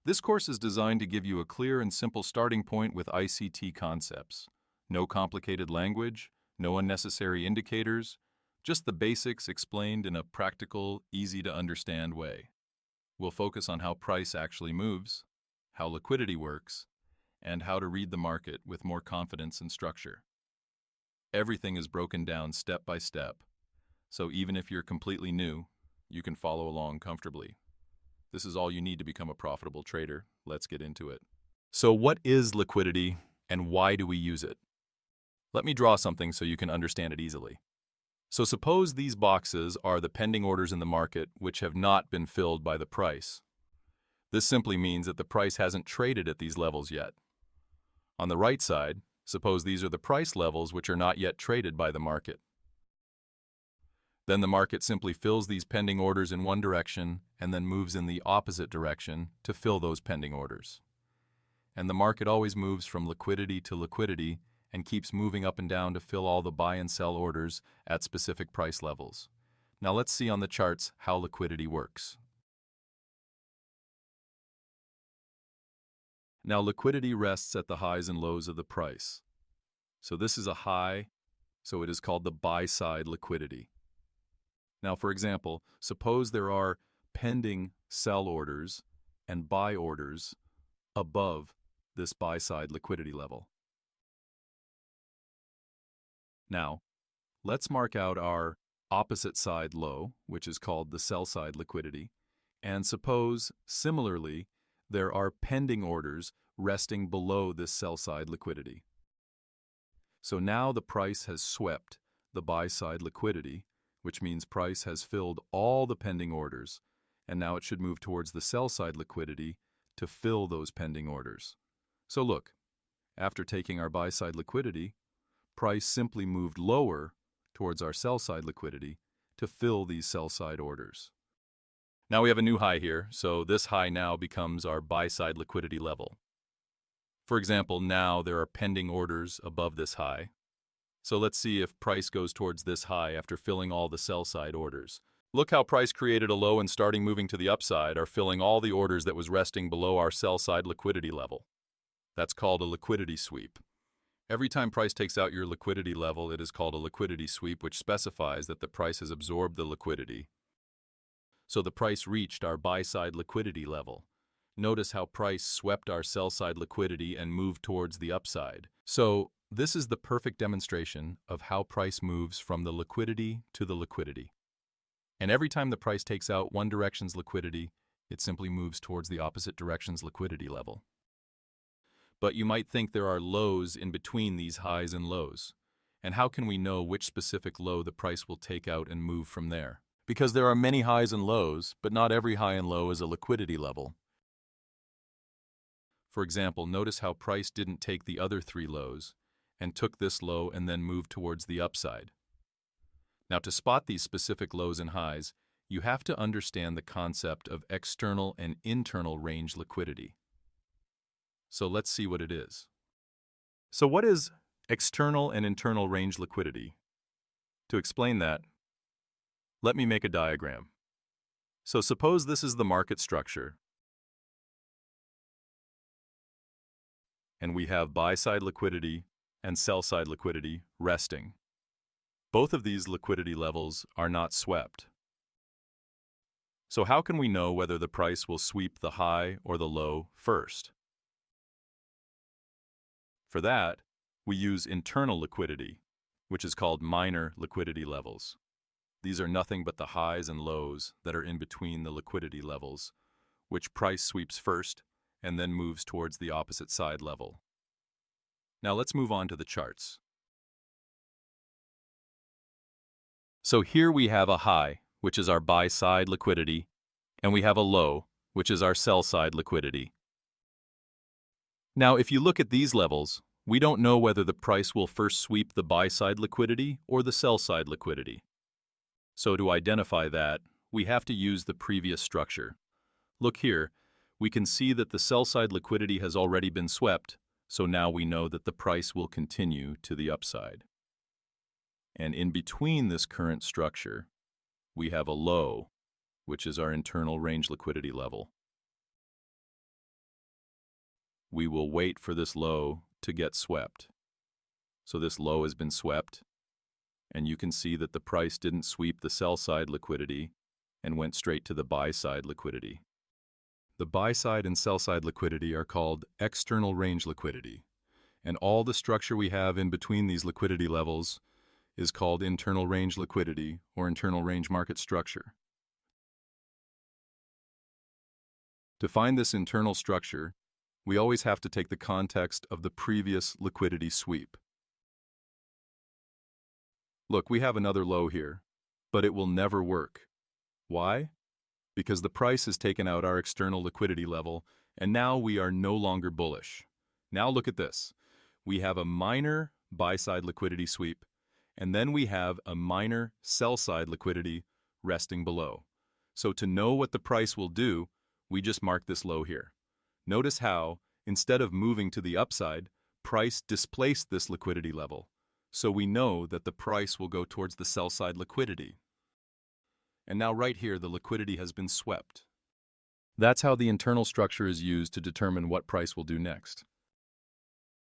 This course is designed to give you a clear and simple starting point with ICT concepts. No complicated language, no unnecessary indicators, just the basics explained in a practical, easy-to-understand way. We'll focus on how price actually moves, how liquidity works, and how to read the market with more confidence and structure. Everything is broken down step by step, so even if you're completely new, you can follow along comfortably. This is all you need to become a profitable trader. Let's get into it. So what is liquidity and why do we use it? Let me draw something so you can understand it easily. So suppose these boxes are the pending orders in the market which have not been filled by the price. This simply means that the price hasn't traded at these levels yet. On the right side, suppose these are the price levels which are not yet traded by the market. Then the market simply fills these pending orders in one direction and then moves in the opposite direction to fill those pending orders. And the market always moves from liquidity to liquidity and keeps moving up and down to fill all the buy and sell orders at specific price levels. Now let's see on the charts how liquidity works. Now liquidity rests at the highs and lows of the price. So this is a high, so it is called the buy-side liquidity. Now, for example, suppose there are pending sell orders and buy orders above this buy-side liquidity level. Now, let's mark out our opposite side low, which is called the sell-side liquidity, and suppose, similarly, there are pending orders resting below this sell-side liquidity. So now the price has swept the buy-side liquidity, which means price has filled all the pending orders, and now it should move towards the sell-side liquidity to fill those pending orders. So look, after taking our buy-side liquidity, price simply moved lower towards our sell-side liquidity to fill these sell-side orders. Now we have a new high here, so this high now becomes our buy-side liquidity level. For example, now there are pending orders above this high. So let's see if price goes towards this high after filling all the sell-side orders. Look how price created a low and starting moving to the upside are filling all the orders that was resting below our sell-side liquidity level. That's called a liquidity sweep. Every time price takes out your liquidity level, it is called a liquidity sweep, which specifies that the price has absorbed the liquidity. So the price reached our buy-side liquidity level. Notice how price swept our sell-side liquidity and moved towards the upside. So this is the perfect demonstration of how price moves from the liquidity to the liquidity. And every time the price takes out one direction's liquidity, it simply moves towards the opposite direction's liquidity level. But you might think there are lows in between these highs and lows. And how can we know which specific low the price will take out and move from there? Because there are many highs and lows, but not every high and low is a liquidity level. For example, notice how price didn't take the other three lows and took this low and then moved towards the upside. Now, to spot these specific lows and highs, you have to understand the concept of external and internal range liquidity. So let's see what it is. So what is external and internal range liquidity? To explain that, let me make a diagram. So suppose this is the market structure, and we have buy-side liquidity and sell-side liquidity resting. Both of these liquidity levels are not swept. So how can we know whether the price will sweep the high or the low first? For that, we use internal liquidity, which is called minor liquidity levels. These are nothing but the highs and lows that are in between the liquidity levels, which price sweeps first and then moves towards the opposite side level. Now let's move on to the charts. So here we have a high, which is our buy-side liquidity, and we have a low, which is our sell-side liquidity. Now, if you look at these levels, we don't know whether the price will first sweep the buy-side liquidity or the sell-side liquidity. So to identify that, we have to use the previous structure. Look here, we can see that the sell-side liquidity has already been swept, so now we know that the price will continue to the upside. And in between this current structure, we have a low, which is our internal range liquidity level. we will wait for this low to get swept. So this low has been swept, and you can see that the price didn't sweep the sell side liquidity and went straight to the buy side liquidity. The buy side and sell side liquidity are called external range liquidity, and all the structure we have in between these liquidity levels is called internal range liquidity or internal range market structure. To find this internal structure, we always have to take the context of the previous liquidity sweep. Look, we have another low here, but it will never work. Why? Because the price has taken out our external liquidity level, and now we are no longer bullish. Now look at this. We have a minor buy-side liquidity sweep, and then we have a minor sell-side liquidity resting below. So to know what the price will do, we just mark this low here. Notice how, instead of moving to the upside, price displaced this liquidity level. So we know that the price will go towards the sell-side liquidity. And now right here, the liquidity has been swept. That's how the internal structure is used to determine what price will do next.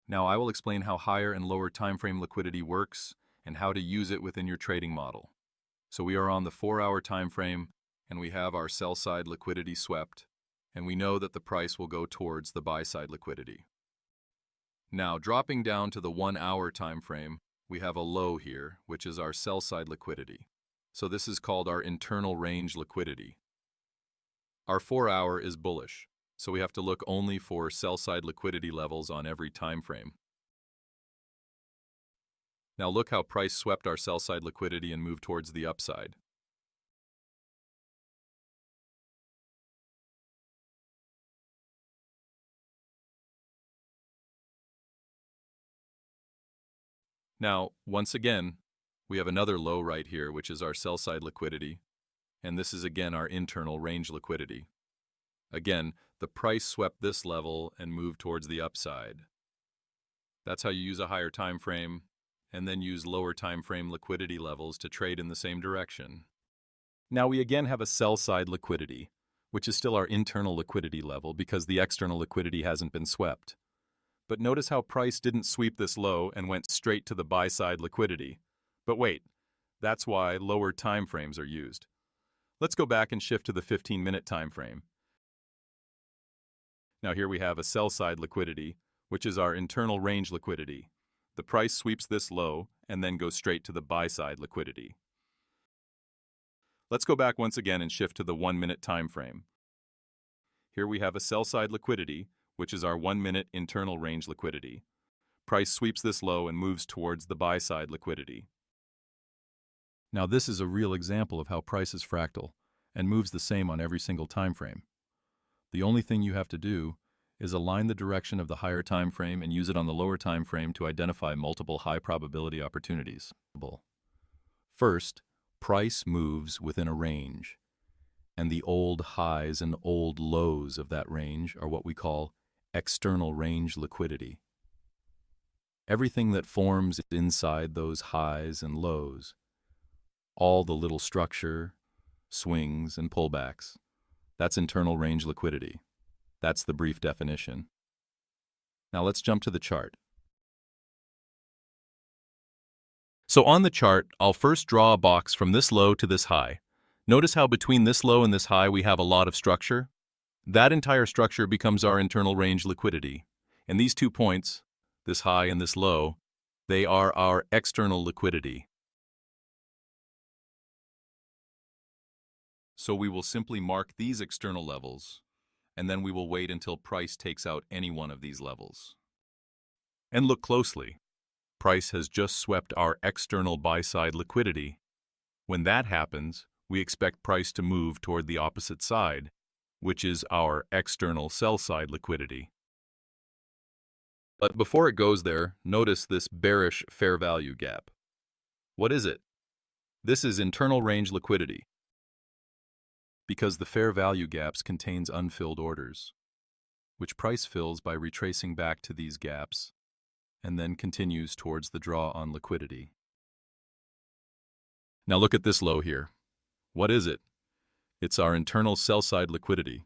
Now I will explain how higher and lower time frame liquidity works and how to use it within your trading model. So we are on the 4-hour time frame, and we have our sell-side liquidity swept, and we know that the price will go towards the buy-side liquidity. Now, dropping down to the 1-hour time frame, we have a low here, which is our sell-side liquidity. So this is called our internal range liquidity. Our 4-hour is bullish, so we have to look only for sell-side liquidity levels on every time frame. Now look how price swept our sell-side liquidity and moved towards the upside. Now, once again, we have another low right here, which is our sell-side liquidity, and this is again our internal range liquidity. Again, the price swept this level and moved towards the upside. That's how you use a higher time frame, and then use lower time frame liquidity levels to trade in the same direction. Now we again have a sell-side liquidity, which is still our internal liquidity level because the external liquidity hasn't been swept. But notice how price didn't sweep this low and went straight to the buy-side liquidity. But wait, that's why lower time frames are used. Let's go back and shift to the 15-minute time frame. Now here we have a sell-side liquidity, which is our internal range liquidity. The price sweeps this low and then goes straight to the buy-side liquidity. Let's go back once again and shift to the 1-minute time frame. Here we have a sell-side liquidity, which is our 1-minute internal range liquidity. Price sweeps this low and moves towards the buy-side liquidity. Now this is a real example of how price is fractal and moves the same on every single time frame. The only thing you have to do is align the direction of the higher time frame and use it on the lower time frame to identify multiple high probability opportunities. First, price moves within a range, and the old highs and old lows of that range are what we call external range liquidity. Everything that forms inside those highs and lows, all the little structure, swings, and pullbacks, that's internal range liquidity. That's the brief definition. Now let's jump to the chart. So on the chart, I'll first draw a box from this low to this high. Notice how between this low and this high we have a lot of structure? That entire structure becomes our internal range liquidity. And these 2 points, this high and this low, they are our external liquidity. So we will simply mark these external levels, and then we will wait until price takes out any one of these levels. And look closely. Price has just swept our external buy-side liquidity. When that happens, we expect price to move toward the opposite side, which is our external sell-side liquidity. But before it goes there, notice this bearish fair value gap. What is it? This is internal range liquidity, because the fair value gaps contains unfilled orders, which price fills by retracing back to these gaps and then continues towards the draw on liquidity. Now look at this low here. What is it? It's our internal sell-side liquidity.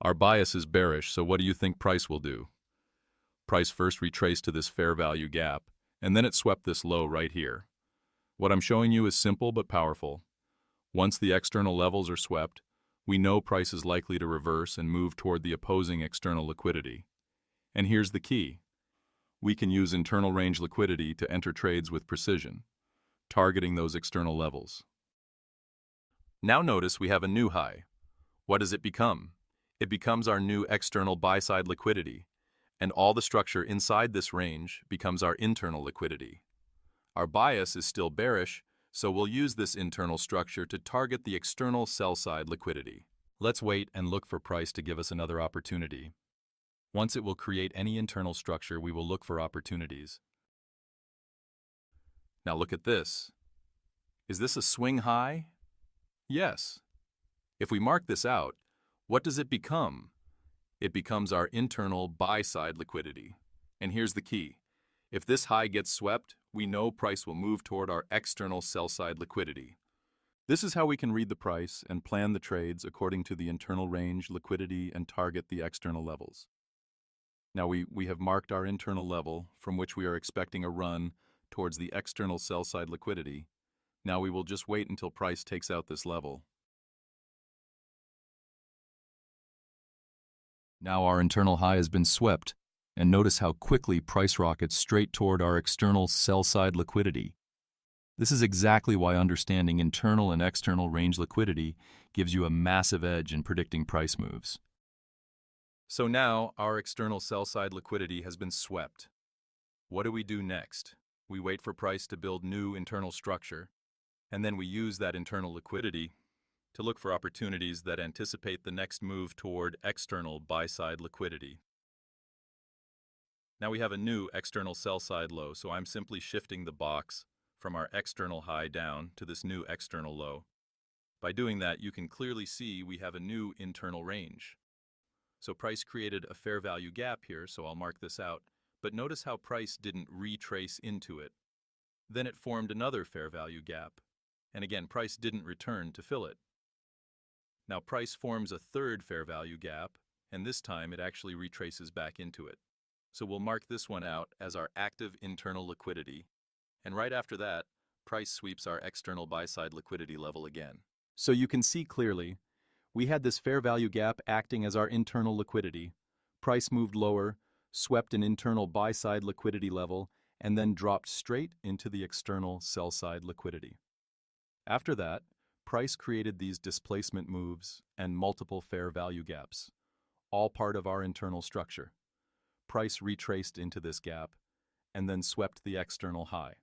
Our bias is bearish, so what do you think price will do? Price first retraced to this fair value gap, and then it swept this low right here. What I'm showing you is simple but powerful. Once the external levels are swept, we know price is likely to reverse and move toward the opposing external liquidity. And here's the key. We can use internal range liquidity to enter trades with precision, targeting those external levels. Now notice we have a new high. What does it become? It becomes our new external buy-side liquidity, and all the structure inside this range becomes our internal liquidity. Our bias is still bearish, so we'll use this internal structure to target the external sell-side liquidity. Let's wait and look for price to give us another opportunity. Once it will create any internal structure, we will look for opportunities. Now look at this. Is this a swing high? Yes. If we mark this out, what does it become? It becomes our internal buy-side liquidity. And here's the key. If this high gets swept, we know price will move toward our external sell-side liquidity. This is how we can read the price and plan the trades according to the internal range, liquidity, and target the external levels. Now we have marked our internal level from which we are expecting a run towards the external sell-side liquidity. Now we will just wait until price takes out this level. Now our internal high has been swept, and notice how quickly price rockets straight toward our external sell-side liquidity. This is exactly why understanding internal and external range liquidity gives you a massive edge in predicting price moves. So now our external sell-side liquidity has been swept. What do we do next? We wait for price to build new internal structure, and then we use that internal liquidity to look for opportunities that anticipate the next move toward external buy-side liquidity. Now we have a new external sell-side low, so I'm simply shifting the box from our external high down to this new external low. By doing that, you can clearly see we have a new internal range. So price created a fair value gap here, so I'll mark this out, but notice how price didn't retrace into it. Then it formed another fair value gap, and again, price didn't return to fill it. Now price forms a third fair value gap, and this time it actually retraces back into it. So we'll mark this one out as our active internal liquidity, and right after that, price sweeps our external buy-side liquidity level again. So you can see clearly, we had this fair value gap acting as our internal liquidity. Price moved lower, swept an internal buy-side liquidity level, and then dropped straight into the external sell-side liquidity. After that, price created these displacement moves and multiple fair value gaps, all part of our internal structure. Price retraced into this gap and then swept the external high.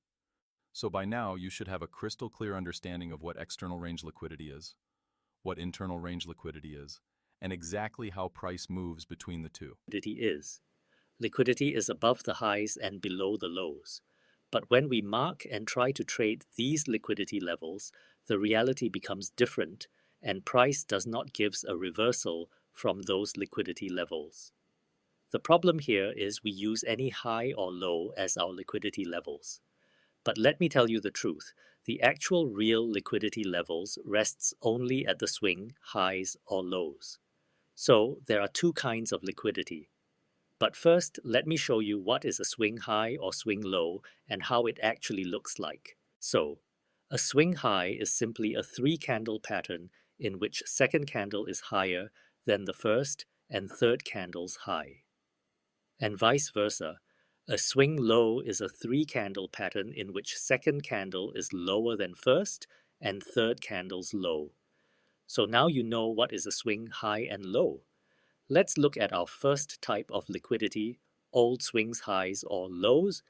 So by now, you should have a crystal clear understanding of what external range liquidity is, what internal range liquidity is, and exactly how price moves between the two. Liquidity is above the highs and below the lows. But when we mark and try to trade these liquidity levels, the reality becomes different, and price does not give a reversal from those liquidity levels. The problem here is we use any high or low as our liquidity levels. But let me tell you the truth, the actual real liquidity levels rests only at the swing, highs or lows. So there are two kinds of liquidity. But first, let me show you what is a swing high or swing low and how it actually looks like. So, a swing high is simply a three-candle pattern in which second candle is higher than the first and third candles high. And vice versa, a swing low is a three-candle pattern in which second candle is lower than first and third candles low. So now you know what is a swing high and low. Let's look at our first type of liquidity, old swings highs or lows.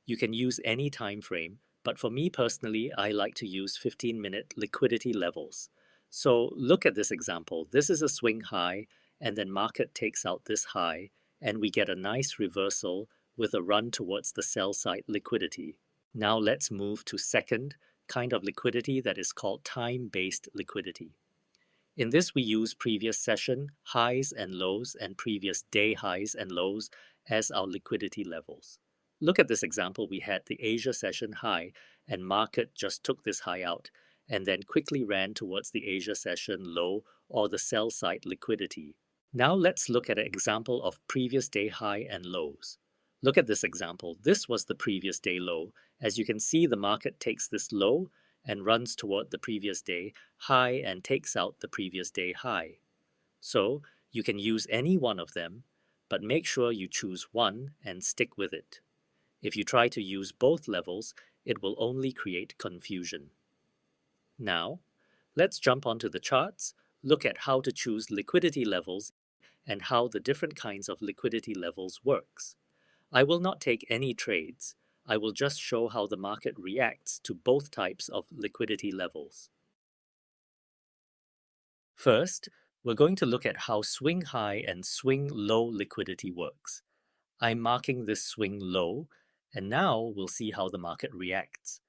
You can use any time frame, but for me personally, I like to use 15-minute liquidity levels. So look at this example. This is a swing high, and then market takes out this high, and we get a nice reversal with a run towards the sell side liquidity. Now let's move to second kind of liquidity that is called time-based liquidity. In this, we use previous session highs and lows and previous day highs and lows as our liquidity levels. Look at this example. We had the Asia session high, and market just took this high out and then quickly ran towards the Asia session low or the sell side liquidity. Now let's look at an example of previous day high and lows. Look at this example. This was the previous day low. As you can see, the market takes this low and runs toward the previous day high and takes out the previous day high. So you can use any one of them, but make sure you choose one and stick with it. If you try to use both levels, it will only create confusion. Now, let's jump onto the charts, look at how to choose liquidity levels and how the different kinds of liquidity levels works. I will not take any trades. I will just show how the market reacts to both types of liquidity levels. First, we're going to look at how swing high and swing low liquidity works. I'm marking this swing low, and now we'll see how the market reacts.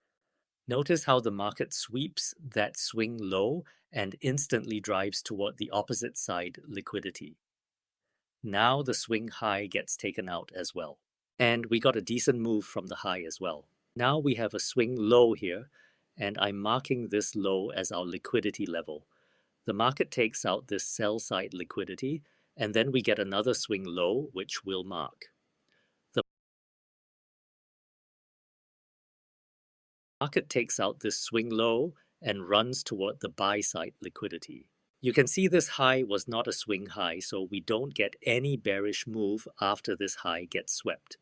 Notice how the market sweeps that swing low and instantly drives toward the opposite side liquidity. Now the swing high gets taken out as well. And we got a decent move from the high as well. Now we have a swing low here, and I'm marking this low as our liquidity level. The market takes out this sell side liquidity, and then we get another swing low, which we'll mark. The market takes out this swing low and runs toward the buy side liquidity. You can see this high was not a swing high, so we don't get any bearish move after this high gets swept.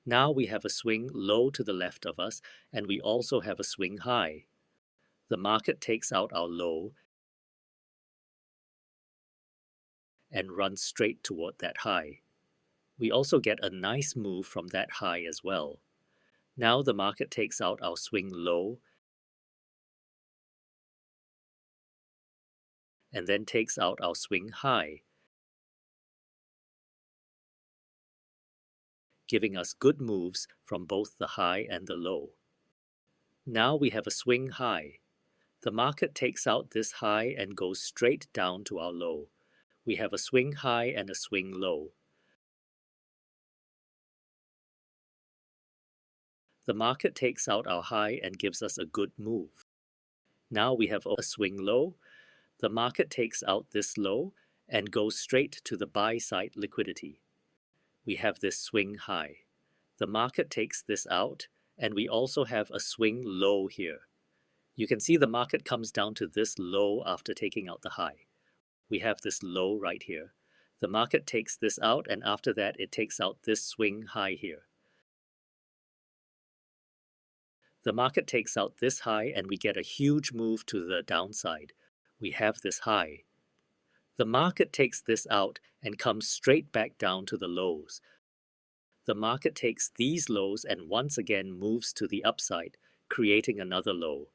Now we have a swing low to the left of us, and we also have a swing high. The market takes out our low and runs straight toward that high. We also get a nice move from that high as well. Now the market takes out our swing low and then takes out our swing high, giving us good moves from both the high and the low. Now we have a swing high. The market takes out this high and goes straight down to our low. We have a swing high and a swing low. The market takes out our high and gives us a good move. Now we have a swing low. The market takes out this low and goes straight to the buy side liquidity. We have this swing high. The market takes this out, and we also have a swing low here. You can see the market comes down to this low after taking out the high. We have this low right here. The market takes this out, and after that it takes out this swing high here. The market takes out this high and we get a huge move to the downside. We have this high. The market takes this out and comes straight back down to the lows. The market takes these lows and once again moves to the upside, creating another low.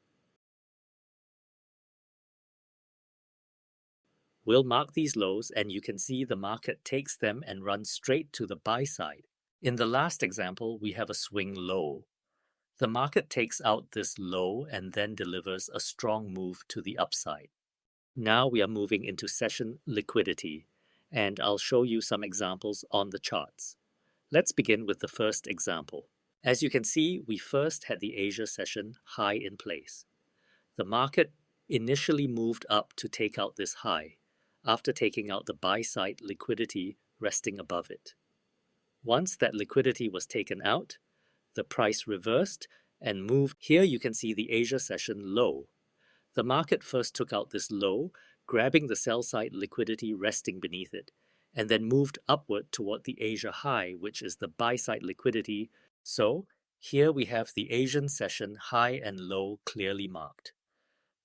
We'll mark these lows and you can see the market takes them and runs straight to the buy side. In the last example, we have a swing low. The market takes out this low and then delivers a strong move to the upside. Now we are moving into session liquidity, and I'll show you some examples on the charts. Let's begin with the first example. As you can see, we first had the Asia session high in place. The market initially moved up to take out this high, after taking out the buy side liquidity resting above it. Once that liquidity was taken out, the price reversed and moved. Here you can see the Asia session low. The market first took out this low, grabbing the sell side liquidity resting beneath it, and then moved upward toward the Asia high, which is the buy side liquidity. So here we have the Asian session high and low clearly marked.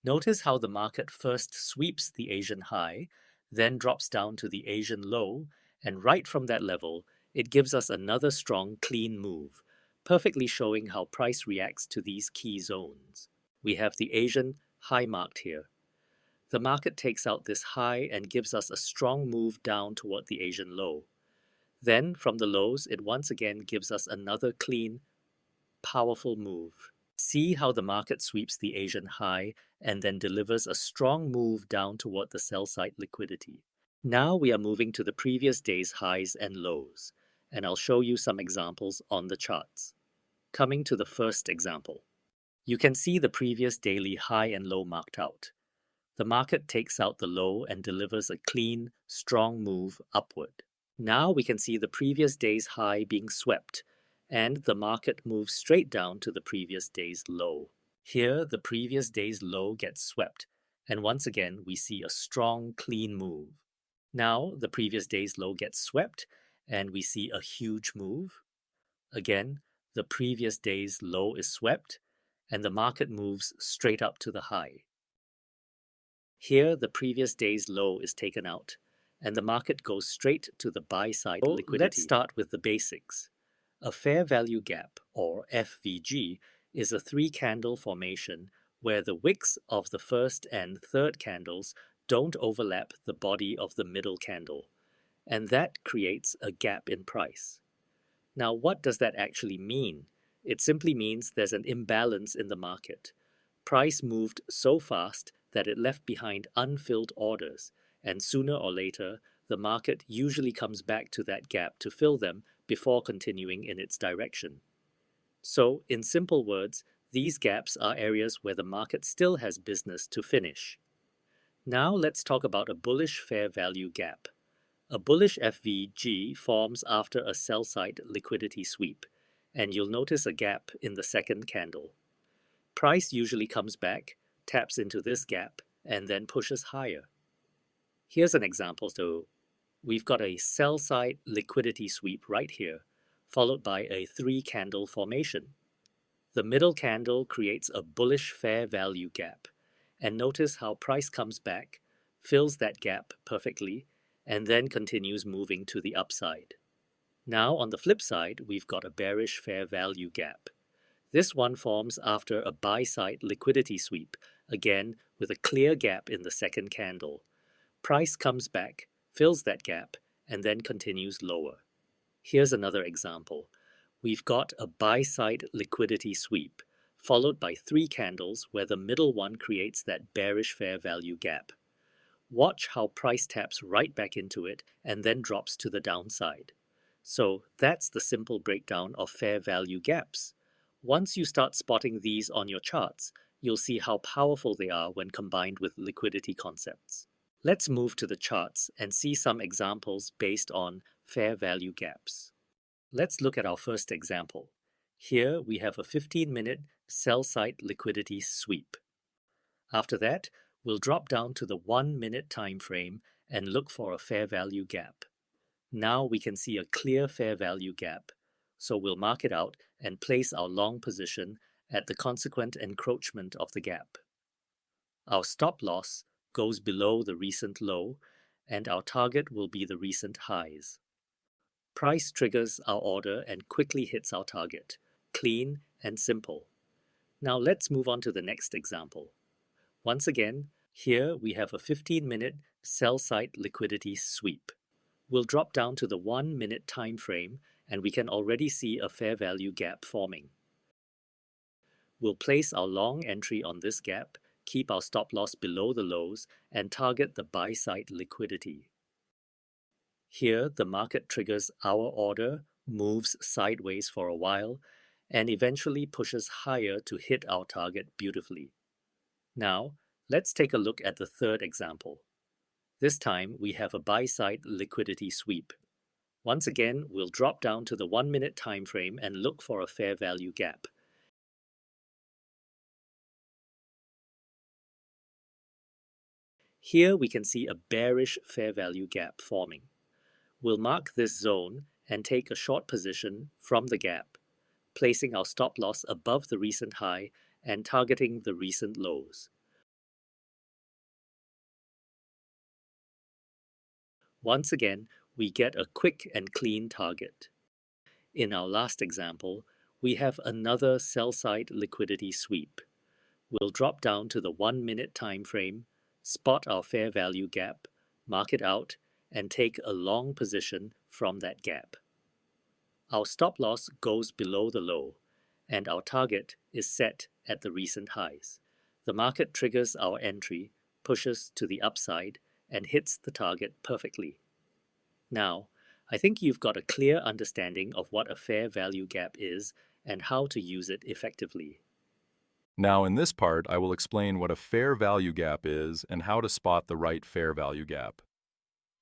Notice how the market first sweeps the Asian high, then drops down to the Asian low, and right from that level, it gives us another strong, clean move, perfectly showing how price reacts to these key zones. We have the Asian high marked here. The market takes out this high and gives us a strong move down toward the Asian low. Then, from the lows, it once again gives us another clean, powerful move. See how the market sweeps the Asian high and then delivers a strong move down toward the sell side liquidity. Now we are moving to the previous day's highs and lows, and I'll show you some examples on the charts. Coming to the first example. You can see the previous daily high and low marked out. The market takes out the low and delivers a clean, strong move upward. Now we can see the previous day's high being swept, and the market moves straight down to the previous day's low. Here, the previous day's low gets swept, and once again we see a strong, clean move. Now, the previous day's low gets swept, and we see a huge move. Again, the previous day's low is swept, and the market moves straight up to the high. Here, the previous day's low is taken out, and the market goes straight to the buy side liquidity. Let's start with the basics. A fair value gap, or FVG, is a three-candle formation where the wicks of the first and third candles don't overlap the body of the middle candle, and that creates a gap in price. Now, what does that actually mean? It simply means there's an imbalance in the market. Price moved so fast that it left behind unfilled orders, and sooner or later, the market usually comes back to that gap to fill them before continuing in its direction. So, in simple words, these gaps are areas where the market still has business to finish. Now let's talk about a bullish fair value gap. A bullish FVG forms after a sell-side liquidity sweep, and you'll notice a gap in the second candle. Price usually comes back, taps into this gap, and then pushes higher. Here's an example. So we've got a sell-side liquidity sweep right here, followed by a three-candle formation. The middle candle creates a bullish fair value gap, and notice how price comes back, fills that gap perfectly, and then continues moving to the upside. Now on the flip side, we've got a bearish fair value gap. This one forms after a buy-side liquidity sweep, again with a clear gap in the second candle. Price comes back, fills that gap, and then continues lower. Here's another example. We've got a buy-side liquidity sweep, followed by three candles where the middle one creates that bearish fair value gap. Watch how price taps right back into it and then drops to the downside. So that's the simple breakdown of fair value gaps. Once you start spotting these on your charts, you'll see how powerful they are when combined with liquidity concepts. Let's move to the charts and see some examples based on fair value gaps. Let's look at our first example. Here we have a 15-minute sell-side liquidity sweep. After that, we'll drop down to the 1-minute time frame and look for a fair value gap. Now we can see a clear fair value gap, so we'll mark it out and place our long position at the consequent encroachment of the gap. Our stop loss goes below the recent low, and our target will be the recent highs. Price triggers our order and quickly hits our target. Clean and simple. Now let's move on to the next example. Once again, here we have a 15-minute sell-side liquidity sweep. We'll drop down to the 1-minute time frame and we can already see a fair value gap forming. We'll place our long entry on this gap, keep our stop loss below the lows, and target the buy-side liquidity. Here, the market triggers our order, moves sideways for a while, and eventually pushes higher to hit our target beautifully. Now, let's take a look at the third example. This time, we have a buy-side liquidity sweep. Once again, we'll drop down to the 1-minute time frame and look for a fair value gap. Here we can see a bearish fair value gap forming. We'll mark this zone and take a short position from the gap, placing our stop loss above the recent high and targeting the recent lows. Once again, we get a quick and clean target. In our last example, we have another sell-side liquidity sweep. We'll drop down to the 1-minute time frame, spot our fair value gap, mark it out, and take a long position from that gap. Our stop loss goes below the low, and our target is set at the recent highs. The market triggers our entry, pushes to the upside, and hits the target perfectly. Now, I think you've got a clear understanding of what a fair value gap is and how to use it effectively. Now in this part, I will explain what a fair value gap is and how to spot the right fair value gap.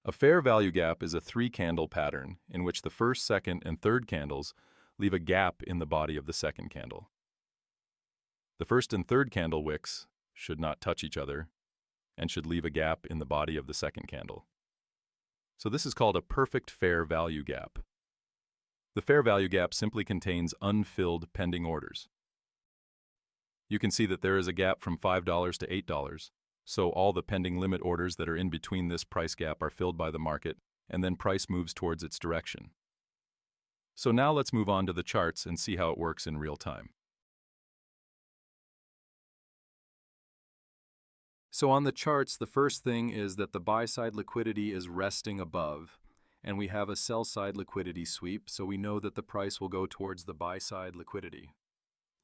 A fair value gap is a three-candle pattern in which the first, second, and third candles leave a gap in the body of the second candle. The first and third candle wicks should not touch each other and should leave a gap in the body of the second candle. So this is called a perfect fair value gap. The fair value gap simply contains unfilled pending orders. You can see that there is a gap from $5 to $8, so all the pending limit orders that are in between this price gap are filled by the market, and then price moves towards its direction. So now let's move on to the charts and see how it works in real time. So on the charts, the first thing is that the buy-side liquidity is resting above, and we have a sell-side liquidity sweep, so we know that the price will go towards the buy-side liquidity.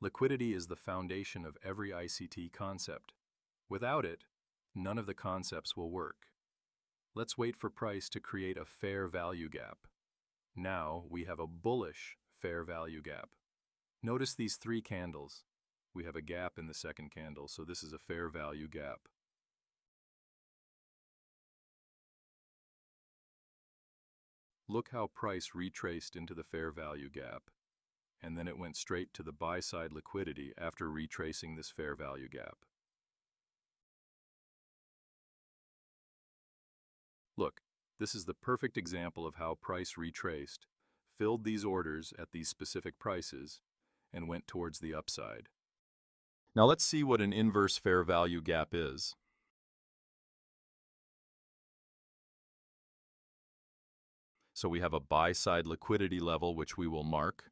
Liquidity is the foundation of every ICT concept. Without it, none of the concepts will work. Let's wait for price to create a fair value gap. Now we have a bullish fair value gap. Notice these three candles. We have a gap in the second candle, so this is a fair value gap. Look how price retraced into the fair value gap, and then it went straight to the buy-side liquidity after retracing this fair value gap. Look, this is the perfect example of how price retraced, filled these orders at these specific prices, and went towards the upside. Now let's see what an inverse fair value gap is. So we have a buy-side liquidity level, which we will mark.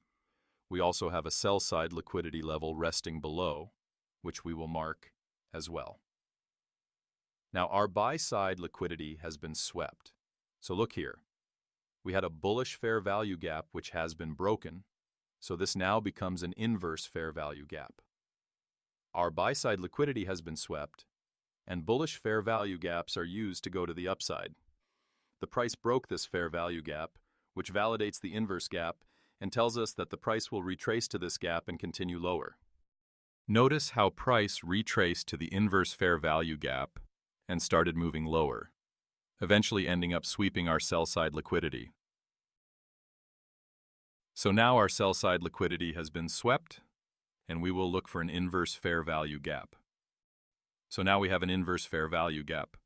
We also have a sell-side liquidity level resting below, which we will mark as well. Now our buy-side liquidity has been swept. So look here. We had a bullish fair value gap, which has been broken. So this now becomes an inverse fair value gap. Our buy-side liquidity has been swept, and bullish fair value gaps are used to go to the upside. The price broke this fair value gap, which validates the inverse gap and tells us that the price will retrace to this gap and continue lower. Notice how price retraced to the inverse fair value gap and started moving lower, eventually ending up sweeping our sell-side liquidity. So now our sell-side liquidity has been swept, and we will look for an inverse fair value gap. So now we have an inverse fair value gap,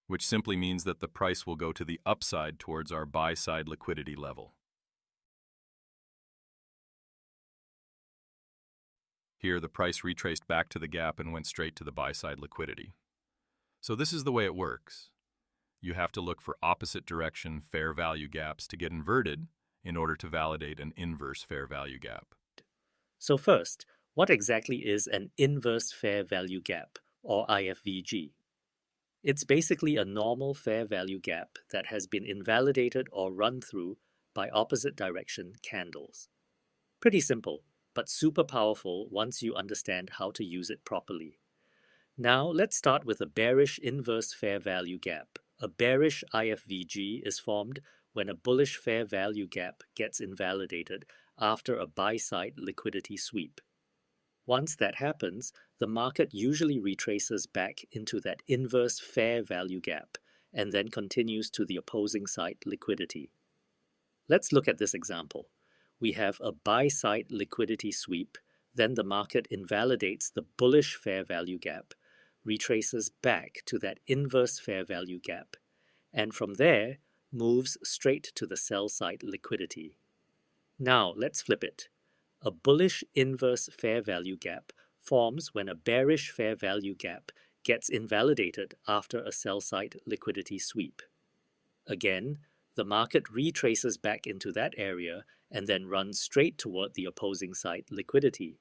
which simply means that the price will go to the upside towards our buy-side liquidity level. Here, the price retraced back to the gap and went straight to the buy-side liquidity. So this is the way it works. You have to look for opposite direction fair value gaps to get inverted in order to validate an inverse fair value gap. So first, what exactly is an inverse fair value gap, or IFVG? It's basically a normal fair value gap that has been invalidated or run through by opposite direction candles. Pretty simple, but super powerful once you understand how to use it properly. Now let's start with a bearish inverse fair value gap. A bearish IFVG is formed when a bullish fair value gap gets invalidated after a buy-side liquidity sweep. Once that happens, the market usually retraces back into that inverse fair value gap and then continues to the opposing side liquidity. Let's look at this example. We have a buy-side liquidity sweep, then the market invalidates the bullish fair value gap, retraces back to that inverse fair value gap, and from there moves straight to the sell-side liquidity. Now let's flip it. A bullish inverse fair value gap forms when a bearish fair value gap gets invalidated after a sell-side liquidity sweep. Again, the market retraces back into that area and then runs straight toward the opposing side liquidity.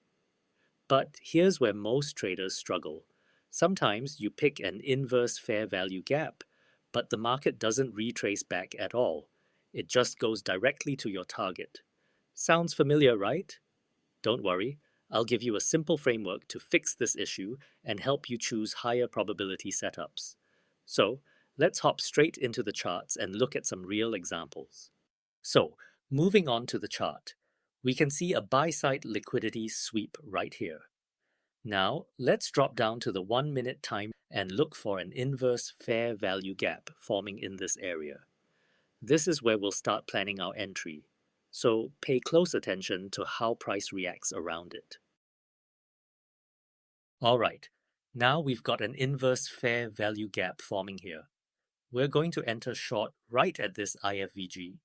But here's where most traders struggle. Sometimes you pick an inverse fair value gap, but the market doesn't retrace back at all. It just goes directly to your target. Sounds familiar, right? Don't worry, I'll give you a simple framework to fix this issue and help you choose higher probability setups. So, let's hop straight into the charts and look at some real examples. So, moving on to the chart, we can see a buy-side liquidity sweep right here. Now, let's drop down to the 1 minute time and look for an inverse fair value gap forming in this area. This is where we'll start planning our entry. So pay close attention to how price reacts around it. Alright, now we've got an inverse fair value gap forming here. We're going to enter short right at this IFVG,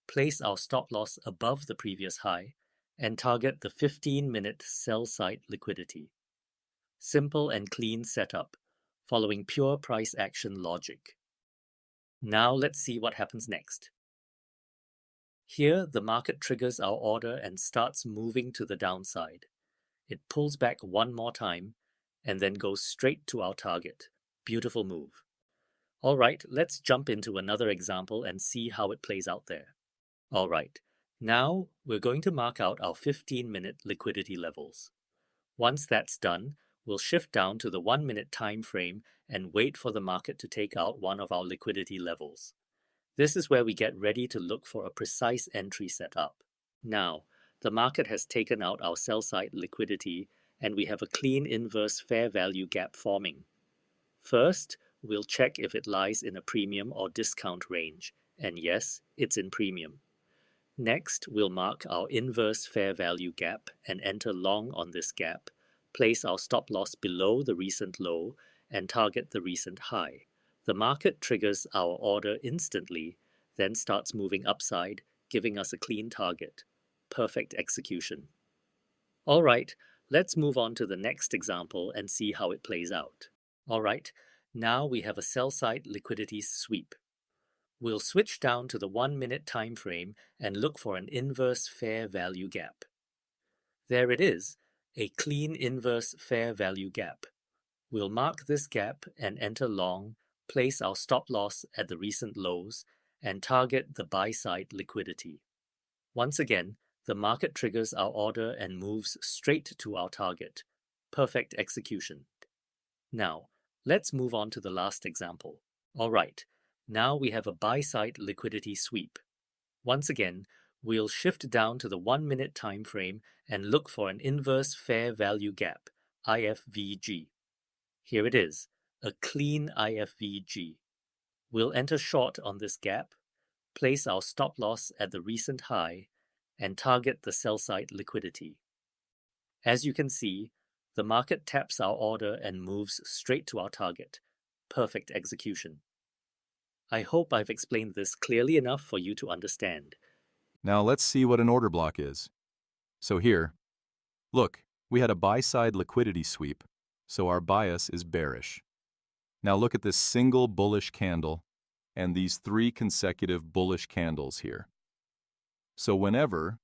place our stop loss above the previous high, and target the 15-minute sell side liquidity. Simple and clean setup, following pure price action logic. Now let's see what happens next. Here, the market triggers our order and starts moving to the downside. It pulls back one more time and then goes straight to our target. Beautiful move. Alright, let's jump into another example and see how it plays out there. Alright, now we're going to mark out our 15-minute liquidity levels. Once that's done, we'll shift down to the 1 minute time frame and wait for the market to take out one of our liquidity levels. This is where we get ready to look for a precise entry setup. Now, the market has taken out our sell side liquidity and we have a clean inverse fair value gap forming. First, we'll check if it lies in a premium or discount range, and yes, it's in premium. Next, we'll mark our inverse fair value gap and enter long on this gap, place our stop loss below the recent low, and target the recent high. The market triggers our order instantly, then starts moving upside, giving us a clean target. Perfect execution. Alright, let's move on to the next example and see how it plays out. Alright, now we have a sell side liquidity sweep. We'll switch down to the 1 minute time frame and look for an inverse fair value gap. There it is, a clean inverse fair value gap. We'll mark this gap and enter long, place our stop loss at the recent lows, and target the buy side liquidity. Once again, the market triggers our order and moves straight to our target. Perfect execution. Now, let's move on to the last example. Alright, now we have a buy-side liquidity sweep. Once again, we'll shift down to the 1 minute time frame and look for an inverse fair value gap, IFVG. Here it is, a clean IFVG. We'll enter short on this gap, place our stop loss at the recent high, and target the sell-side liquidity. As you can see, the market taps our order and moves straight to our target. Perfect execution. I hope I've explained this clearly enough for you to understand. Now let's see what an order block is. So here, look, we had a buy-side liquidity sweep, so our bias is bearish. Now look at this single bullish candle and these 3 consecutive bullish candles here. So whenever,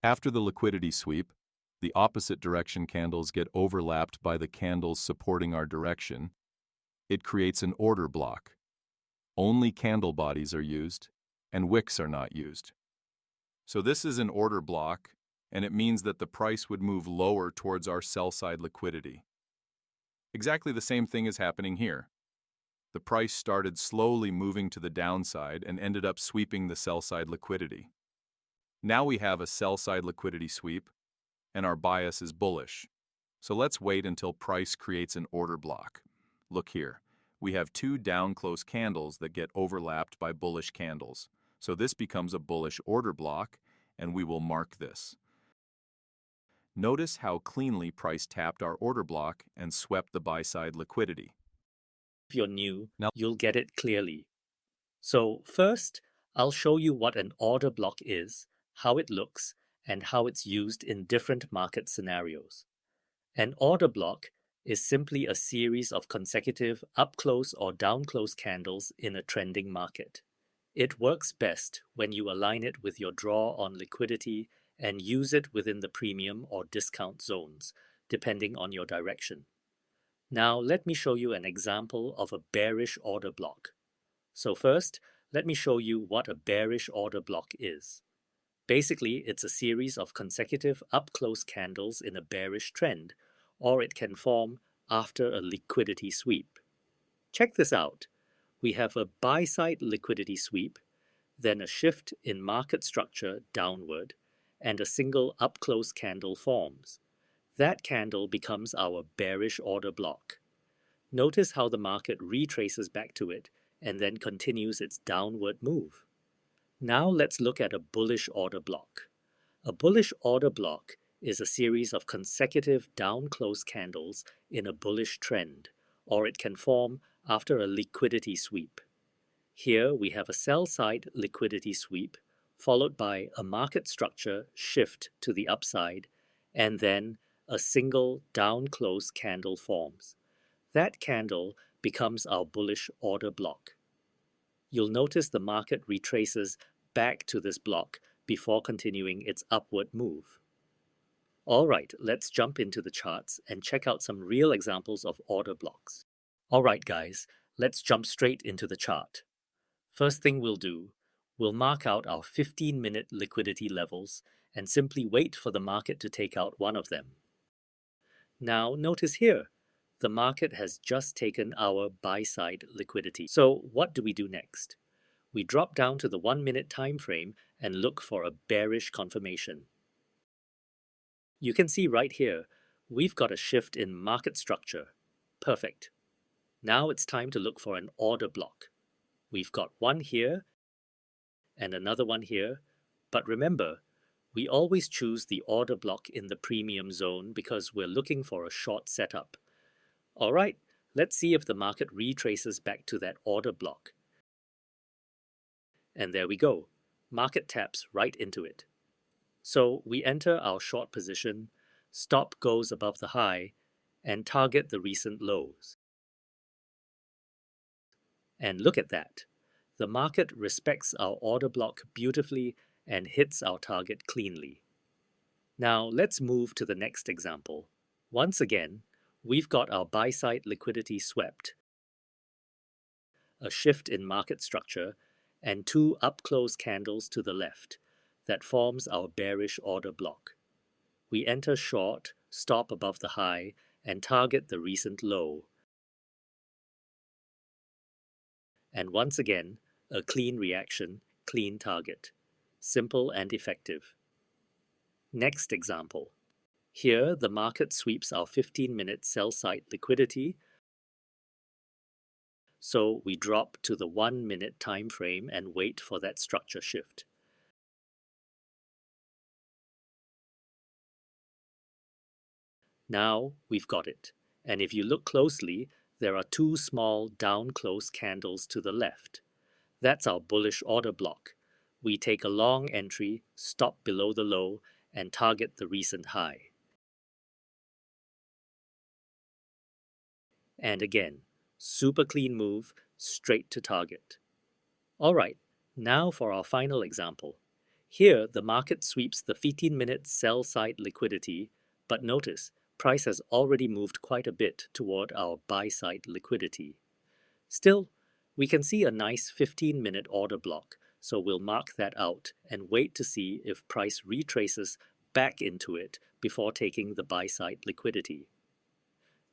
after the liquidity sweep, the opposite direction candles get overlapped by the candles supporting our direction, it creates an order block. Only candle bodies are used, and wicks are not used. So this is an order block, and it means that the price would move lower towards our sell-side liquidity. Exactly the same thing is happening here. The price started slowly moving to the downside and ended up sweeping the sell-side liquidity. Now we have a sell-side liquidity sweep, and our bias is bullish. So let's wait until price creates an order block. Look here. We have 2 down close candles that get overlapped by bullish candles. So this becomes a bullish order block, and we will mark this. Notice how cleanly price tapped our order block and swept the buy-side liquidity. If you're new, Now, you'll get it clearly. So first, I'll show you what an order block is, how it looks, and how it's used in different market scenarios. An order block is simply a series of consecutive up-close or down-close candles in a trending market. It works best when you align it with your draw on liquidity and use it within the premium or discount zones, depending on your direction. Now let me show you an example of a bearish order block. So first, let me show you what a bearish order block is. Basically, it's a series of consecutive up-close candles in a bearish trend, or it can form after a liquidity sweep. Check this out. We have a buy-side liquidity sweep, then a shift in market structure downward, and a single up-close candle forms. That candle becomes our bearish order block. Notice how the market retraces back to it and then continues its downward move. Now let's look at a bullish order block. A bullish order block is a series of consecutive down-close candles in a bullish trend, or it can form after a liquidity sweep. Here we have a sell-side liquidity sweep, followed by a market structure shift to the upside, and then a single down-close candle forms. That candle becomes our bullish order block. You'll notice the market retraces back to this block before continuing its upward move. Alright, let's jump into the charts and check out some real examples of order blocks. Alright guys, let's jump straight into the chart. First thing we'll do, we'll mark out our 15-minute liquidity levels and simply wait for the market to take out one of them. Now notice here, the market has just taken our buy-side liquidity. So what do we do next? We drop down to the 1-minute time frame and look for a bearish confirmation. You can see right here, we've got a shift in market structure. Perfect. Now it's time to look for an order block. We've got one here and another one here, but remember, we always choose the order block in the premium zone because we're looking for a short setup. Alright, let's see if the market retraces back to that order block. And there we go, market taps right into it. So we enter our short position, stop goes above the high, and target the recent lows. And look at that. The market respects our order block beautifully and hits our target cleanly. Now let's move to the next example. Once again, we've got our buy-side liquidity swept, a shift in market structure, and two up-close candles to the left. That forms our bearish order block. We enter short, stop above the high, and target the recent low. And once again, a clean reaction, clean target. Simple and effective. Next example. Here, the market sweeps our 15-minute sell-side liquidity, so we drop to the 1-minute time frame and wait for that structure shift. Now we've got it, and if you look closely, there are two small down-close candles to the left. That's our bullish order block. We take a long entry, stop below the low, and target the recent high. And again, super clean move, straight to target. Alright, now for our final example. Here, the market sweeps the 15-minute sell-side liquidity, but notice, price has already moved quite a bit toward our buy-side liquidity. Still, we can see a nice 15-minute order block, so we'll mark that out and wait to see if price retraces back into it before taking the buy-side liquidity.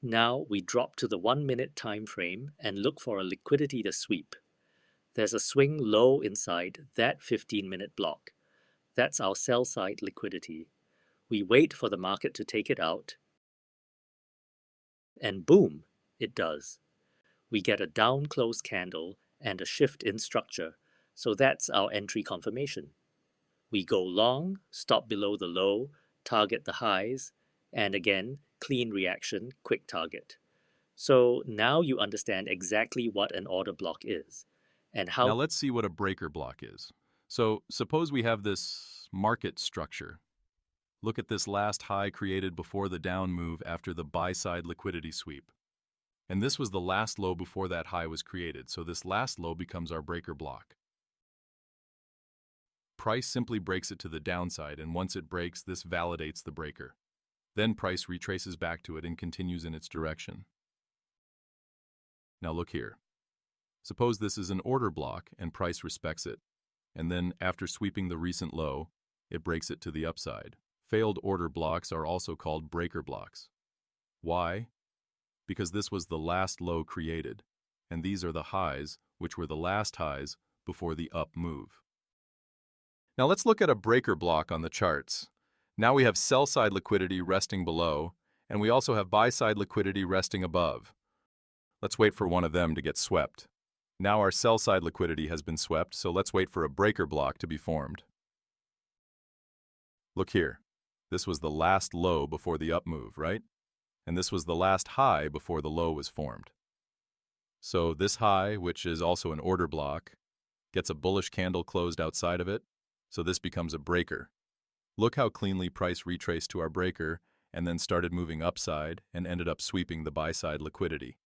Now we drop to the 1-minute time frame and look for a liquidity to sweep. There's a swing low inside that 15-minute block. That's our sell-side liquidity. We wait for the market to take it out, and boom, it does. We get a down close candle and a shift in structure, so that's our entry confirmation. We go long, stop below the low, target the highs, and again, clean reaction, quick target. So now you understand exactly what an order block is and how. Now let's see what a breaker block is. So suppose we have this market structure. Look at this last high created before the down move after the buy-side liquidity sweep. And this was the last low before that high was created, so this last low becomes our breaker block. Price simply breaks it to the downside, and once it breaks, this validates the breaker. Then price retraces back to it and continues in its direction. Now look here. Suppose this is an order block and price respects it, and then after sweeping the recent low, it breaks it to the upside. Failed order blocks are also called breaker blocks. Why? Because this was the last low created, and these are the highs, which were the last highs before the up move. Now let's look at a breaker block on the charts. Now we have sell-side liquidity resting below, and we also have buy-side liquidity resting above. Let's wait for one of them to get swept. Now our sell-side liquidity has been swept, so let's wait for a breaker block to be formed. Look here. This was the last low before the up move, right? And this was the last high before the low was formed. So this high, which is also an order block, gets a bullish candle closed outside of it, so this becomes a breaker. Look how cleanly price retraced to our breaker and then started moving upside and ended up sweeping the buy-side liquidity.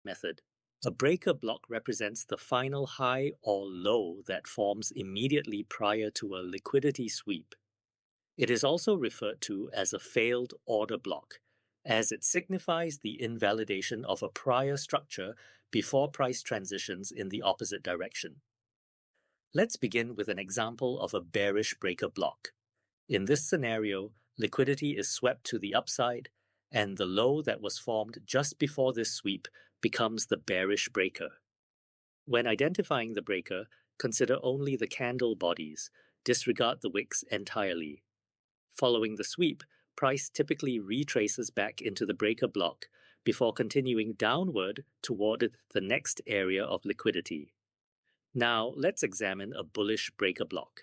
Method. A breaker block represents the final high or low that forms immediately prior to a liquidity sweep. It is also referred to as a failed order block, as it signifies the invalidation of a prior structure before price transitions in the opposite direction. Let's begin with an example of a bearish breaker block. In this scenario, liquidity is swept to the upside, and the low that was formed just before this sweep becomes the bearish breaker. When identifying the breaker, consider only the candle bodies, disregard the wicks entirely. Following the sweep, price typically retraces back into the breaker block before continuing downward toward the next area of liquidity. Now, let's examine a bullish breaker block.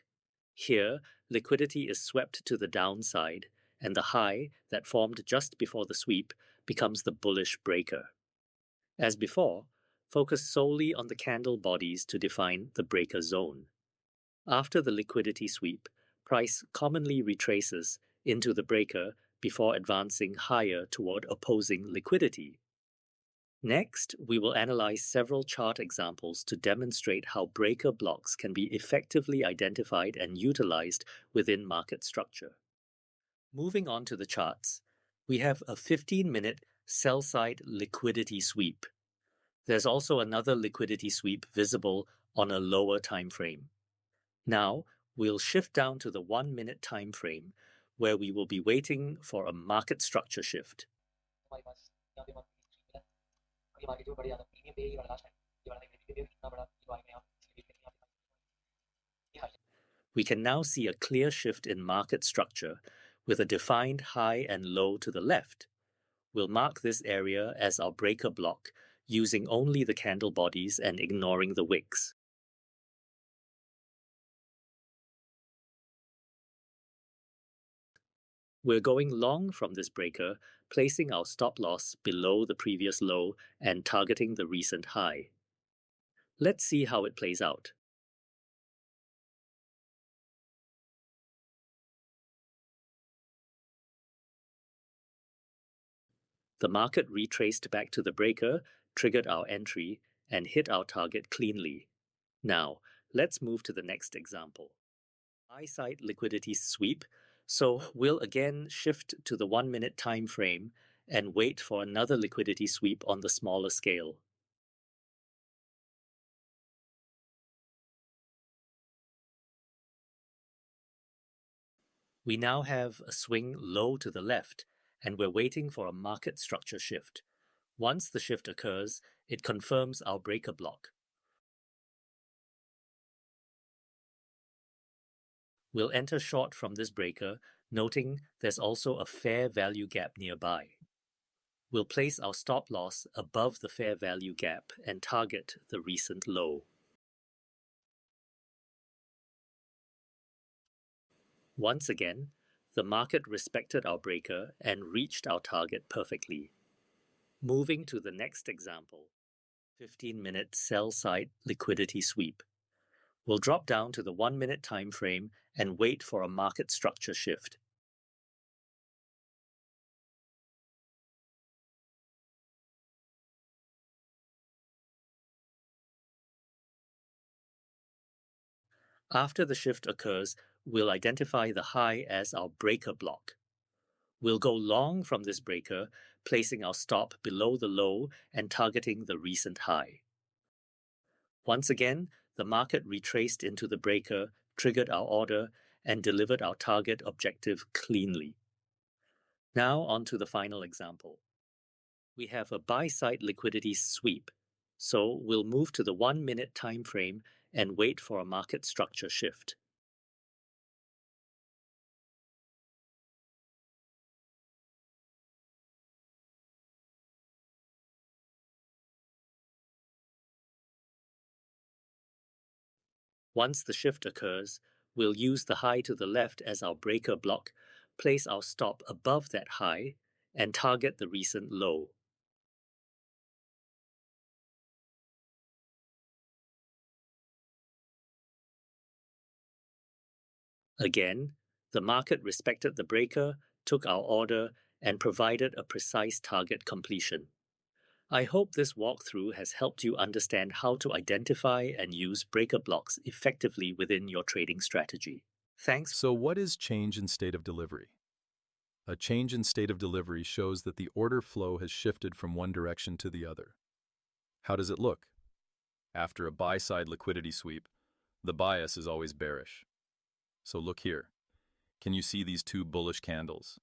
Here, liquidity is swept to the downside, and the high that formed just before the sweep becomes the bullish breaker. As before, focus solely on the candle bodies to define the breaker zone. After the liquidity sweep, price commonly retraces into the breaker before advancing higher toward opposing liquidity. Next, we will analyze several chart examples to demonstrate how breaker blocks can be effectively identified and utilized within market structure. Moving on to the charts, we have a 15-minute sell-side liquidity sweep. There's also another liquidity sweep visible on a lower time frame. Now, we'll shift down to the 1-minute time frame, where we will be waiting for a market structure shift. We can now see a clear shift in market structure with a defined high and low to the left. We'll mark this area as our breaker block, using only the candle bodies and ignoring the wicks. We're going long from this breaker, placing our stop loss below the previous low and targeting the recent high. Let's see how it plays out. The market retraced back to the breaker, triggered our entry, and hit our target cleanly. Now, let's move to the next example. Buy-side liquidity sweep, so we'll again shift to the 1-minute time frame and wait for another liquidity sweep on the smaller scale. We now have a swing low to the left, and we're waiting for a market structure shift. Once the shift occurs, it confirms our breaker block. We'll enter short from this breaker, noting there's also a fair value gap nearby. We'll place our stop loss above the fair value gap and target the recent low. Once again, the market respected our breaker and reached our target perfectly. Moving to the next example, 15-minute sell-side liquidity sweep. We'll drop down to the 1-minute time frame and wait for a market structure shift. After the shift occurs, we'll identify the high as our breaker block. We'll go long from this breaker, placing our stop below the low and targeting the recent high. Once again, the market retraced into the breaker, triggered our order, and delivered our target objective cleanly. Now on to the final example. We have a buy-side liquidity sweep, so we'll move to the 1-minute time frame and wait for a market structure shift. Once the shift occurs, we'll use the high to the left as our breaker block, place our stop above that high, and target the recent low. Again, the market respected the breaker, took our order, and provided a precise target completion. I hope this walkthrough has helped you understand how to identify and use breaker blocks effectively within your trading strategy. Thanks. So what is change in state of delivery? A change in state of delivery shows that the order flow has shifted from one direction to the other. How does it look? After a buy-side liquidity sweep, the bias is always bearish. So look here. Can you see these two bullish candles?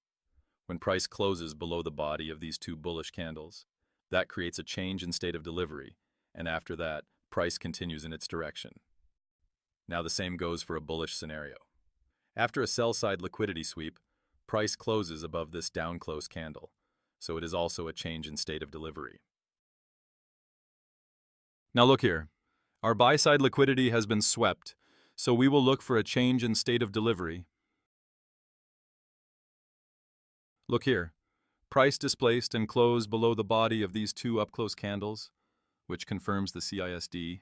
When price closes below the body of these two bullish candles, that creates a change in state of delivery, and after that, price continues in its direction. Now the same goes for a bullish scenario. After a sell-side liquidity sweep, price closes above this down-close candle, so it is also a change in state of delivery. Now look here. Our buy-side liquidity has been swept, so we will look for a change in state of delivery. Look here. Price displaced and closed below the body of these two up-close candles, which confirms the CISD.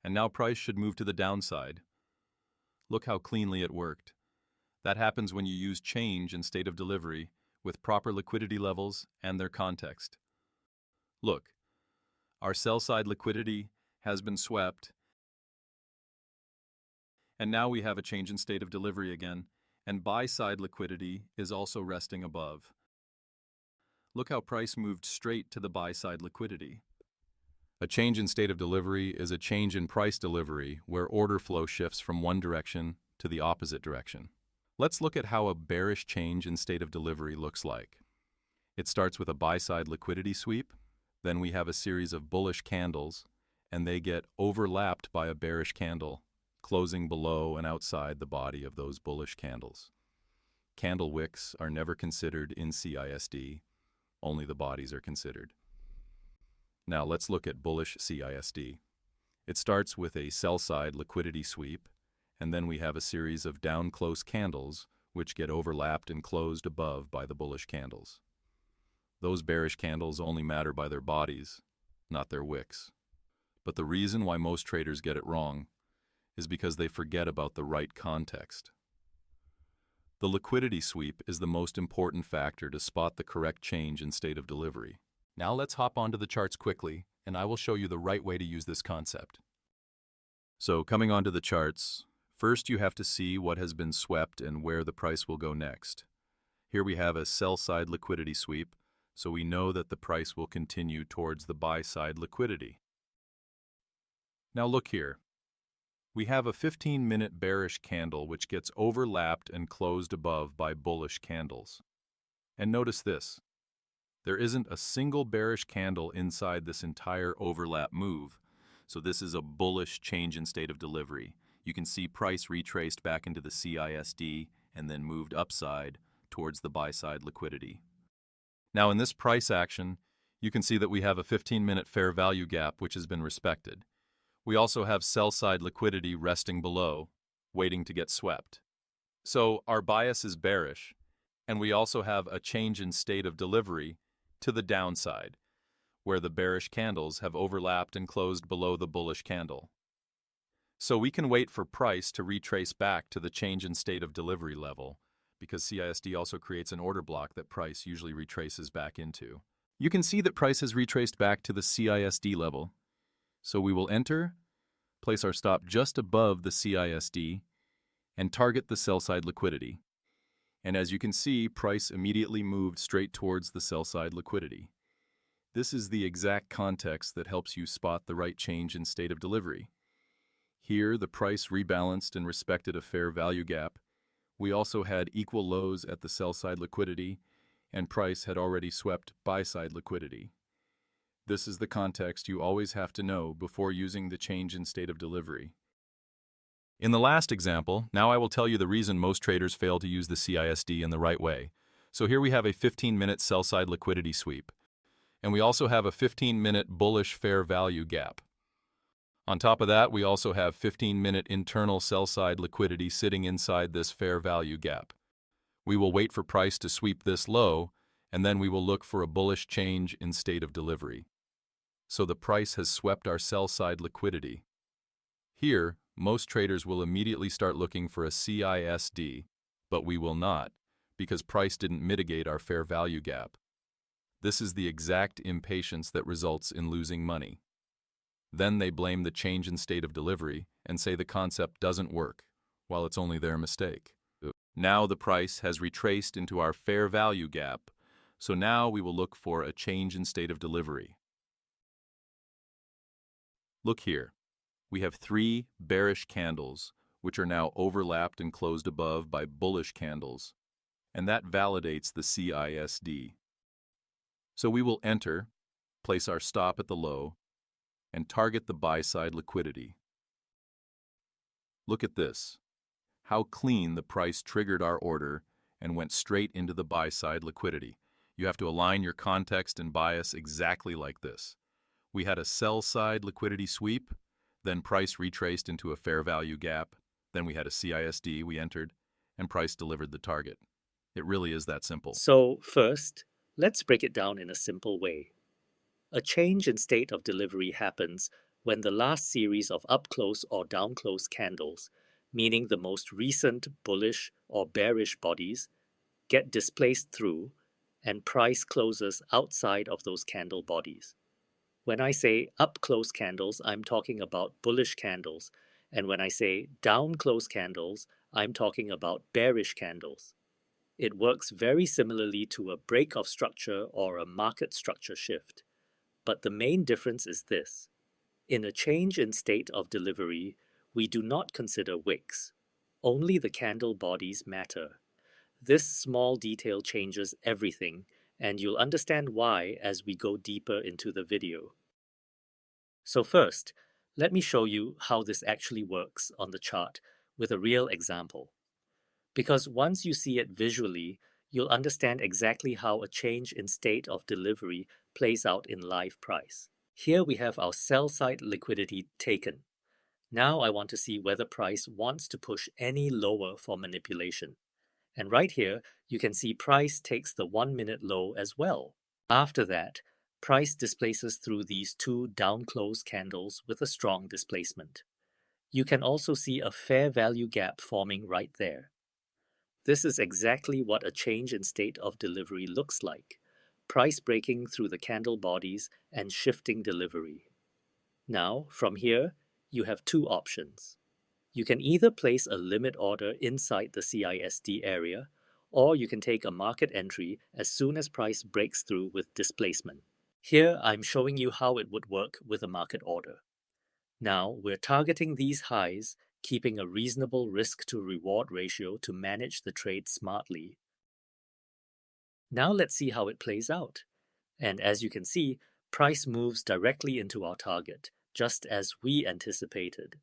And now price should move to the downside. Look how cleanly it worked. That happens when you use change in state of delivery with proper liquidity levels and their context. Look, our sell-side liquidity has been swept, and now we have a change in state of delivery again, and buy-side liquidity is also resting above. Look how price moved straight to the buy-side liquidity. A change in state of delivery is a change in price delivery where order flow shifts from one direction to the opposite direction. Let's look at how a bearish change in state of delivery looks like. It starts with a buy-side liquidity sweep, then we have a series of bullish candles, and they get overlapped by a bearish candle, closing below and outside the body of those bullish candles. Candle wicks are never considered in CISD, only the bodies are considered. Now let's look at bullish CISD. It starts with a sell-side liquidity sweep, and then we have a series of down-close candles which get overlapped and closed above by the bullish candles. Those bearish candles only matter by their bodies, not their wicks. But the reason why most traders get it wrong is because they forget about the right context. The liquidity sweep is the most important factor to spot the correct change in state of delivery. Now let's hop onto the charts quickly, and I will show you the right way to use this concept. So coming onto the charts, first you have to see what has been swept and where the price will go next. Here we have a sell-side liquidity sweep, so we know that the price will continue towards the buy-side liquidity. Now look here. We have a 15-minute bearish candle which gets overlapped and closed above by bullish candles. And notice this. There isn't a single bearish candle inside this entire overlap move, so this is a bullish change in state of delivery. You can see price retraced back into the CISD and then moved upside towards the buy-side liquidity. Now in this price action, you can see that we have a 15-minute fair value gap which has been respected. We also have sell-side liquidity resting below, waiting to get swept. So our bias is bearish, and we also have a change in state of delivery to the downside, where the bearish candles have overlapped and closed below the bullish candle. So we can wait for price to retrace back to the change in state of delivery level, because CISD also creates an order block that price usually retraces back into. You can see that price has retraced back to the CISD level. So we will enter, place our stop just above the CISD, and target the sell-side liquidity. And as you can see, price immediately moved straight towards the sell-side liquidity. This is the exact context that helps you spot the right change in state of delivery. Here, the price rebalanced and respected a fair value gap. We also had equal lows at the sell-side liquidity, and price had already swept buy-side liquidity. This is the context you always have to know before using the change in state of delivery. In the last example, now I will tell you the reason most traders fail to use the CISD in the right way. So here we have a 15-minute sell-side liquidity sweep, and we also have a 15-minute bullish fair value gap. On top of that, we also have 15-minute internal sell-side liquidity sitting inside this fair value gap. We will wait for price to sweep this low, and then we will look for a bullish change in state of delivery. So the price has swept our sell-side liquidity. Here, most traders will immediately start looking for a CISD, but we will not, because price didn't mitigate our fair value gap. This is the exact impatience that results in losing money. Then they blame the change in state of delivery and say the concept doesn't work, while it's only their mistake. Now the price has retraced into our fair value gap, so now we will look for a change in state of delivery. Look here. We have 3 bearish candles, which are now overlapped and closed above by bullish candles, and that validates the CISD. So we will enter, place our stop at the low, and target the buy-side liquidity. Look at this. How clean the price triggered our order and went straight into the buy-side liquidity. You have to align your context and bias exactly like this. We had a sell-side liquidity sweep, then price retraced into a fair value gap, then we had a CISD we entered, and price delivered the target. It really is that simple. So first, let's break it down in a simple way. A change in state of delivery happens when the last series of up-close or down-close candles, meaning the most recent bullish or bearish bodies, get displaced through and price closes outside of those candle bodies. When I say up-close candles, I'm talking about bullish candles, and when I say down-close candles, I'm talking about bearish candles. It works very similarly to a break of structure or a market structure shift. But the main difference is this. In a change in state of delivery, we do not consider wicks. Only the candle bodies matter. This small detail changes everything, and you'll understand why as we go deeper into the video. So first, let me show you how this actually works on the chart with a real example. Because once you see it visually, you'll understand exactly how a change in state of delivery plays out in live price. Here we have our sell-side liquidity taken. Now I want to see whether price wants to push any lower for manipulation. And right here, you can see price takes the 1-minute low as well. After that, price displaces through these 2 down-close candles with a strong displacement. You can also see a fair value gap forming right there. This is exactly what a change in state of delivery looks like. Price breaking through the candle bodies and shifting delivery. Now, from here, you have 2 options. You can either place a limit order inside the CISD area, or you can take a market entry as soon as price breaks through with displacement. Here, I'm showing you how it would work with a market order. Now, we're targeting these highs, keeping a reasonable risk-to-reward ratio to manage the trade smartly. Now let's see how it plays out. And as you can see, price moves directly into our target, just as we anticipated.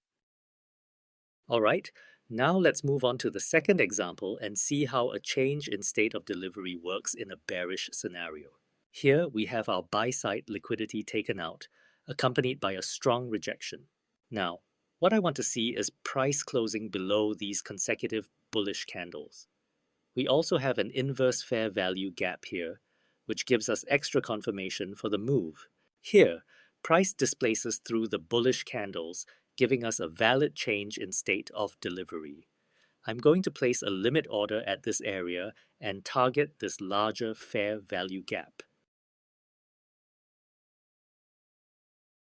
Alright, now let's move on to the second example and see how a change in state of delivery works in a bearish scenario. Here we have our buy-side liquidity taken out, accompanied by a strong rejection. Now, what I want to see is price closing below these consecutive bullish candles. We also have an inverse fair value gap here, which gives us extra confirmation for the move. Here, price displaces through the bullish candles, giving us a valid change in state of delivery. I'm going to place a limit order at this area and target this larger fair value gap.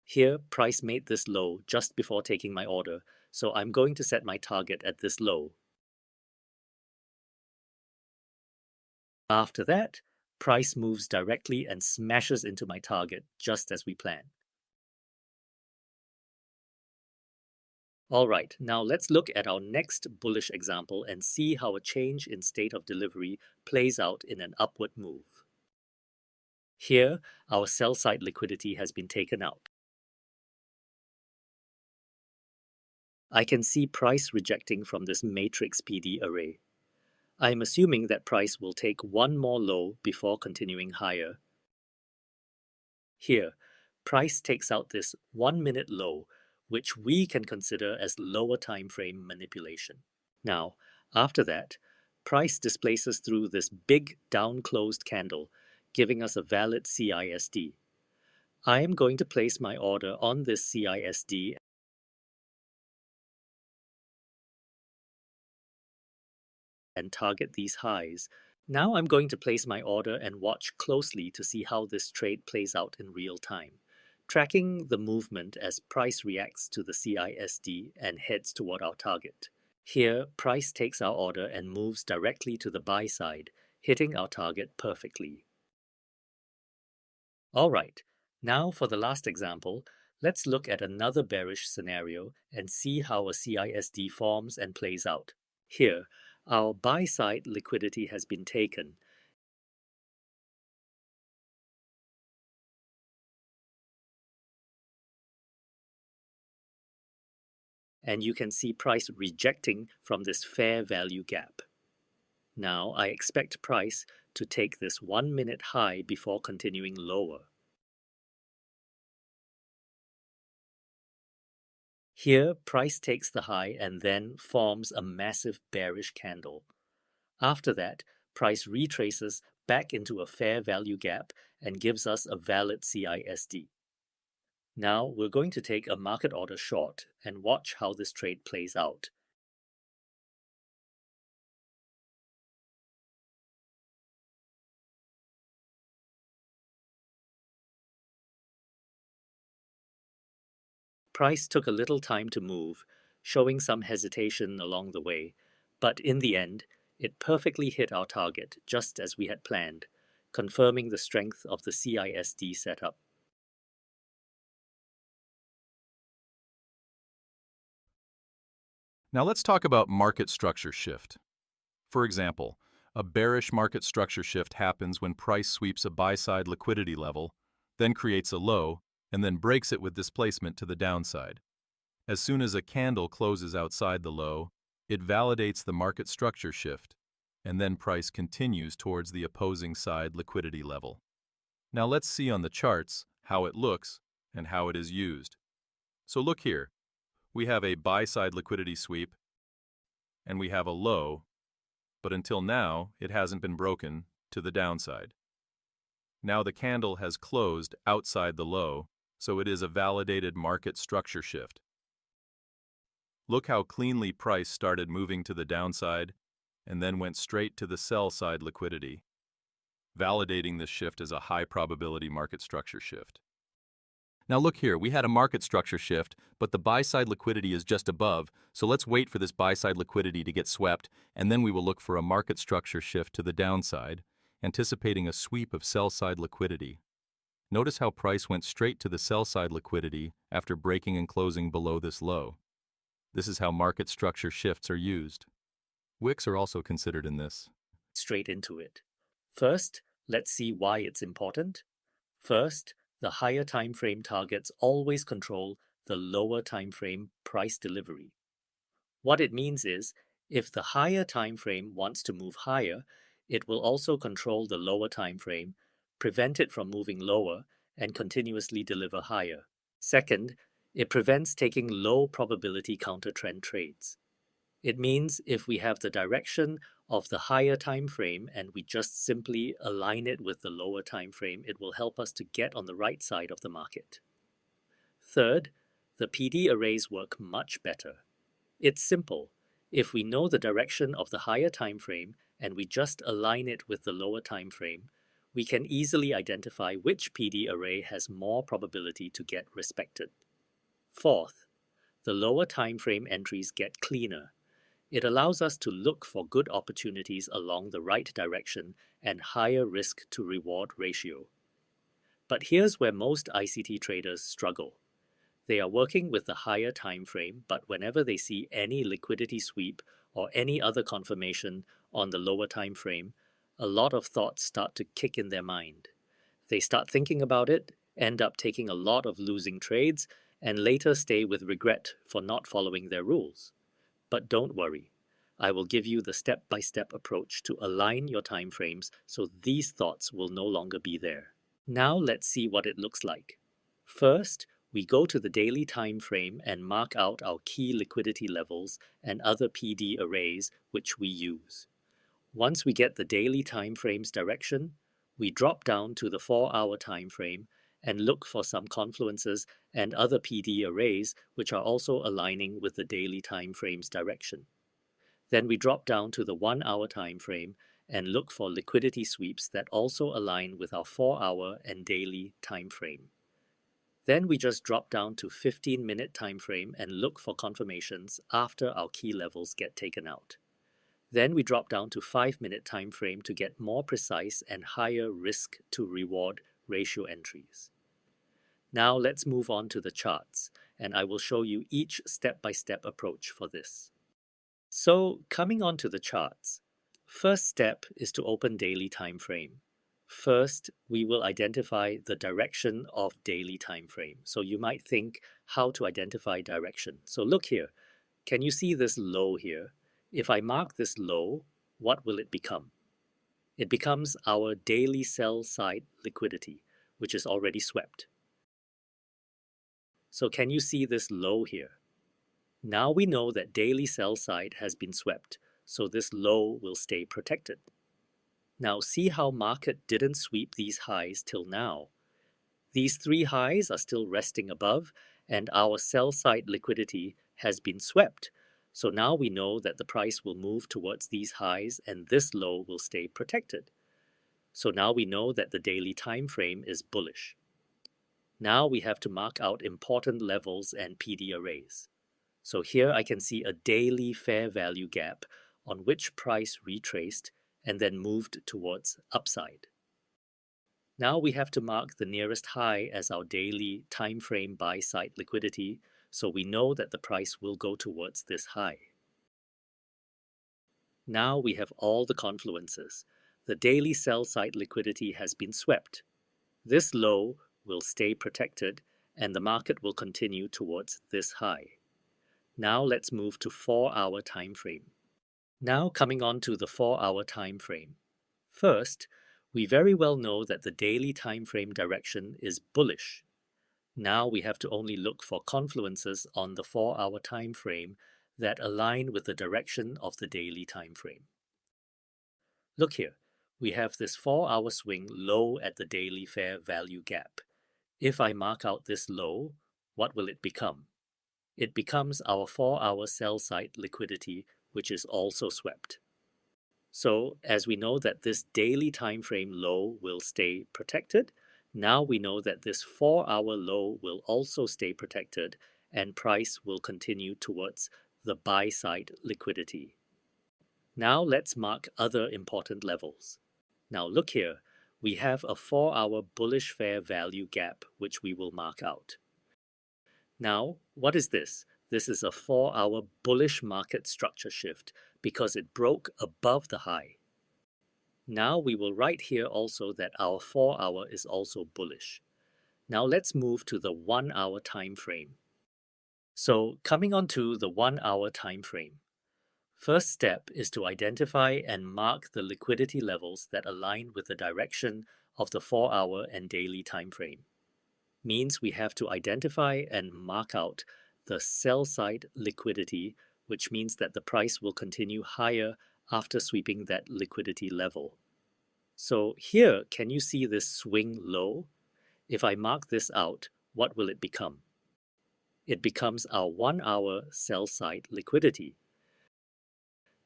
Here, price made this low just before taking my order, so I'm going to set my target at this low. After that, price moves directly and smashes into my target just as we planned. Alright, now let's look at our next bullish example and see how a change in state of delivery plays out in an upward move. Here, our sell-side liquidity has been taken out. I can see price rejecting from this matrix PD array. I'm assuming that price will take one more low before continuing higher. Here, price takes out this 1-minute low, which we can consider as lower time frame manipulation. Now, after that, price displaces through this big down-closed candle, giving us a valid CISD. I am going to place my order on this CISD and target these highs. Now I'm going to place my order and watch closely to see how this trade plays out in real time, tracking the movement as price reacts to the CISD and heads toward our target. Here, price takes our order and moves directly to the buy side, hitting our target perfectly. Alright, now for the last example, let's look at another bearish scenario and see how a CISD forms and plays out. Here, our buy side liquidity has been taken, and you can see price rejecting from this fair value gap. Now I expect price to take this 1 minute high before continuing lower. Here, price takes the high and then forms a massive bearish candle. After that, price retraces back into a fair value gap and gives us a valid CISD. Now we're going to take a market order short and watch how this trade plays out. Price took a little time to move, showing some hesitation along the way, but in the end, it perfectly hit our target just as we had planned, confirming the strength of the CISD setup. Now let's talk about market structure shift. For example, a bearish market structure shift happens when price sweeps a buy-side liquidity level, then creates a low, and then breaks it with displacement to the downside. As soon as a candle closes outside the low, it validates the market structure shift, and then price continues towards the opposing side liquidity level. Now let's see on the charts how it looks and how it is used. So look here, we have a buy-side liquidity sweep, and we have a low, but until now, it hasn't been broken to the downside. Now the candle has closed outside the low, so it is a validated market structure shift. Look how cleanly price started moving to the downside and then went straight to the sell side liquidity, validating this shift as a high probability market structure shift. Now look here, we had a market structure shift, but the buy-side liquidity is just above, so let's wait for this buy-side liquidity to get swept, and then we will look for a market structure shift to the downside, anticipating a sweep of sell-side liquidity. Notice how price went straight to the sell-side liquidity after breaking and closing below this low. This is how market structure shifts are used. Wicks are also considered in this. Straight into it. First, let's see why it's important. First, the higher time frame targets always control the lower time frame price delivery. What it means is, if the higher time frame wants to move higher, it will also control the lower time frame, prevent it from moving lower, and continuously deliver higher. Second, it prevents taking low probability counter trend trades. It means if we have the direction of the higher time frame and we just simply align it with the lower time frame, it will help us to get on the right side of the market. Third, the PD arrays work much better. It's simple. If we know the direction of the higher time frame and we just align it with the lower time frame, we can easily identify which PD array has more probability to get respected. Fourth, the lower time frame entries get cleaner. It allows us to look for good opportunities along the right direction and higher risk to reward ratio. But here's where most ICT traders struggle. They are working with the higher time frame, but whenever they see any liquidity sweep or any other confirmation on the lower time frame, a lot of thoughts start to kick in their mind. They start thinking about it, end up taking a lot of losing trades, and later stay with regret for not following their rules. But don't worry, I will give you the step-by-step approach to align your time frames so these thoughts will no longer be there. Now let's see what it looks like. First, we go to the daily time frame and mark out our key liquidity levels and other PD arrays which we use. Once we get the daily time frame's direction, we drop down to the 4-hour time frame and look for some confluences and other PD arrays which are also aligning with the daily time frame's direction. Then we drop down to the 1-hour time frame and look for liquidity sweeps that also align with our 4-hour and daily time frame. Then we just drop down to 15-minute time frame and look for confirmations after our key levels get taken out. Then we drop down to 5-minute time frame to get more precise and higher risk to reward ratio entries. Now let's move on to the charts, and I will show you each step-by-step approach for this. So coming on to the charts, first step is to open daily time frame. First, we will identify the direction of daily time frame. So you might think how to identify direction. So look here. Can you see this low here? If I mark this low, what will it become? It becomes our daily sell side liquidity, which is already swept. So can you see this low here? Now we know that daily sell side has been swept, so this low will stay protected. Now see how market didn't sweep these highs till now. These three highs are still resting above, and our sell side liquidity has been swept. So now we know that the price will move towards these highs and this low will stay protected. So now we know that the daily time frame is bullish. Now we have to mark out important levels and PD arrays. So here I can see a daily fair value gap on which price retraced and then moved towards upside. Now we have to mark the nearest high as our daily time frame buy side liquidity, so we know that the price will go towards this high. Now we have all the confluences. The daily sell side liquidity has been swept. This low will stay protected and the market will continue towards this high. Now let's move to 4-hour time frame. Now coming on to the 4-hour time frame. First, we very well know that the daily time frame direction is bullish. Now we have to only look for confluences on the 4-hour time frame that align with the direction of the daily time frame. Look here, we have this 4-hour swing low at the daily fair value gap. If I mark out this low, what will it become? It becomes our 4-hour sell side liquidity, which is also swept. So as we know that this daily time frame low will stay protected, now we know that this 4-hour low will also stay protected and price will continue towards the buy side liquidity. Now let's mark other important levels. Now look here, we have a 4-hour bullish fair value gap which we will mark out. Now, what is this? This is a 4-hour bullish market structure shift because it broke above the high. Now we will write here also that our 4-hour is also bullish. Now let's move to the 1-hour time frame. So coming on to the 1-hour time frame. First step is to identify and mark the liquidity levels that align with the direction of the 4-hour and daily time frame. Means we have to identify and mark out the sell side liquidity, which means that the price will continue higher after sweeping that liquidity level. So here, can you see this swing low? If I mark this out, what will it become? It becomes our 1-hour sell side liquidity.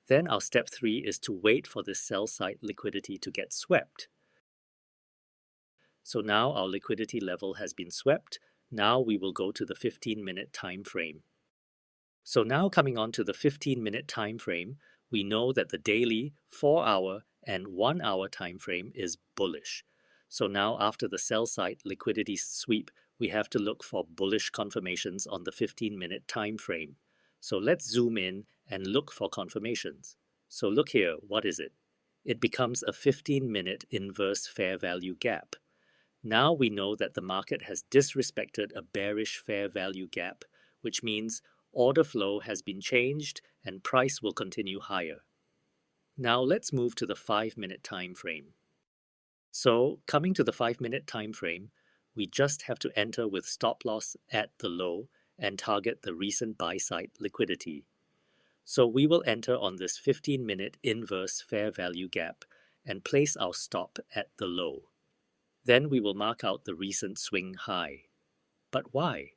Then our step 3 is to wait for this sell side liquidity to get swept. So now our liquidity level has been swept. Now we will go to the 15-minute time frame. So now coming on to the 15-minute time frame, we know that the daily, 4-hour, and 1-hour time frame is bullish. So now after the sell side liquidity sweep, we have to look for bullish confirmations on the 15-minute time frame. So let's zoom in and look for confirmations. So look here, what is it? It becomes a 15-minute inverse fair value gap. Now we know that the market has disrespected a bearish fair value gap, which means order flow has been changed and price will continue higher. Now let's move to the 5-minute time frame. So coming to the 5-minute time frame, We just have to enter with stop loss at the low and target the recent buy side liquidity. So we will enter on this 15-minute inverse fair value gap and place our stop at the low. Then we will mark out the recent swing high. But why?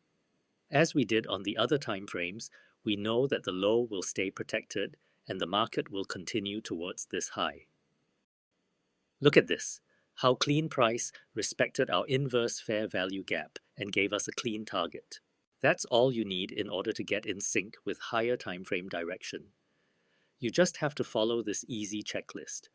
As we did on the other time frames, we know that the low will stay protected and the market will continue towards this high. Look at this, how clean price respected our inverse fair value gap and gave us a clean target. That's all you need in order to get in sync with higher time frame direction. You just have to follow this easy checklist.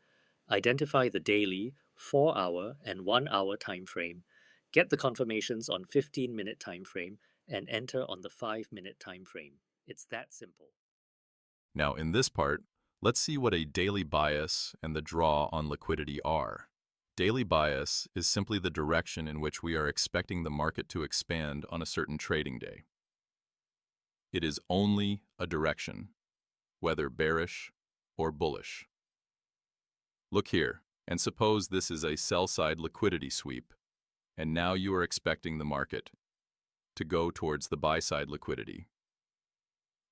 Identify the daily, 4-hour, and 1-hour time frame, get the confirmations on 15-minute time frame, and enter on the 5-minute time frame. It's that simple. Now, in this part, let's see what a daily bias and the draw on liquidity are. Daily bias is simply the direction in which we are expecting the market to expand on a certain trading day. It is only a direction, whether bearish or bullish. Look here, and suppose this is a sell-side liquidity sweep, and now you are expecting the market to go towards the buy-side liquidity.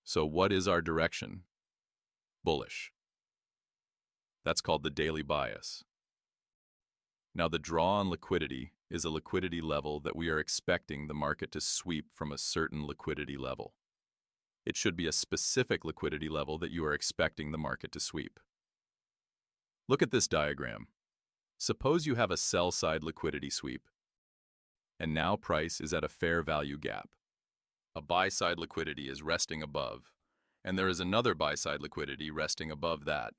So what is our direction? Bullish. That's called the daily bias. Now, the draw on liquidity is a liquidity level that we are expecting the market to sweep from a certain liquidity level. It should be a specific liquidity level that you are expecting the market to sweep. Look at this diagram. Suppose you have a sell-side liquidity sweep, and now price is at a fair value gap. A buy-side liquidity is resting above, and there is another buy-side liquidity resting above that.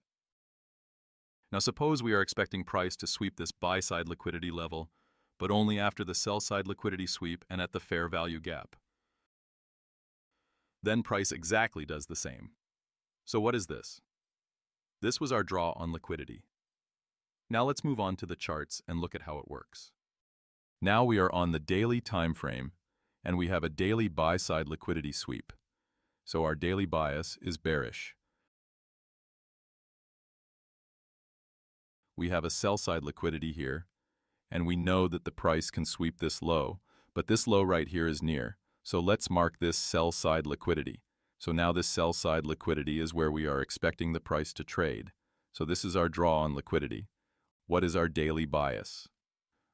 Now suppose we are expecting price to sweep this buy-side liquidity level, but only after the sell-side liquidity sweep and at the fair value gap. Then price exactly does the same. So what is this? This was our draw on liquidity. Now let's move on to the charts and look at how it works. Now we are on the daily time frame, and we have a daily buy-side liquidity sweep. So our daily bias is bearish. We have a sell-side liquidity here, and we know that the price can sweep this low, but this low right here is near. So let's mark this sell-side liquidity. So now this sell-side liquidity is where we are expecting the price to trade. So this is our draw on liquidity. What is our daily bias?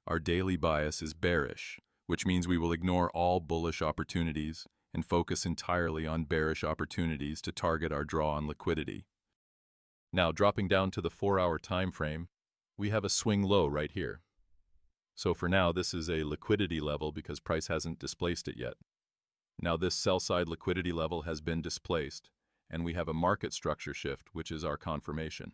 Our daily bias is bearish, which means we will ignore all bullish opportunities and focus entirely on bearish opportunities to target our draw on liquidity. Now, dropping down to the 4-hour time frame, we have a swing low right here. So for now, this is a liquidity level because price hasn't displaced it yet. Now this sell-side liquidity level has been displaced, and we have a market structure shift, which is our confirmation.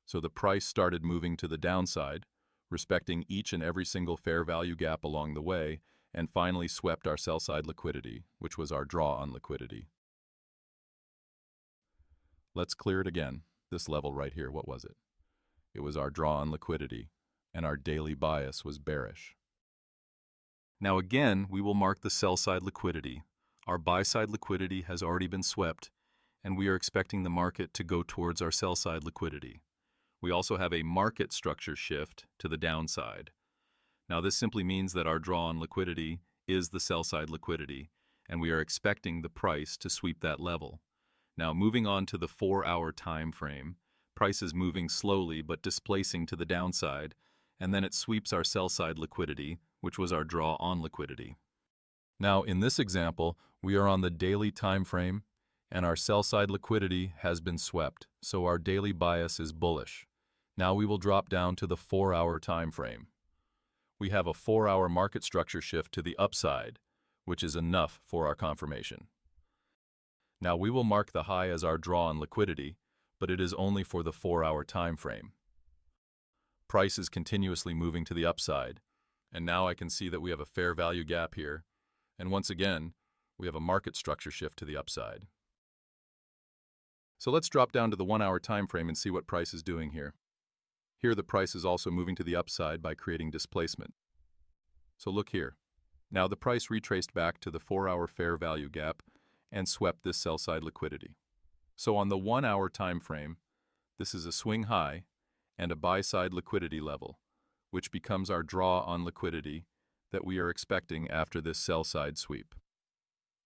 So the price started moving to the downside, respecting each and every single fair value gap along the way, and finally swept our sell-side liquidity, which was our draw on liquidity. Let's clear it again. This level right here, what was it? It was our draw on liquidity, and our daily bias was bearish. Now again, we will mark the sell-side liquidity. Our buy-side liquidity has already been swept, and we are expecting the market to go towards our sell-side liquidity. We also have a market structure shift to the downside. Now this simply means that our draw on liquidity is the sell-side liquidity, and we are expecting the price to sweep that level. Now moving on to the 4-hour time frame, price is moving slowly but displacing to the downside, and then it sweeps our sell-side liquidity, which was our draw on liquidity. Now in this example, we are on the daily time frame, and our sell-side liquidity has been swept, so our daily bias is bullish. Now we will drop down to the 4-hour time frame. We have a 4-hour market structure shift to the upside, which is enough for our confirmation. Now we will mark the high as our draw on liquidity, but it is only for the 4-hour time frame. Price is continuously moving to the upside, and now I can see that we have a fair value gap here, and once again, we have a market structure shift to the upside. So let's drop down to the 1-hour time frame and see what price is doing here. Here the price is also moving to the upside by creating displacement. So look here. Now the price retraced back to the 4-hour fair value gap and swept this sell-side liquidity. So on the 1-hour time frame, this is a swing high and a buy-side liquidity level, which becomes our draw on liquidity, that we are expecting after this sell-side sweep.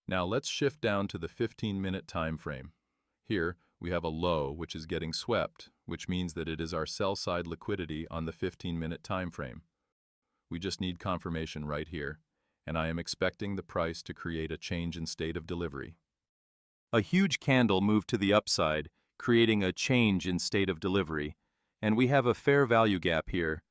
Now let's shift down to the 15-minute time frame. Here, we have a low which is getting swept, which means that it is our sell-side liquidity on the 15-minute time frame. We just need confirmation right here, and I am expecting the price to create a change in state of delivery. A huge candle moved to the upside, creating a change in state of delivery, and we have a fair value gap here.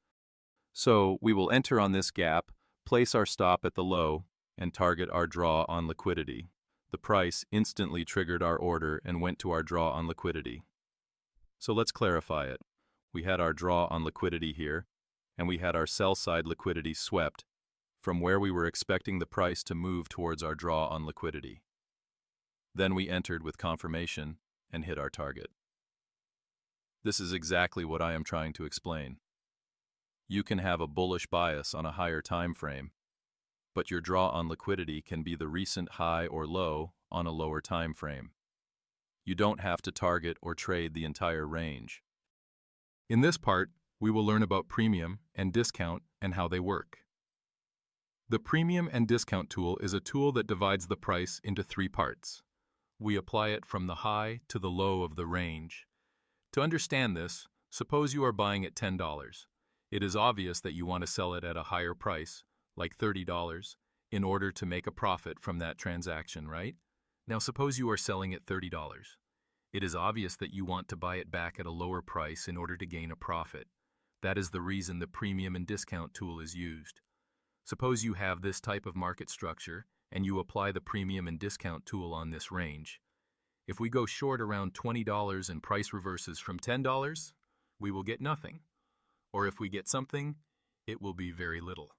So we will enter on this gap, place our stop at the low, and target our draw on liquidity. The price instantly triggered our order and went to our draw on liquidity. So let's clarify it. We had our draw on liquidity here, and we had our sell-side liquidity swept from where we were expecting the price to move towards our draw on liquidity. Then we entered with confirmation and hit our target. This is exactly what I am trying to explain. You can have a bullish bias on a higher time frame, but your draw on liquidity can be the recent high or low on a lower time frame. You don't have to target or trade the entire range. In this part, we will learn about premium and discount and how they work. The premium and discount tool is a tool that divides the price into three parts. We apply it from the high to the low of the range. To understand this, suppose you are buying at $10. It is obvious that you want to sell it at a higher price, like $30, in order to make a profit from that transaction, right? Now suppose you are selling at $30. It is obvious that you want to buy it back at a lower price in order to gain a profit. That is the reason the premium and discount tool is used. Suppose you have this type of market structure and you apply the premium and discount tool on this range. If we go short around $20 and price reverses from $10, we will get nothing. Or if we get something, it will be very little.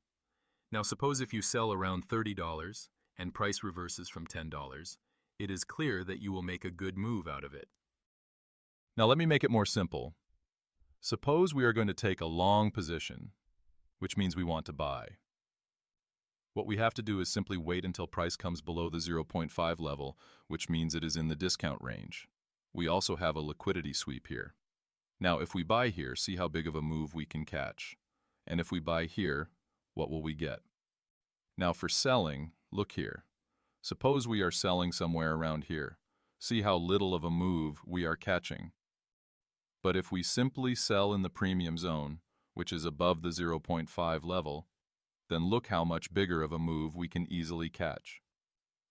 Now suppose if you sell around $30 and price reverses from $10, it is clear that you will make a good move out of it. Now let me make it more simple. Suppose we are going to take a long position, which means we want to buy. What we have to do is simply wait until price comes below the 0.5 level, which means it is in the discount range. We also have a liquidity sweep here. Now if we buy here, see how big of a move we can catch. And if we buy here, what will we get? Now for selling, look here. Suppose we are selling somewhere around here. See how little of a move we are catching. But if we simply sell in the premium zone, which is above the 0.5 level, then look how much bigger of a move we can easily catch.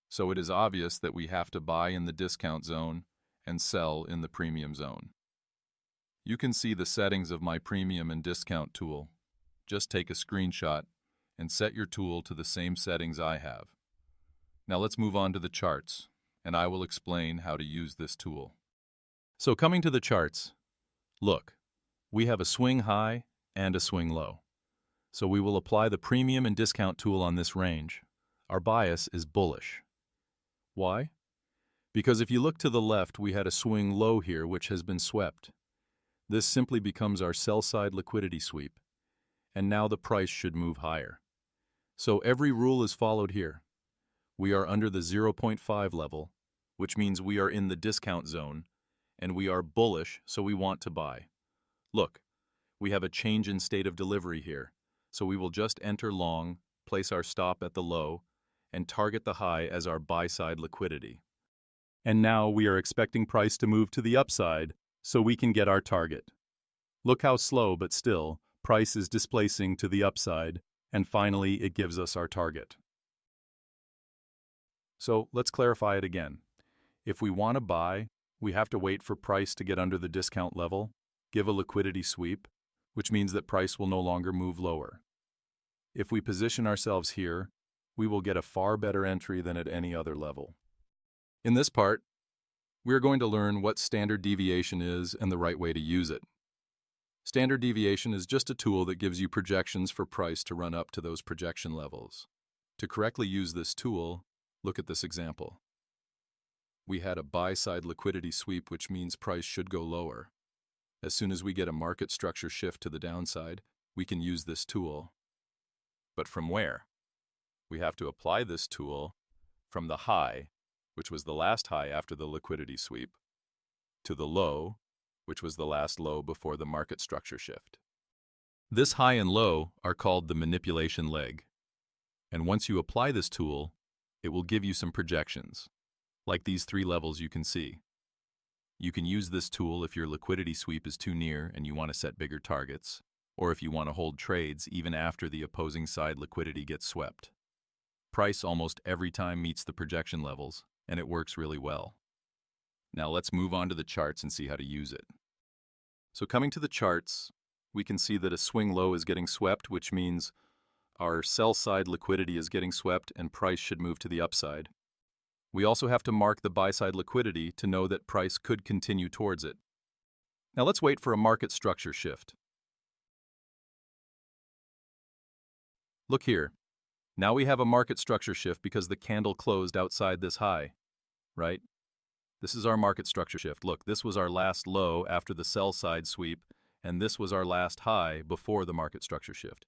So it is obvious that we have to buy in the discount zone and sell in the premium zone. You can see the settings of my premium and discount tool. Just take a screenshot and set your tool to the same settings I have. Now let's move on to the charts, and I will explain how to use this tool. So coming to the charts, look, we have a swing high and a swing low. So we will apply the premium and discount tool on this range. Our bias is bullish. Why? Because if you look to the left, we had a swing low here which has been swept. This simply becomes our sell-side liquidity sweep, and now the price should move higher. So every rule is followed here. We are under the 0.5 level, which means we are in the discount zone, and we are bullish, so we want to buy. Look, we have a change in state of delivery here. So we will just enter long, place our stop at the low, and target the high as our buy-side liquidity. And now we are expecting price to move to the upside so we can get our target. Look how slow but still, price is displacing to the upside, and finally it gives us our target. So let's clarify it again. If we want to buy, we have to wait for price to get under the discount level, give a liquidity sweep, which means that price will no longer move lower. If we position ourselves here, we will get a far better entry than at any other level. In this part, we are going to learn what standard deviation is and the right way to use it. Standard deviation is just a tool that gives you projections for price to run up to those projection levels. To correctly use this tool, look at this example. We had a buy-side liquidity sweep, which means price should go lower. As soon as we get a market structure shift to the downside, we can use this tool. But from where? We have to apply this tool from the high, which was the last high after the liquidity sweep, to the low, which was the last low before the market structure shift. This high and low are called the manipulation leg. And once you apply this tool, it will give you some projections, like these 3 levels you can see. You can use this tool if your liquidity sweep is too near and you want to set bigger targets, or if you want to hold trades even after the opposing side liquidity gets swept. Price almost every time meets the projection levels, and it works really well. Now let's move on to the charts and see how to use it. So coming to the charts, we can see that a swing low is getting swept, which means our sell side liquidity is getting swept and price should move to the upside. We also have to mark the buy side liquidity to know that price could continue towards it. Now let's wait for a market structure shift. Look here. Now we have a market structure shift because the candle closed outside this high, right? This is our market structure shift. Look, this was our last low after the sell side sweep, and this was our last high before the market structure shift.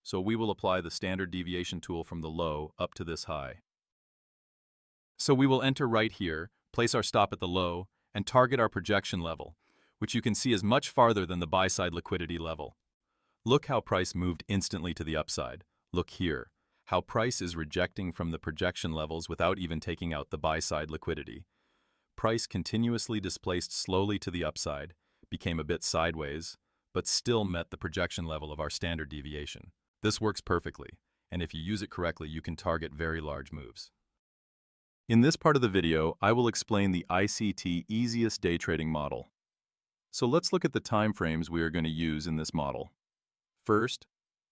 So we will apply the standard deviation tool from the low up to this high. So we will enter right here, place our stop at the low, and target our projection level, which you can see is much farther than the buy-side liquidity level. Look how price moved instantly to the upside. Look here, how price is rejecting from the projection levels without even taking out the buy-side liquidity. Price continuously displaced slowly to the upside, became a bit sideways, but still met the projection level of our standard deviation. This works perfectly, and if you use it correctly, you can target very large moves. In this part of the video, I will explain the ICT easiest day trading model. So let's look at the time frames we are going to use in this model. First,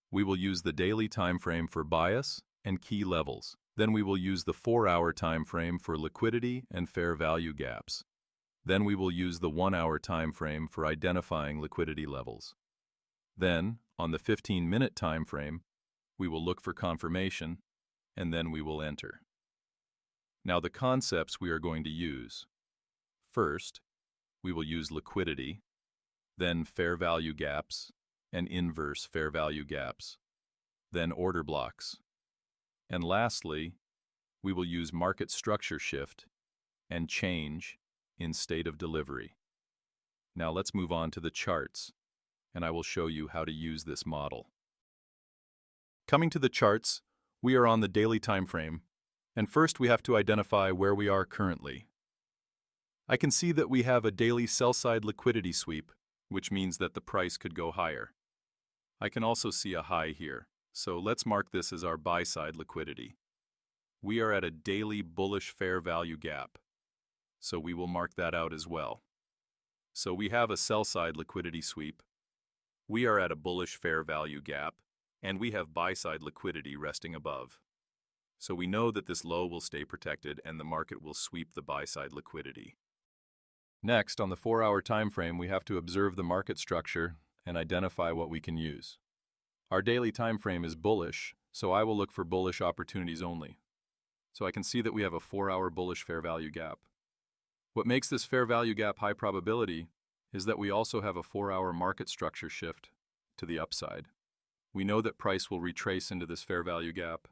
we will use the daily time frame for bias and key levels. Then we will use the 4-hour time frame for liquidity and fair value gaps. Then we will use the 1-hour time frame for identifying liquidity levels. Then, on the 15-minute time frame, we will look for confirmation, and then we will enter. Now the concepts we are going to use. First, we will use liquidity, then fair value gaps and inverse fair value gaps, then order blocks. And lastly, we will use market structure shift and change in state of delivery. Now let's move on to the charts, and I will show you how to use this model. Coming to the charts, we are on the daily time frame. And first we have to identify where we are currently. I can see that we have a daily sell-side liquidity sweep, which means that the price could go higher. I can also see a high here, so let's mark this as our buy-side liquidity. We are at a daily bullish fair value gap, so we will mark that out as well. So we have a sell-side liquidity sweep. We are at a bullish fair value gap, and we have buy-side liquidity resting above. So we know that this low will stay protected and the market will sweep the buy-side liquidity. Next, on the 4-hour time frame, we have to observe the market structure and identify what we can use. Our daily time frame is bullish, so I will look for bullish opportunities only. So I can see that we have a 4-hour bullish fair value gap. What makes this fair value gap high probability is that we also have a 4-hour market structure shift to the upside. We know that price will retrace into this fair value gap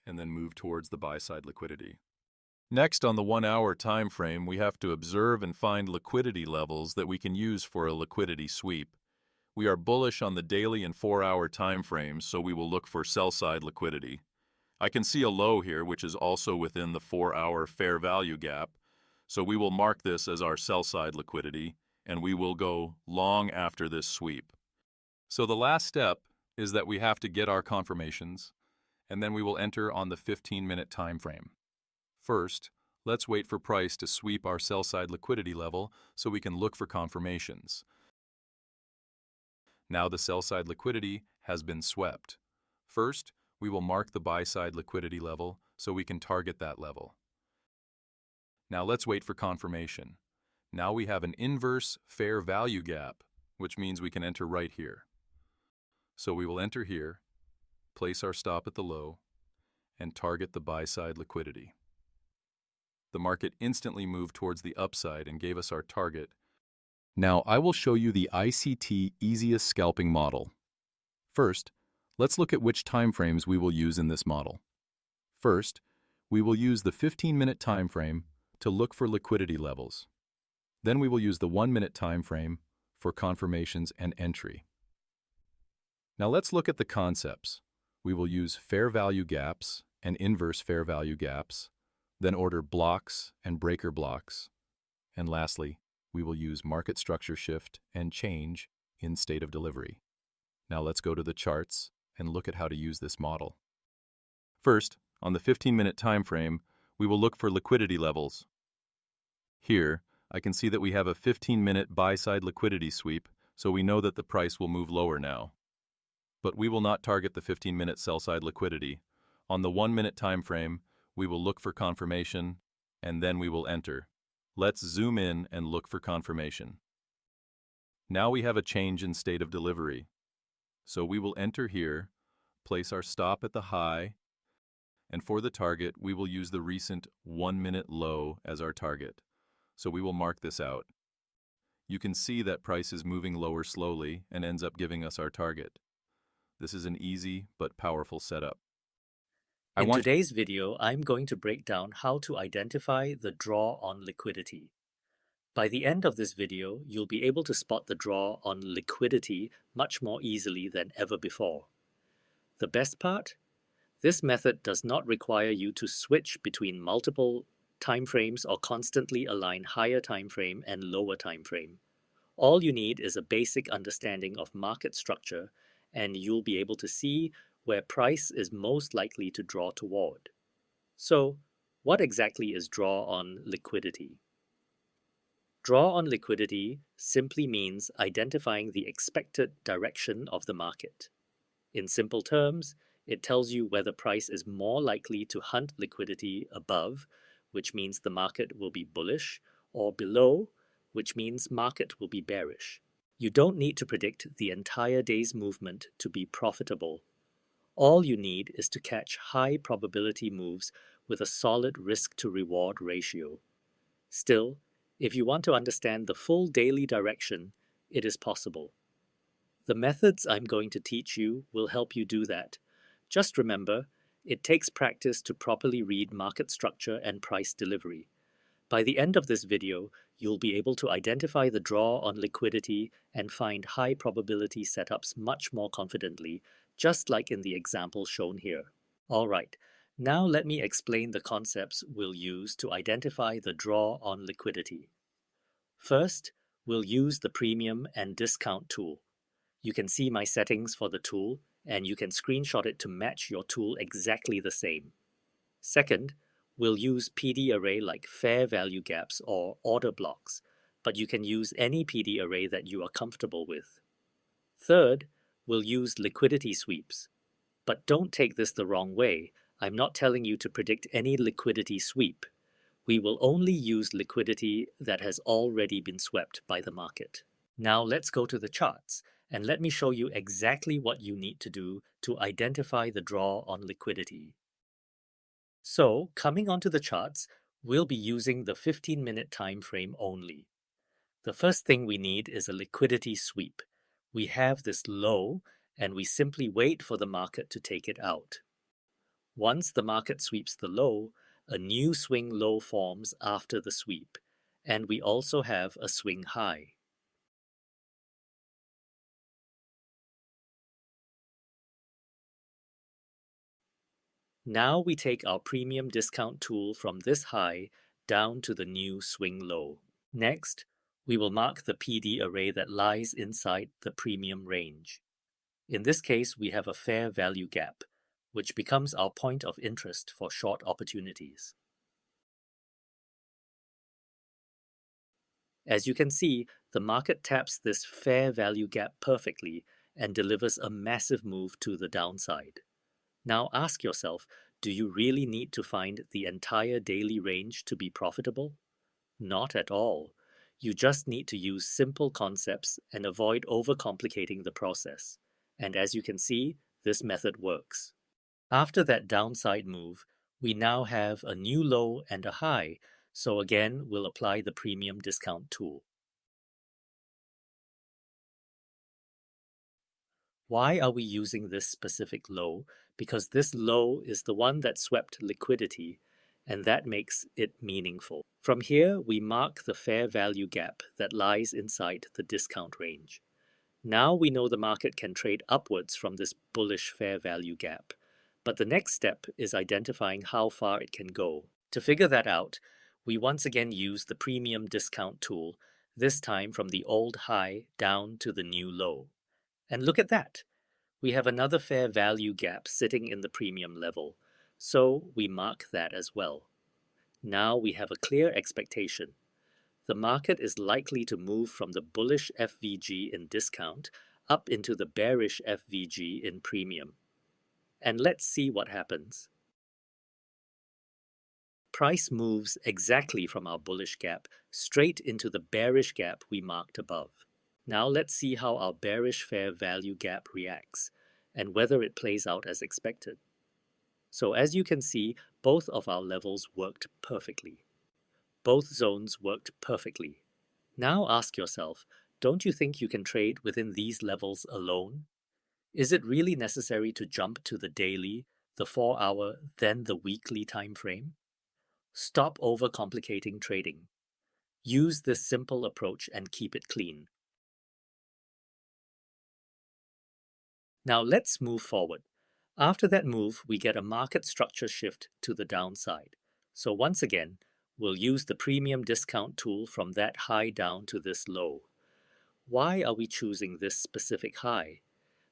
and then move towards the buy-side liquidity. Next, on the 1-hour time frame, we have to observe and find liquidity levels that we can use for a liquidity sweep. We are bullish on the daily and 4-hour time frames, so we will look for sell-side liquidity. I can see a low here, which is also within the 4-hour fair value gap, so we will mark this as our sell-side liquidity, and we will go long after this sweep. So the last step is that we have to get our confirmations, and then we will enter on the 15-minute time frame. First, let's wait for price to sweep our sell-side liquidity level so we can look for confirmations. Now the sell-side liquidity has been swept. First, we will mark the buy-side liquidity level so we can target that level. Now let's wait for confirmation. Now we have an inverse fair value gap, which means we can enter right here. So we will enter here, place our stop at the low, and target the buy-side liquidity. The market instantly moved towards the upside and gave us our target. Now I will show you the ICT easiest scalping model. First, let's look at which time frames we will use in this model. First, we will use the 15-minute time frame to look for liquidity levels. Then we will use the 1-minute time frame for confirmations and entry. Now let's look at the concepts. We will use fair value gaps and inverse fair value gaps, then order blocks and breaker blocks. And lastly, we will use market structure shift and change in state of delivery. Now let's go to the charts and look at how to use this model. First, on the 15-minute time frame, we will look for liquidity levels. Here, I can see that we have a 15-minute buy-side liquidity sweep, so we know that the price will move lower now. But we will not target the 15-minute sell-side liquidity. On the 1-minute time frame, we will look for confirmation, and then we will enter. Let's zoom in and look for confirmation. Now we have a change in state of delivery. So we will enter here, place our stop at the high, and for the target, we will use the recent 1-minute low as our target. So we will mark this out. You can see that price is moving lower slowly and ends up giving us our target. This is an easy but powerful setup. In today's video, I'm going to break down how to identify the draw on liquidity. By the end of this video, you'll be able to spot the draw on liquidity much more easily than ever before. The best part? This method does not require you to switch between multiple timeframes or constantly align higher timeframe and lower timeframe. All you need is a basic understanding of market structure, and you'll be able to see where price is most likely to draw toward. So, what exactly is draw on liquidity? Draw on liquidity simply means identifying the expected direction of the market. In simple terms, it tells you whether price is more likely to hunt liquidity above, which means the market will be bullish, or below, which means market will be bearish. You don't need to predict the entire day's movement to be profitable. All you need is to catch high probability moves with a solid risk to reward ratio. Still, if you want to understand the full daily direction, it is possible. The methods I'm going to teach you will help you do that. Just remember, it takes practice to properly read market structure and price delivery. By the end of this video, you'll be able to identify the draw on liquidity and find high probability setups much more confidently, just like in the example shown here. Alright, now let me explain the concepts we'll use to identify the draw on liquidity. First, we'll use the premium and discount tool. You can see my settings for the tool, and you can screenshot it to match your tool exactly the same. Second, we'll use PD array like fair value gaps or order blocks, but you can use any PD array that you are comfortable with. Third, we'll use liquidity sweeps. But don't take this the wrong way. I'm not telling you to predict any liquidity sweep. We will only use liquidity that has already been swept by the market. Now let's go to the charts, and let me show you exactly what you need to do to identify the draw on liquidity. So, coming onto the charts, we'll be using the 15-minute time frame only. The first thing we need is a liquidity sweep. We have this low, and we simply wait for the market to take it out. Once the market sweeps the low, a new swing low forms after the sweep, and we also have a swing high. Now we take our premium discount tool from this high down to the new swing low. Next, we will mark the PD array that lies inside the premium range. In this case, we have a fair value gap, which becomes our point of interest for short opportunities. As you can see, the market taps this fair value gap perfectly and delivers a massive move to the downside. Now ask yourself, do you really need to find the entire daily range to be profitable? Not at all. You just need to use simple concepts and avoid overcomplicating the process. And as you can see, this method works. After that downside move, we now have a new low and a high, so again we'll apply the premium discount tool. Why are we using this specific low? Because this low is the one that swept liquidity, and that makes it meaningful. From here, we mark the fair value gap that lies inside the discount range. Now we know the market can trade upwards from this bullish fair value gap. But the next step is identifying how far it can go. To figure that out, we once again use the premium discount tool, this time from the old high down to the new low. And look at that! We have another fair value gap sitting in the premium level, so we mark that as well. Now we have a clear expectation. The market is likely to move from the bullish FVG in discount up into the bearish FVG in premium. And let's see what happens. Price moves exactly from our bullish gap straight into the bearish gap we marked above. Now let's see how our bearish fair value gap reacts and whether it plays out as expected. So as you can see, both of our levels worked perfectly. Both zones worked perfectly. Now ask yourself, don't you think you can trade within these levels alone? Is it really necessary to jump to the daily, the 4-hour, then the weekly time frame? Stop overcomplicating trading. Use this simple approach and keep it clean. Now let's move forward. After that move, we get a market structure shift to the downside. So once again, we'll use the premium discount tool from that high down to this low. Why are we choosing this specific high?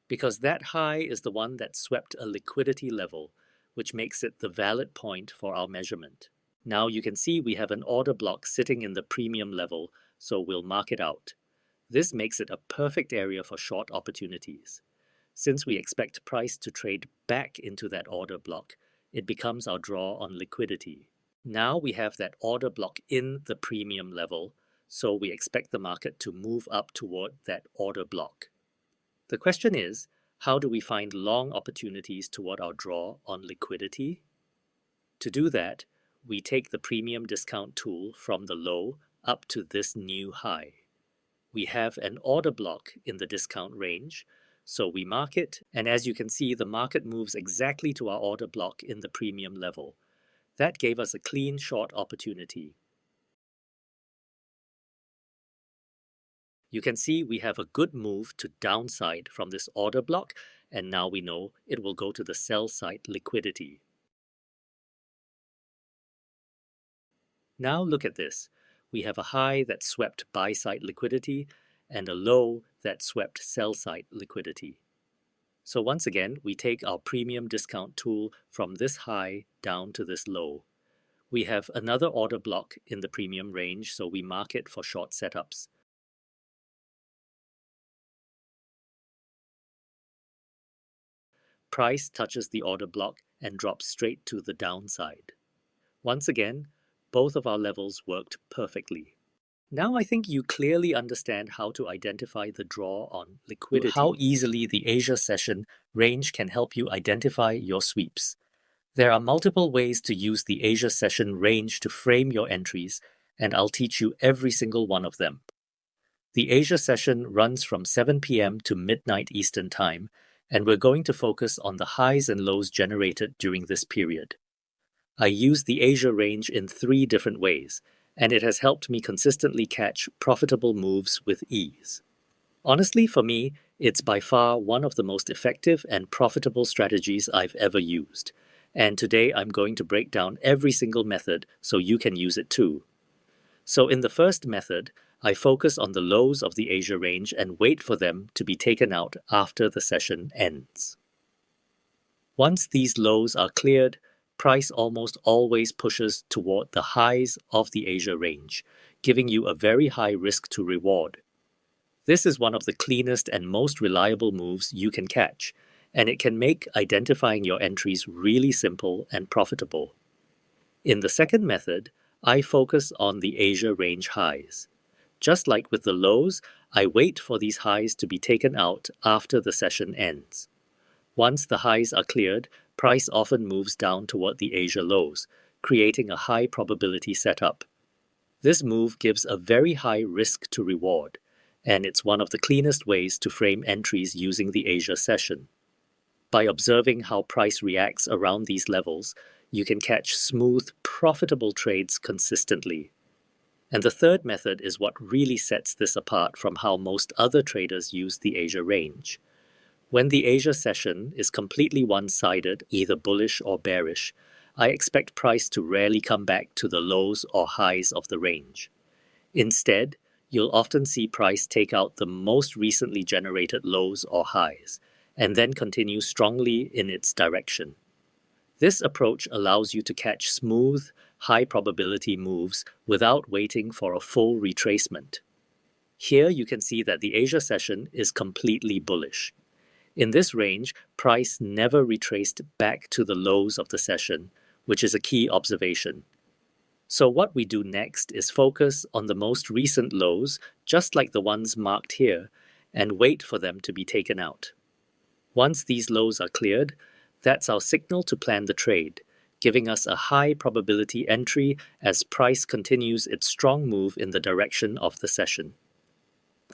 Because that high is the one that swept a liquidity level, which makes it the valid point for our measurement. Now you can see we have an order block sitting in the premium level, so we'll mark it out. This makes it a perfect area for short opportunities. Since we expect price to trade back into that order block, it becomes our draw on liquidity. Now we have that order block in the premium level, so we expect the market to move up toward that order block. The question is, how do we find long opportunities toward our draw on liquidity? To do that, we take the premium discount tool from the low up to this new high. We have an order block in the discount range, so we mark it, and as you can see, the market moves exactly to our order block in the premium level. That gave us a clean short opportunity. You can see we have a good move to downside from this order block, and now we know it will go to the sell side liquidity. Now look at this. We have a high that swept buy side liquidity and a low that swept sell side liquidity. So once again, we take our premium discount tool from this high down to this low. We have another order block in the premium range, so we mark it for short setups. Price touches the order block and drops straight to the downside. Once again, both of our levels worked perfectly. Now I think you clearly understand how to identify the draw on liquidity. How easily the Asia session range can help you identify your sweeps. There are multiple ways to use the Asia session range to frame your entries, and I'll teach you every single one of them. The Asia session runs from 7 p.m. to midnight Eastern Time, and we're going to focus on the highs and lows generated during this period. I use the Asia range in 3 different ways, and it has helped me consistently catch profitable moves with ease. Honestly, for me, it's by far one of the most effective and profitable strategies I've ever used. And today I'm going to break down every single method so you can use it too. So in the first method, I focus on the lows of the Asia range and wait for them to be taken out after the session ends. Once these lows are cleared, price almost always pushes toward the highs of the Asia range, giving you a very high risk to reward. This is one of the cleanest and most reliable moves you can catch, and it can make identifying your entries really simple and profitable. In the second method, I focus on the Asia range highs. Just like with the lows, I wait for these highs to be taken out after the session ends. Once the highs are cleared, price often moves down toward the Asia lows, creating a high probability setup. This move gives a very high risk to reward, and it's one of the cleanest ways to frame entries using the Asia session. By observing how price reacts around these levels, you can catch smooth, profitable trades consistently. And the third method is what really sets this apart from how most other traders use the Asia range. When the Asia session is completely one-sided, either bullish or bearish, I expect price to rarely come back to the lows or highs of the range. Instead, you'll often see price take out the most recently generated lows or highs, and then continue strongly in its direction. This approach allows you to catch smooth, high-probability moves without waiting for a full retracement. Here you can see that the Asia session is completely bullish. In this range, price never retraced back to the lows of the session, which is a key observation. So what we do next is focus on the most recent lows, just like the ones marked here, and wait for them to be taken out. Once these lows are cleared, that's our signal to plan the trade, giving us a high probability entry as price continues its strong move in the direction of the session.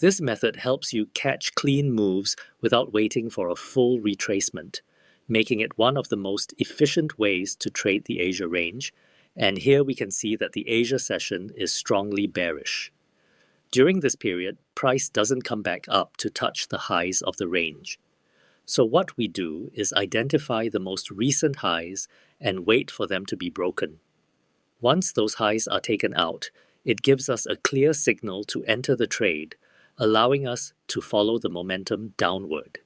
This method helps you catch clean moves without waiting for a full retracement, making it one of the most efficient ways to trade the Asia range, and here we can see that the Asia session is strongly bearish. During this period, price doesn't come back up to touch the highs of the range. So what we do is identify the most recent highs and wait for them to be broken. Once those highs are taken out, it gives us a clear signal to enter the trade, allowing us to follow the momentum downward.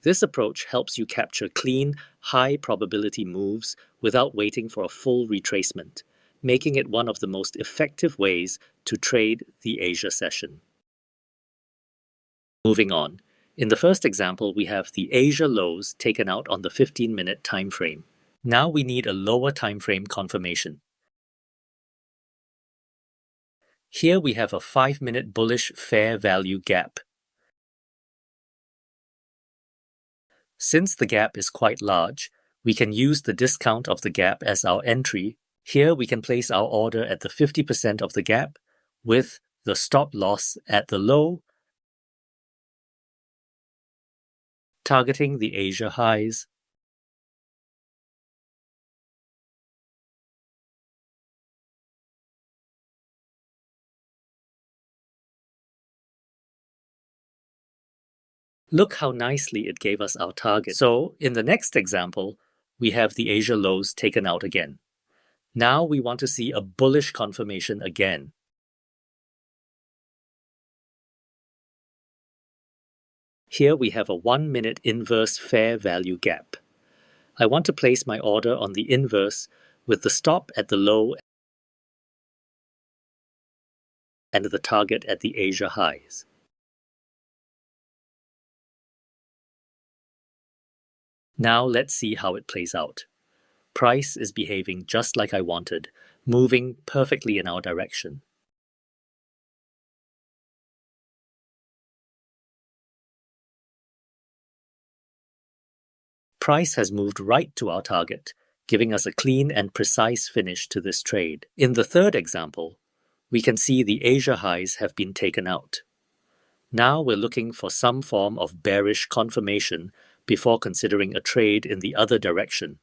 This approach helps you capture clean, high-probability moves without waiting for a full retracement, making it one of the most effective ways to trade the Asia session. Moving on, in the first example, we have the Asia lows taken out on the 15-minute time frame. Now we need a lower time frame confirmation. Here we have a 5-minute bullish fair value gap. Since the gap is quite large, we can use the discount of the gap as our entry. Here we can place our order at the 50% of the gap with the stop loss at the low, targeting the Asia highs. Look how nicely it gave us our target. So, in the next example, we have the Asia lows taken out again. Now we want to see a bullish confirmation again. Here we have a 1-minute inverse fair value gap. I want to place my order on the inverse with the stop at the low and the target at the Asia highs. Now let's see how it plays out. Price is behaving just like I wanted, moving perfectly in our direction. Price has moved right to our target, giving us a clean and precise finish to this trade. In the third example, we can see the Asia highs have been taken out. Now we're looking for some form of bearish confirmation before considering a trade in the other direction.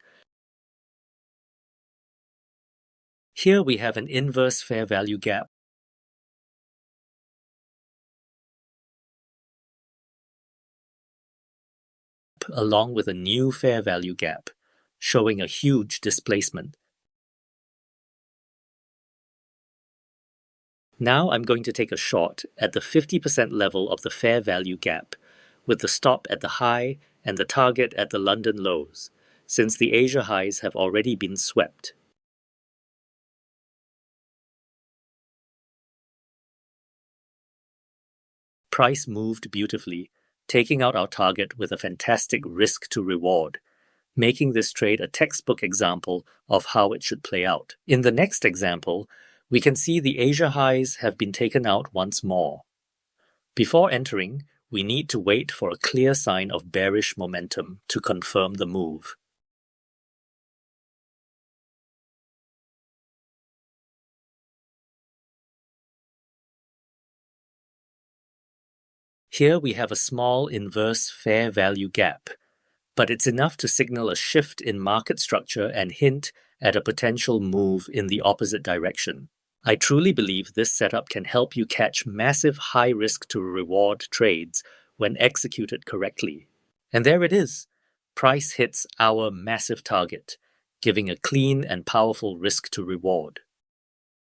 Here we have an inverse fair value gap along with a new fair value gap, showing a huge displacement. Now I'm going to take a short at the 50% level of the fair value gap, with the stop at the high and the target at the London lows, since the Asia highs have already been swept. Price moved beautifully, taking out our target with a fantastic risk to reward, making this trade a textbook example of how it should play out. In the next example, we can see the Asia highs have been taken out once more. Before entering, we need to wait for a clear sign of bearish momentum to confirm the move. Here we have a small inverse fair value gap, but it's enough to signal a shift in market structure and hint at a potential move in the opposite direction. I truly believe this setup can help you catch massive high risk to reward trades when executed correctly. And there it is. Price hits our massive target, giving a clean and powerful risk to reward.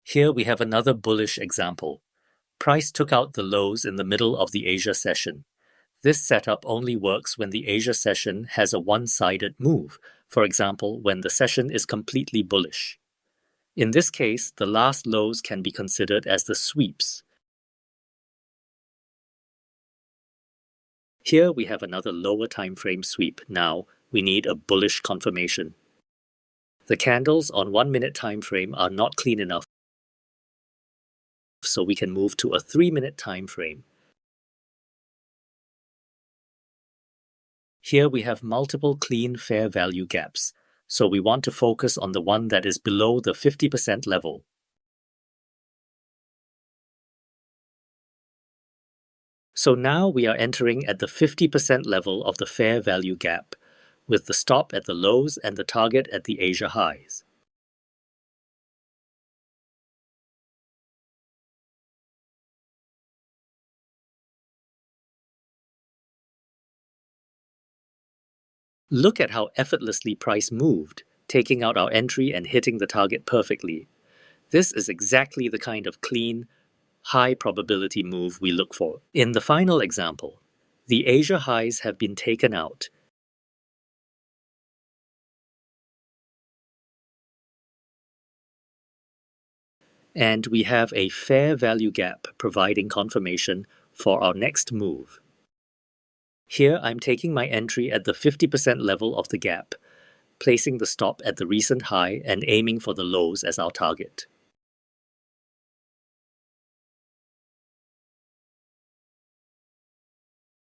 Here we have another bullish example. Price took out the lows in the middle of the Asia session. This setup only works when the Asia session has a one-sided move, for example, when the session is completely bullish. In this case, the last lows can be considered as the sweeps. Here we have another lower time frame sweep. Now we need a bullish confirmation. The candles on 1 minute time frame are not clean enough, so we can move to a 3-minute time frame. Here we have multiple clean fair value gaps, so we want to focus on the one that is below the 50% level. So now we are entering at the 50% level of the fair value gap, with the stop at the lows and the target at the Asia highs. Look at how effortlessly price moved, taking out our entry and hitting the target perfectly. This is exactly the kind of clean, high probability move we look for. In the final example, the Asia highs have been taken out, and we have a fair value gap providing confirmation for our next move. Here I'm taking my entry at the 50% level of the gap, placing the stop at the recent high and aiming for the lows as our target.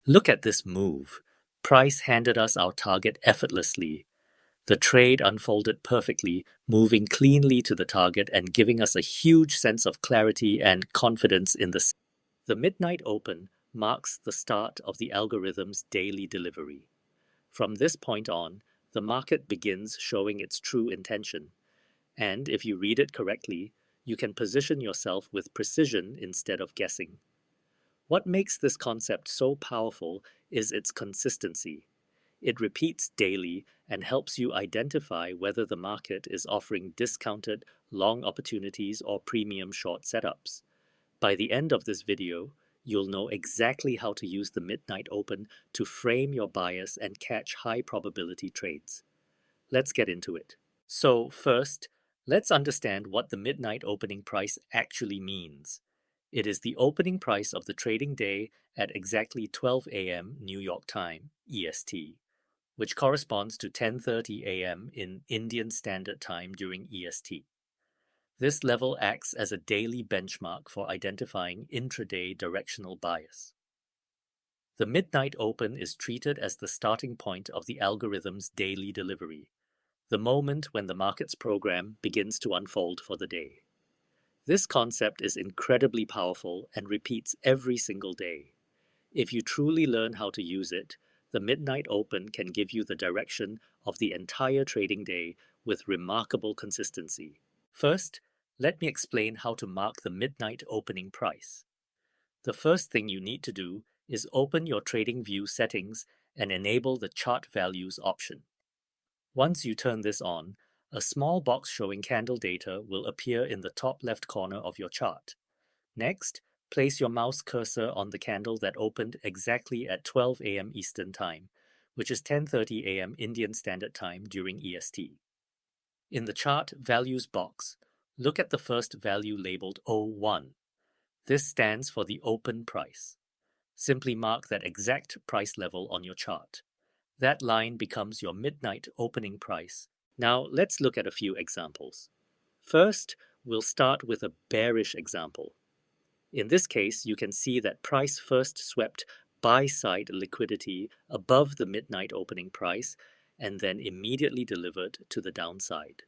Look at this move. Price handed us our target effortlessly. The trade unfolded perfectly, moving cleanly to the target and giving us a huge sense of clarity and confidence in the. The midnight open marks the start of the algorithm's daily delivery. From this point on, the market begins showing its true intention. And if you read it correctly, you can position yourself with precision instead of guessing. What makes this concept so powerful is its consistency. It repeats daily and helps you identify whether the market is offering discounted long opportunities or premium short setups. By the end of this video, you'll know exactly how to use the midnight open to frame your bias and catch high probability trades. Let's get into it. So first, let's understand what the midnight opening price actually means. It is the opening price of the trading day at exactly 12 a.m. New York time, EST, which corresponds to 10:30 a.m. in Indian Standard Time during EST. This level acts as a daily benchmark for identifying intraday directional bias. The midnight open is treated as the starting point of the algorithm's daily delivery, the moment when the market's program begins to unfold for the day. This concept is incredibly powerful and repeats every single day. If you truly learn how to use it, the midnight open can give you the direction of the entire trading day with remarkable consistency. First, let me explain how to mark the midnight opening price. The first thing you need to do is open your TradingView settings and enable the Chart Values option. Once you turn this on, a small box showing candle data will appear in the top left corner of your chart. Next, place your mouse cursor on the candle that opened exactly at 12 a.m. Eastern Time, which is 10:30 a.m. Indian Standard Time during EST. In the Chart Values box, look at the first value labeled O1. This stands for the open price. Simply mark that exact price level on your chart. That line becomes your midnight opening price. Now let's look at a few examples. First, we'll start with a bearish example. In this case, you can see that price first swept buy-side liquidity above the midnight opening price and then immediately delivered to the downside.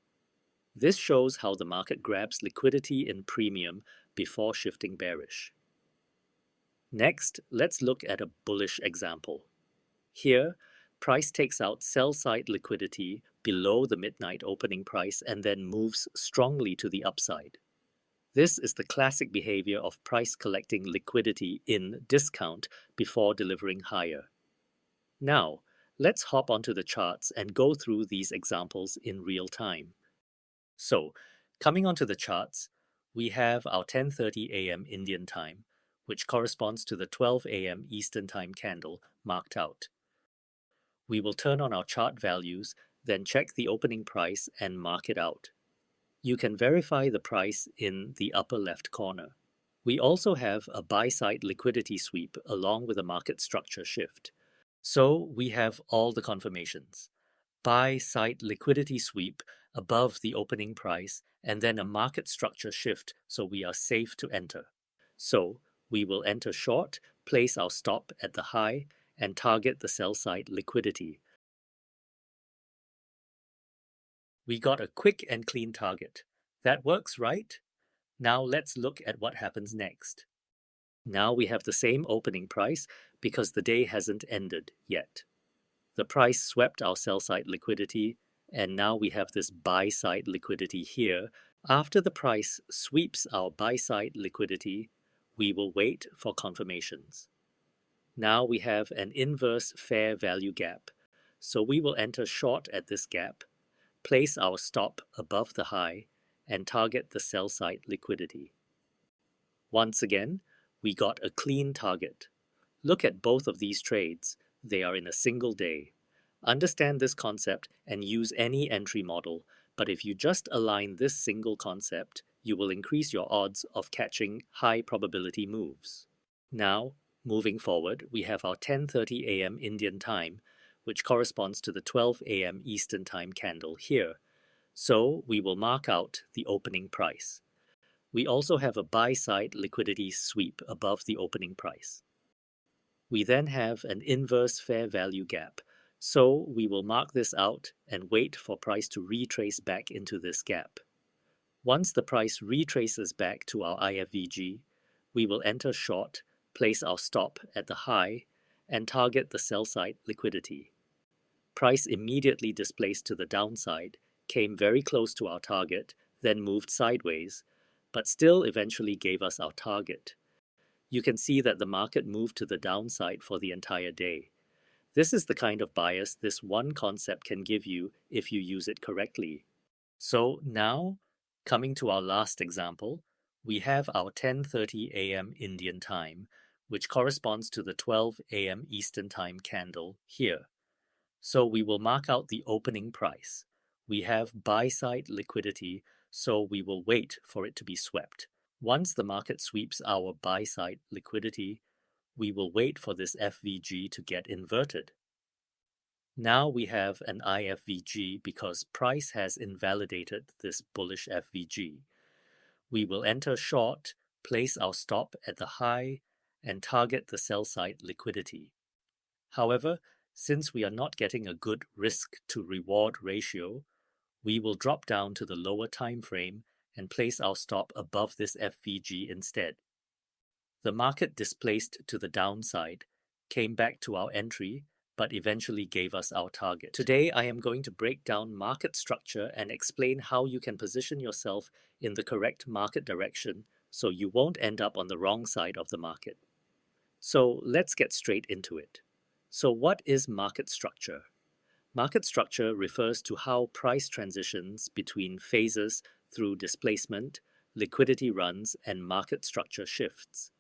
This shows how the market grabs liquidity in premium before shifting bearish. Next, let's look at a bullish example. Here, price takes out sell-side liquidity below the midnight opening price and then moves strongly to the upside. This is the classic behavior of price collecting liquidity in discount before delivering higher. Now, let's hop onto the charts and go through these examples in real time. So, coming onto the charts, we have our 10:30 a.m. Indian time, which corresponds to the 12 a.m. Eastern time candle marked out. We will turn on our chart values, then check the opening price and mark it out. You can verify the price in the upper left corner. We also have a buy-side liquidity sweep along with a market structure shift. So we have all the confirmations. Buy-side liquidity sweep above the opening price and then a market structure shift, so we are safe to enter. So we will enter short, place our stop at the high, and target the sell-side liquidity. We got a quick and clean target. That works, right? Now let's look at what happens next. Now we have the same opening price because the day hasn't ended yet. The price swept our sell-side liquidity, and now we have this buy-side liquidity here. After the price sweeps our buy-side liquidity, we will wait for confirmations. Now we have an inverse fair value gap, so we will enter short at this gap, place our stop above the high, and target the sell-side liquidity. Once again, we got a clean target. Look at both of these trades. They are in a single day. Understand this concept and use any entry model, but if you just align this single concept, you will increase your odds of catching high probability moves. Now, moving forward, we have our 10:30 a.m. Indian time, which corresponds to the 12 a.m. Eastern time candle here. So we will mark out the opening price. We also have a buy-side liquidity sweep above the opening price. We then have an inverse fair value gap, so we will mark this out and wait for price to retrace back into this gap. Once the price retraces back to our IFVG, we will enter short, place our stop at the high, and target the sell-side liquidity. Price immediately displaced to the downside, came very close to our target, then moved sideways, but still eventually gave us our target. You can see that the market moved to the downside for the entire day. This is the kind of bias this one concept can give you if you use it correctly. So now, coming to our last example, we have our 10:30 a.m. Indian time, which corresponds to the 12 a.m. Eastern time candle here. So we will mark out the opening price. We have buy-side liquidity, so we will wait for it to be swept. Once the market sweeps our buy-side liquidity, we will wait for this FVG to get inverted. Now we have an IFVG because price has invalidated this bullish FVG. We will enter short, place our stop at the high, and target the sell-side liquidity. However, since we are not getting a good risk to reward ratio, we will drop down to the lower time frame and place our stop above this FVG instead. The market displaced to the downside, came back to our entry, but eventually gave us our target. Today, I am going to break down market structure and explain how you can position yourself in the correct market direction so you won't end up on the wrong side of the market. So let's get straight into it. So what is market structure? Market structure refers to how price transitions between phases through displacement, liquidity runs, and market structure shifts.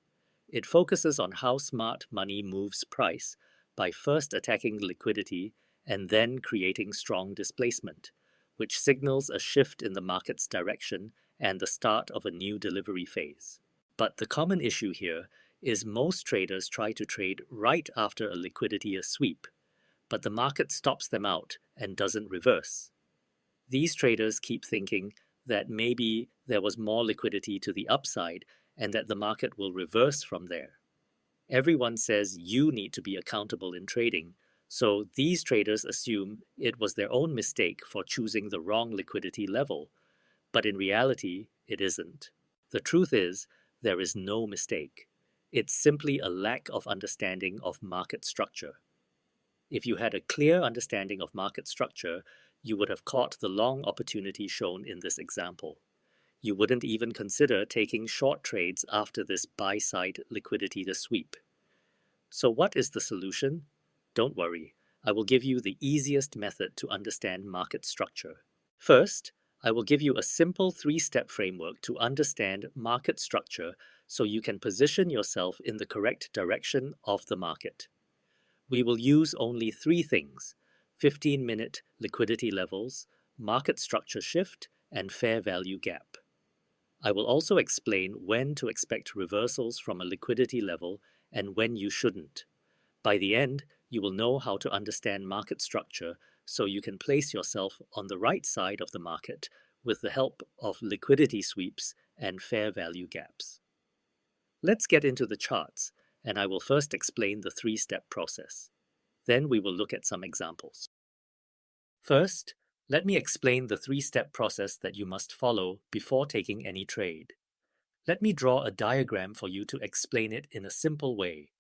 It focuses on how smart money moves price by first attacking liquidity and then creating strong displacement, which signals a shift in the market's direction and the start of a new delivery phase. But the common issue here is most traders try to trade right after a liquidity sweep, but the market stops them out and doesn't reverse. These traders keep thinking that maybe there was more liquidity to the upside and that the market will reverse from there. Everyone says you need to be accountable in trading, so these traders assume it was their own mistake for choosing the wrong liquidity level, but in reality, it isn't. The truth is, there is no mistake. It's simply a lack of understanding of market structure. If you had a clear understanding of market structure, you would have caught the long opportunity shown in this example. You wouldn't even consider taking short trades after this buy-side liquidity sweep. So what is the solution? Don't worry, I will give you the easiest method to understand market structure. First, I will give you a simple three-step framework to understand market structure so you can position yourself in the correct direction of the market. We will use only three things: 15-minute liquidity levels, market structure shift, and fair value gap. I will also explain when to expect reversals from a liquidity level and when you shouldn't. By the end, you will know how to understand market structure so you can place yourself on the right side of the market with the help of liquidity sweeps and fair value gaps. Let's get into the charts, and I will first explain the three-step process. Then we will look at some examples. First, let me explain the three-step process that you must follow before taking any trade. Let me draw a diagram for you to explain it in a simple way.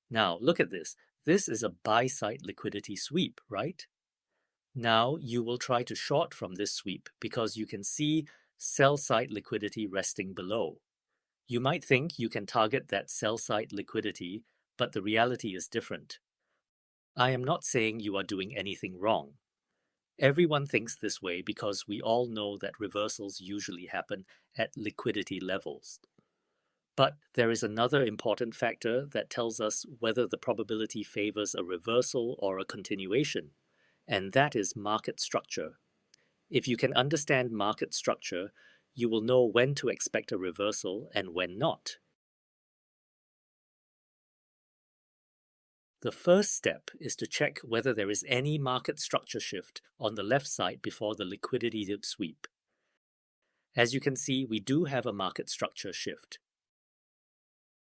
Now, look at this. This is a buy-side liquidity sweep, right? Now you will try to short from this sweep because you can see sell-side liquidity resting below. You might think you can target that sell-side liquidity, but the reality is different. I am not saying you are doing anything wrong. Everyone thinks this way because we all know that reversals usually happen at liquidity levels. But there is another important factor that tells us whether the probability favors a reversal or a continuation, and that is market structure. If you can understand market structure, you will know when to expect a reversal and when not. The first step is to check whether there is any market structure shift on the left side before the liquidity dip sweep. As you can see, we do have a market structure shift.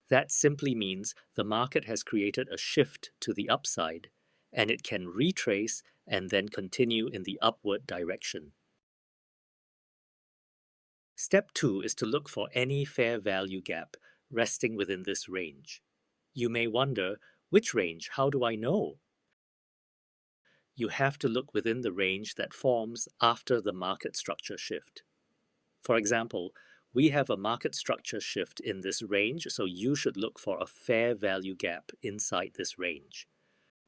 That simply means the market has created a shift to the upside, and it can retrace and then continue in the upward direction. Step 2 is to look for any fair value gap resting within this range. You may wonder, which range? How do I know? You have to look within the range that forms after the market structure shift. For example, we have a market structure shift in this range, so you should look for a fair value gap inside this range.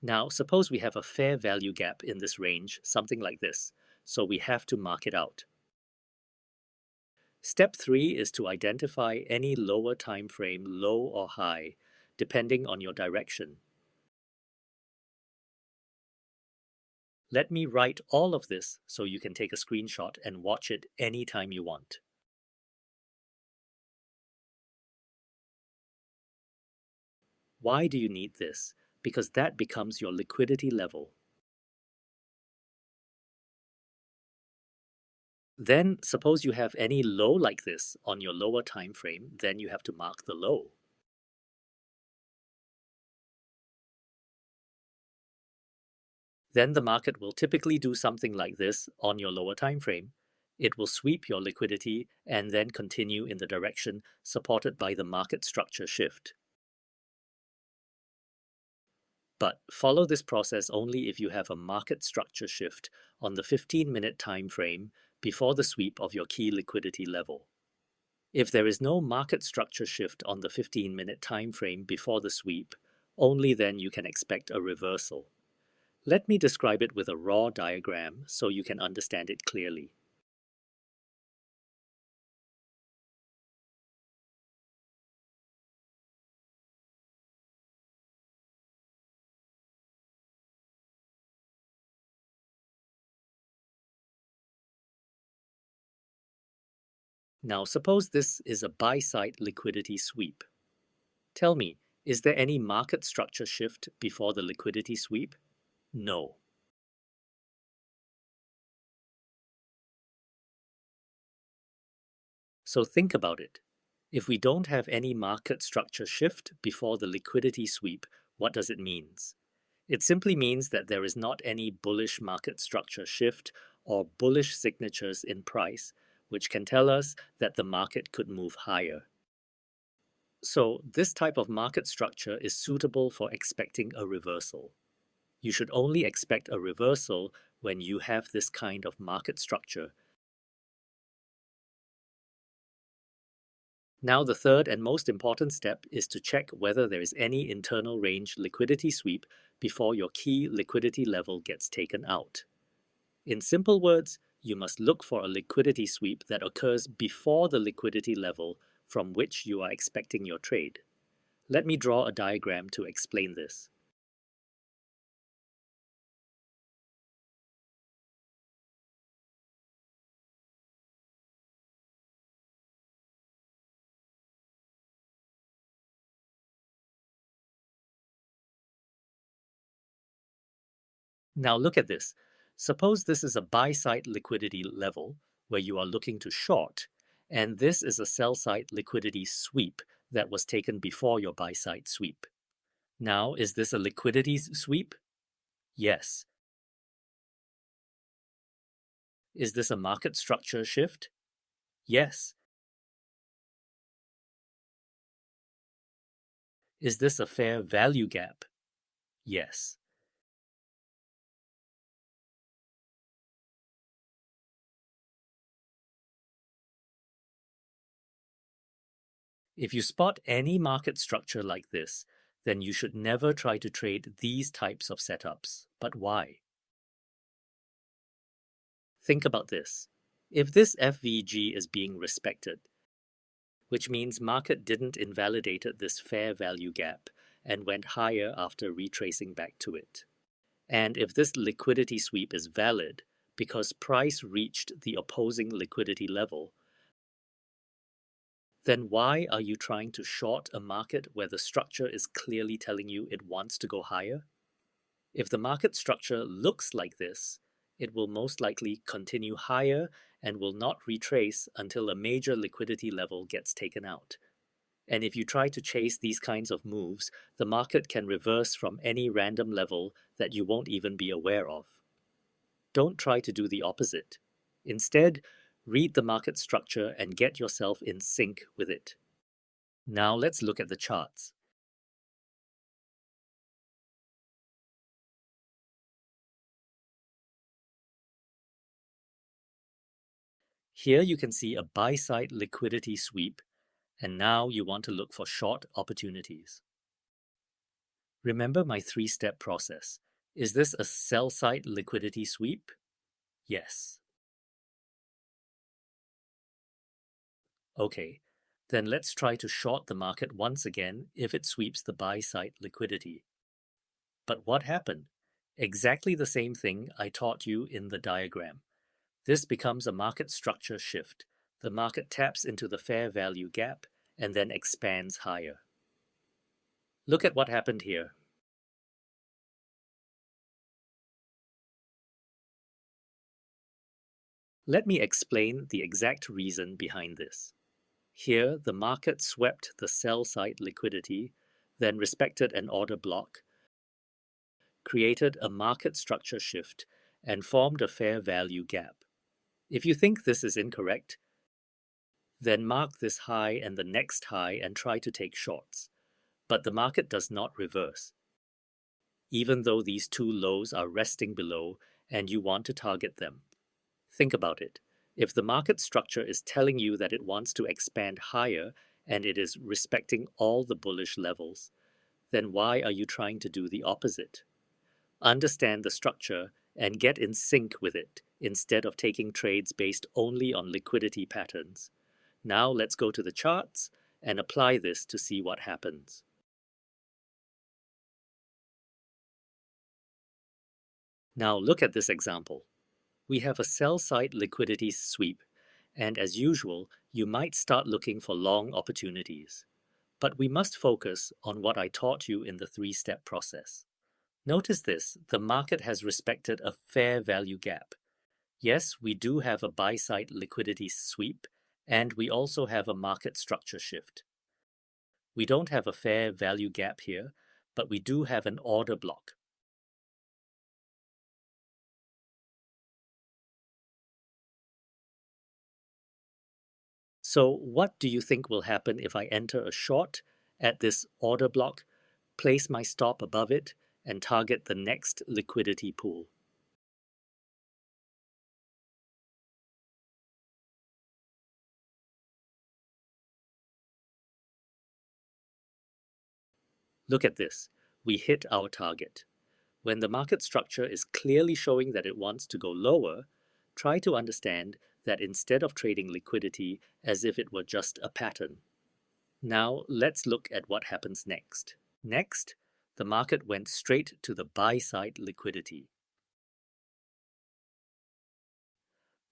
Now, suppose we have a fair value gap in this range, something like this, so we have to mark it out. Step 3 is to identify any lower time frame, low or high, depending on your direction. Let me write all of this so you can take a screenshot and watch it anytime you want. Why do you need this? Because that becomes your liquidity level. Then, suppose you have any low like this on your lower time frame, then you have to mark the low. Then the market will typically do something like this on your lower time frame. It will sweep your liquidity and then continue in the direction supported by the market structure shift. But follow this process only if you have a market structure shift on the 15-minute time frame before the sweep of your key liquidity level. If there is no market structure shift on the 15-minute time frame before the sweep, only then you can expect a reversal. Let me describe it with a raw diagram so you can understand it clearly. Now suppose this is a buy-side liquidity sweep. Tell me, is there any market structure shift before the liquidity sweep? No. So think about it. If we don't have any market structure shift before the liquidity sweep, what does it mean? It simply means that there is not any bullish market structure shift or bullish signatures in price, which can tell us that the market could move higher. So, this type of market structure is suitable for expecting a reversal. You should only expect a reversal when you have this kind of market structure. Now, the third and most important step is to check whether there is any internal range liquidity sweep before your key liquidity level gets taken out. In simple words, you must look for a liquidity sweep that occurs before the liquidity level from which you are expecting your trade. Let me draw a diagram to explain this. Now look at this. Suppose this is a buy-side liquidity level where you are looking to short, and this is a sell-side liquidity sweep that was taken before your buy-side sweep. Now, is this a liquidity sweep? Yes. Is this a market structure shift? Yes. Is this a fair value gap? Yes. If you spot any market structure like this, then you should never try to trade these types of setups. But why? Think about this. If this FVG is being respected, which means market didn't invalidate this fair value gap and went higher after retracing back to it. And if this liquidity sweep is valid because price reached the opposing liquidity level, then why are you trying to short a market where the structure is clearly telling you it wants to go higher? If the market structure looks like this, it will most likely continue higher and will not retrace until a major liquidity level gets taken out. And if you try to chase these kinds of moves, the market can reverse from any random level that you won't even be aware of. Don't try to do the opposite. Instead, read the market structure and get yourself in sync with it. Now let's look at the charts. Here you can see a buy-side liquidity sweep, and now you want to look for short opportunities. Remember my three-step process. Is this a sell-side liquidity sweep? Yes. Okay, then let's try to short the market once again if it sweeps the buy-side liquidity. But what happened? Exactly the same thing I taught you in the diagram. This becomes a market structure shift. The market taps into the fair value gap and then expands higher. Look at what happened here. Let me explain the exact reason behind this. Here, the market swept the sell-side liquidity, then respected an order block, created a market structure shift, and formed a fair value gap. If you think this is incorrect, then mark this high and the next high and try to take shorts. But the market does not reverse, even though these two lows are resting below and you want to target them. Think about it. If the market structure is telling you that it wants to expand higher and it is respecting all the bullish levels, then why are you trying to do the opposite? Understand the structure and get in sync with it instead of taking trades based only on liquidity patterns. Now let's go to the charts and apply this to see what happens. Now look at this example. We have a sell-side liquidity sweep, and as usual, you might start looking for long opportunities. But we must focus on what I taught you in the three-step process. Notice this, the market has respected a fair value gap. Yes, we do have a buy-side liquidity sweep, and we also have a market structure shift. We don't have a fair value gap here, but we do have an order block. So what do you think will happen if I enter a short at this order block, place my stop above it, and target the next liquidity pool? Look at this. We hit our target. When the market structure is clearly showing that it wants to go lower, try to understand that instead of trading liquidity as if it were just a pattern. Now let's look at what happens next. Next, the market went straight to the buy side liquidity.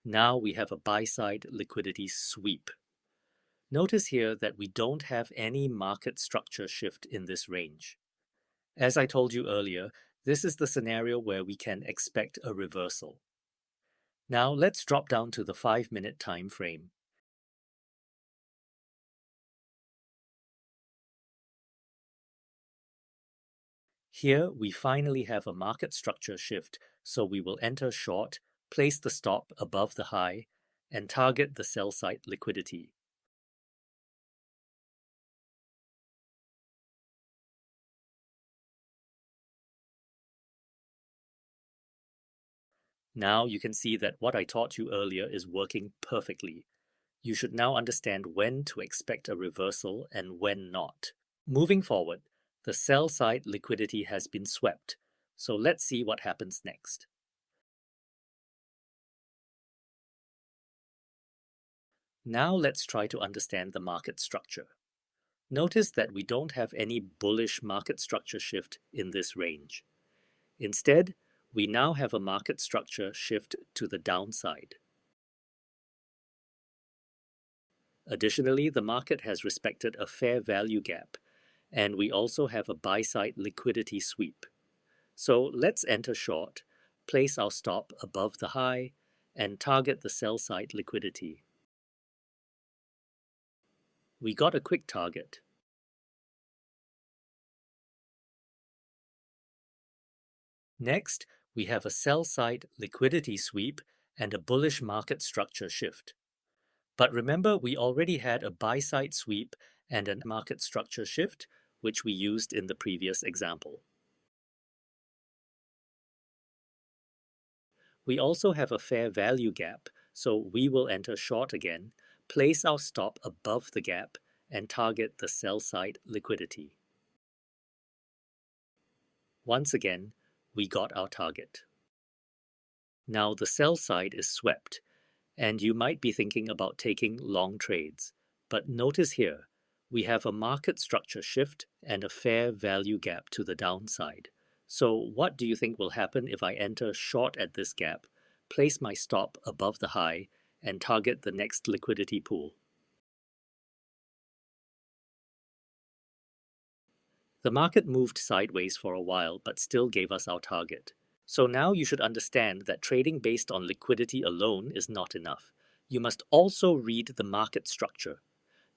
Now we have a buy side liquidity sweep. Notice here that we don't have any market structure shift in this range. As I told you earlier, this is the scenario where we can expect a reversal. Now let's drop down to the 5-minute time frame. Here we finally have a market structure shift, so we will enter short, place the stop above the high, and target the sell side liquidity. Now you can see that what I taught you earlier is working perfectly. You should now understand when to expect a reversal and when not. Moving forward, the sell side liquidity has been swept, so let's see what happens next. Now let's try to understand the market structure. Notice that we don't have any bullish market structure shift in this range. Instead, we now have a market structure shift to the downside. Additionally, the market has respected a fair value gap, and we also have a buy-side liquidity sweep. So let's enter short, place our stop above the high, and target the sell-side liquidity. We got a quick target. Next, we have a sell-side liquidity sweep and a bullish market structure shift. But remember, we already had a buy-side sweep and a market structure shift, which we used in the previous example. We also have a fair value gap, so we will enter short again, place our stop above the gap, and target the sell-side liquidity. Once again, we got our target. Now the sell side is swept, and you might be thinking about taking long trades. But notice here, we have a market structure shift and a fair value gap to the downside. So what do you think will happen if I enter short at this gap, place my stop above the high, and target the next liquidity pool? The market moved sideways for a while but still gave us our target. So now you should understand that trading based on liquidity alone is not enough. You must also read the market structure.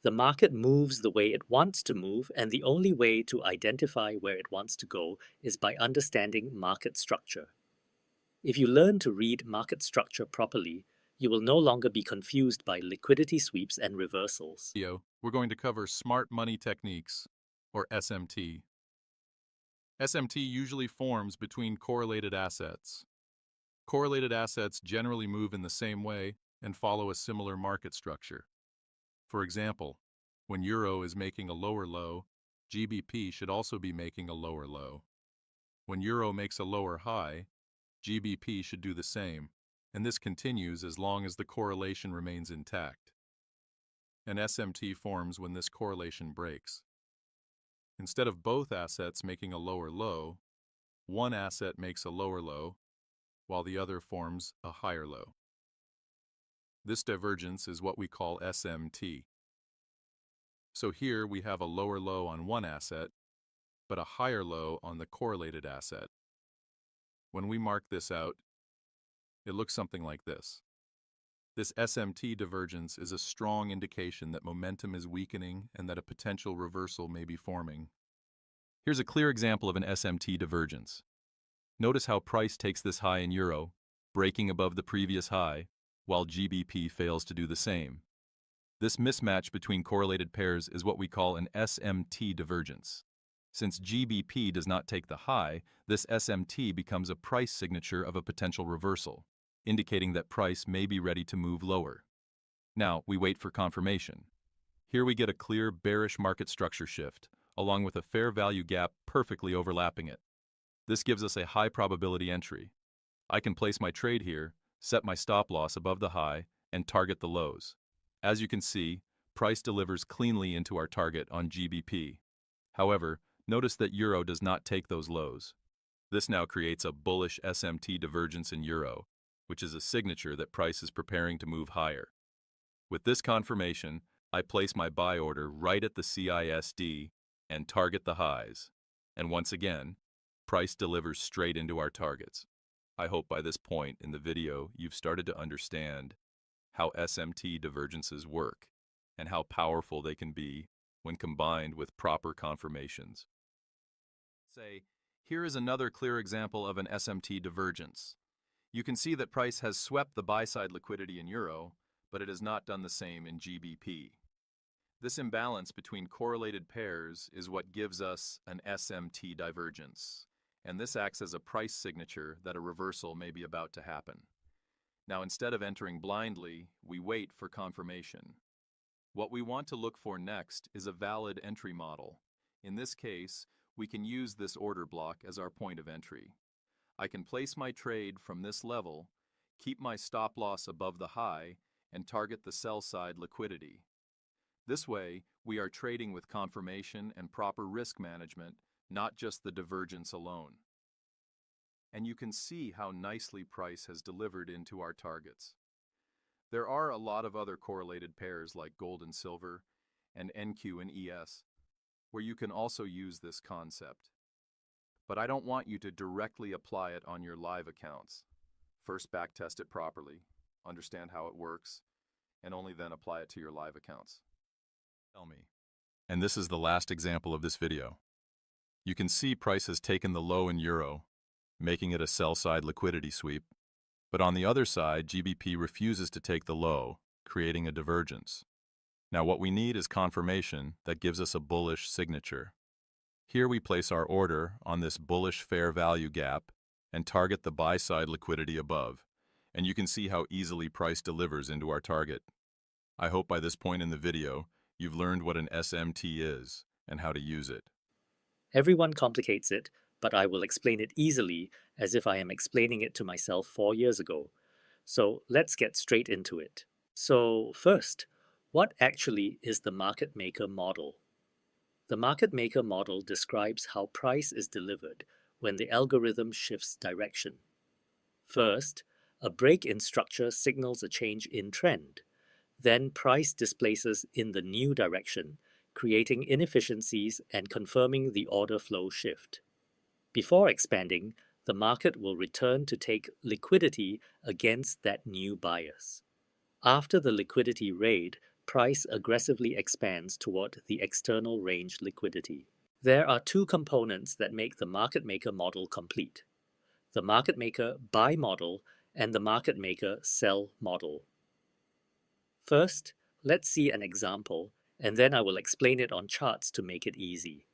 The market moves the way it wants to move, and the only way to identify where it wants to go is by understanding market structure. If you learn to read market structure properly, you will no longer be confused by liquidity sweeps and reversals. We're going to cover smart money techniques, or SMT. SMT usually forms between correlated assets. Correlated assets generally move in the same way and follow a similar market structure. For example, when euro is making a lower low, GBP should also be making a lower low. When euro makes a lower high, GBP should do the same, and this continues as long as the correlation remains intact. An SMT forms when this correlation breaks. Instead of both assets making a lower low, one asset makes a lower low, while the other forms a higher low. This divergence is what we call SMT. So here we have a lower low on one asset, but a higher low on the correlated asset. When we mark this out, it looks something like this. This SMT divergence is a strong indication that momentum is weakening and that a potential reversal may be forming. Here's a clear example of an SMT divergence. Notice how price takes this high in euro, breaking above the previous high, while GBP fails to do the same. This mismatch between correlated pairs is what we call an SMT divergence. Since GBP does not take the high, this SMT becomes a price signature of a potential reversal, indicating that price may be ready to move lower. Now, we wait for confirmation. Here we get a clear bearish market structure shift, along with a fair value gap perfectly overlapping it. This gives us a high probability entry. I can place my trade here, set my stop loss above the high, and target the lows. As you can see, price delivers cleanly into our target on GBP. However, notice that Euro does not take those lows. This now creates a bullish SMT divergence in Euro, which is a signature that price is preparing to move higher. With this confirmation, I place my buy order right at the CISD and target the highs. And once again, price delivers straight into our targets. I hope by this point in the video you've started to understand how SMT divergences work and how powerful they can be when combined with proper confirmations. Here is another clear example of an SMT divergence. You can see that price has swept the buy-side liquidity in Euro, but it has not done the same in GBP. This imbalance between correlated pairs is what gives us an SMT divergence, and this acts as a price signature that a reversal may be about to happen. Now, instead of entering blindly, we wait for confirmation. What we want to look for next is a valid entry model. In this case, we can use this order block as our point of entry. I can place my trade from this level, keep my stop loss above the high, and target the sell side liquidity. This way, we are trading with confirmation and proper risk management, not just the divergence alone. And you can see how nicely price has delivered into our targets. There are a lot of other correlated pairs like gold and silver, and NQ and ES, where you can also use this concept. But I don't want you to directly apply it on your live accounts. First backtest it properly, understand how it works, and only then apply it to your live accounts. Tell me. And this is the last example of this video. You can see price has taken the low in Euro, making it a sell-side liquidity sweep. But on the other side, GBP refuses to take the low, creating a divergence. Now what we need is confirmation that gives us a bullish signature. Here we place our order on this bullish fair value gap and target the buy-side liquidity above, and you can see how easily price delivers into our target. I hope by this point in the video, you've learned what an SMT is and how to use it. Everyone complicates it, but I will explain it easily as if I am explaining it to myself 4 years ago. So let's get straight into it. So first, what actually is the market maker model? The market maker model describes how price is delivered when the algorithm shifts direction. First, a break in structure signals a change in trend. Then price displaces in the new direction, creating inefficiencies and confirming the order flow shift. Before expanding, the market will return to take liquidity against that new bias. After the liquidity raid, price aggressively expands toward the external range liquidity. There are two components that make the market maker model complete: the market maker buy model and the market maker sell model. First, let's see an example, and then I will explain it on charts to make it easy.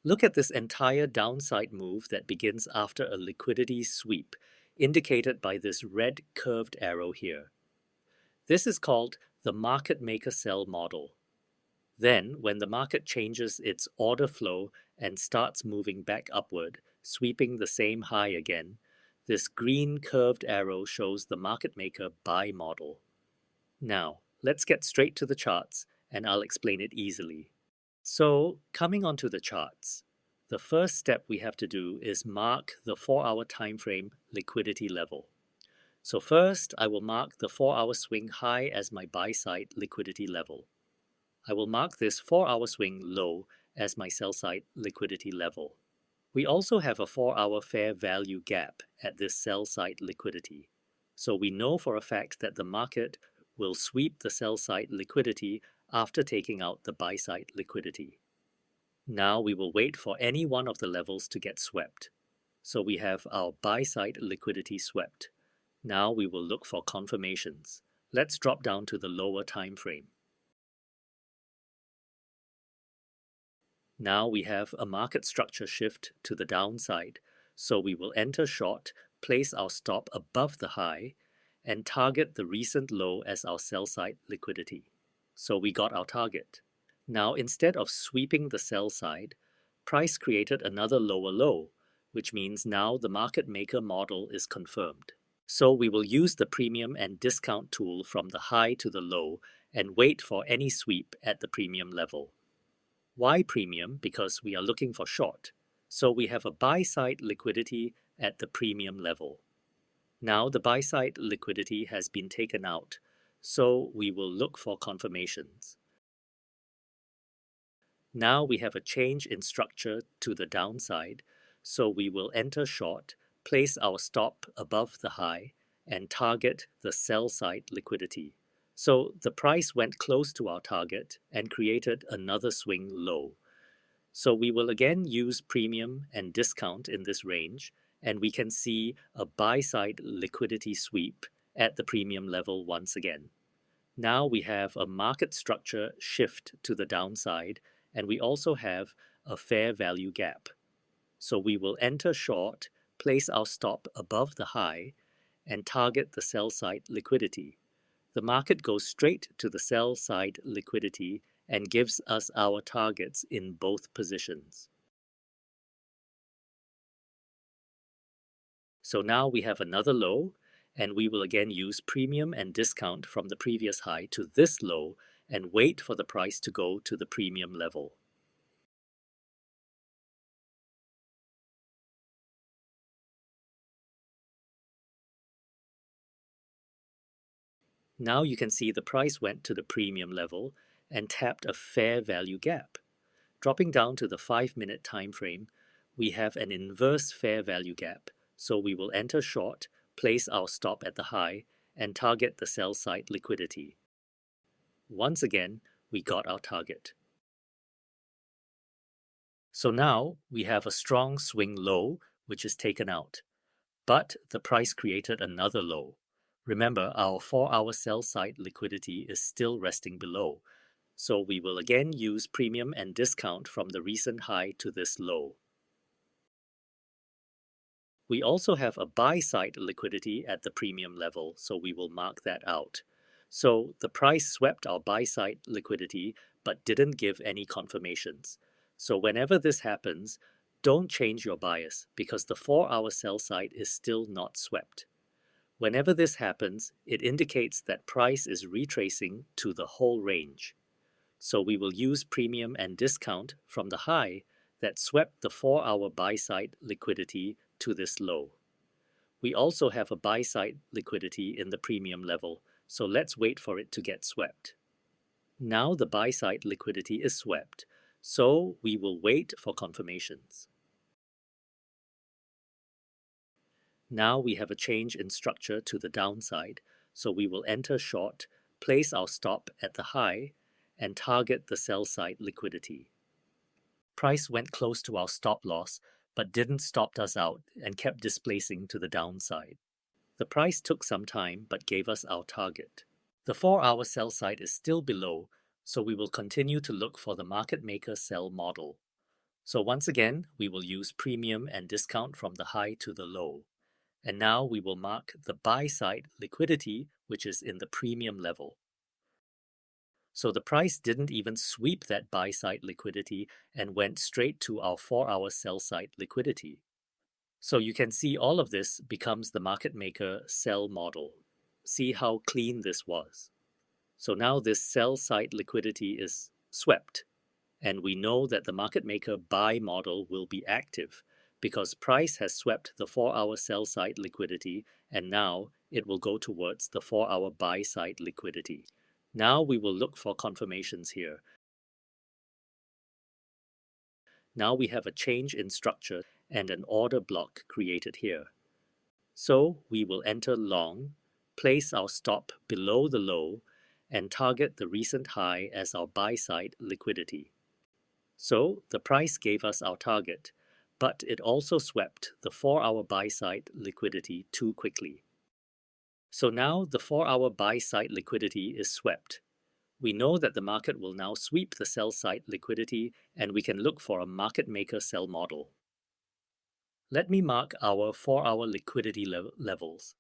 Look at this entire downside move that begins after a liquidity sweep, indicated by this red curved arrow here. This is called the market maker sell model. Then, when the market changes its order flow and starts moving back upward, sweeping the same high again, this green curved arrow shows the market maker buy model. Now, let's get straight to the charts, and I'll explain it easily. So, coming onto the charts, the first step we have to do is mark the 4-hour time frame liquidity level. So first, I will mark the 4-hour swing high as my buy-side liquidity level. I will mark this 4-hour swing low as my sell-side liquidity level. We also have a 4-hour fair value gap at this sell-side liquidity. So we know for a fact that the market will sweep the sell-side liquidity after taking out the buy-side liquidity. Now we will wait for any one of the levels to get swept. So we have our buy-side liquidity swept. Now we will look for confirmations. Let's drop down to the lower time frame. Now we have a market structure shift to the downside, so we will enter short, place our stop above the high, and target the recent low as our sell side liquidity. So we got our target. Now instead of sweeping the sell side, price created another lower low, which means now the market maker model is confirmed. So we will use the premium and discount tool from the high to the low and wait for any sweep at the premium level. Why premium? Because we are looking for short. So we have a buy side liquidity at the premium level. Now the buy side liquidity has been taken out, so we will look for confirmations. Now we have a change in structure to the downside, so we will enter short, place our stop above the high, and target the sell side liquidity. So the price went close to our target and created another swing low. So we will again use premium and discount in this range, and we can see a buy side liquidity sweep at the premium level once again. Now we have a market structure shift to the downside, and we also have a fair value gap. So we will enter short, place our stop above the high, and target the sell side liquidity. The market goes straight to the sell side liquidity and gives us our targets in both positions. So now we have another low, and we will again use premium and discount from the previous high to this low and wait for the price to go to the premium level. Now you can see the price went to the premium level and tapped a fair value gap. Dropping down to the 5-minute time frame, we have an inverse fair value gap, so we will enter short, place our stop at the high, and target the sell side liquidity. Once again, we got our target. So now we have a strong swing low, which is taken out. But the price created another low. Remember, our 4-hour sell side liquidity is still resting below, so we will again use premium and discount from the recent high to this low. We also have a buy side liquidity at the premium level, so we will mark that out. So the price swept our buy side liquidity but didn't give any confirmations. So whenever this happens, don't change your bias because the 4-hour sell side is still not swept. Whenever this happens, it indicates that price is retracing to the whole range. So we will use premium and discount from the high that swept the 4-hour buy side liquidity to this low. We also have a buy side liquidity in the premium level, so let's wait for it to get swept. Now the buy side liquidity is swept, so we will wait for confirmations. Now we have a change in structure to the downside, so we will enter short, place our stop at the high, and target the sell side liquidity. Price went close to our stop loss, but didn't stop us out and kept displacing to the downside. The price took some time but gave us our target. The 4-hour sell side is still below, so we will continue to look for the market maker sell model. So once again, we will use premium and discount from the high to the low. And now we will mark the buy side liquidity, which is in the premium level. So the price didn't even sweep that buy side liquidity and went straight to our 4-hour sell side liquidity. So you can see all of this becomes the market maker sell model. See how clean this was. So now this sell side liquidity is swept, and we know that the market maker buy model will be active because price has swept the 4-hour sell side liquidity, and now it will go towards the 4-hour buy side liquidity. Now we will look for confirmations here. Now we have a change in structure and an order block created here. So we will enter long, place our stop below the low, and target the recent high as our buy side liquidity. So the price gave us our target, but it also swept the 4-hour buy side liquidity too quickly. So now the 4-hour buy side liquidity is swept. We know that the market will now sweep the sell side liquidity, and we can look for a market maker sell model. Let me mark our 4-hour liquidity levels.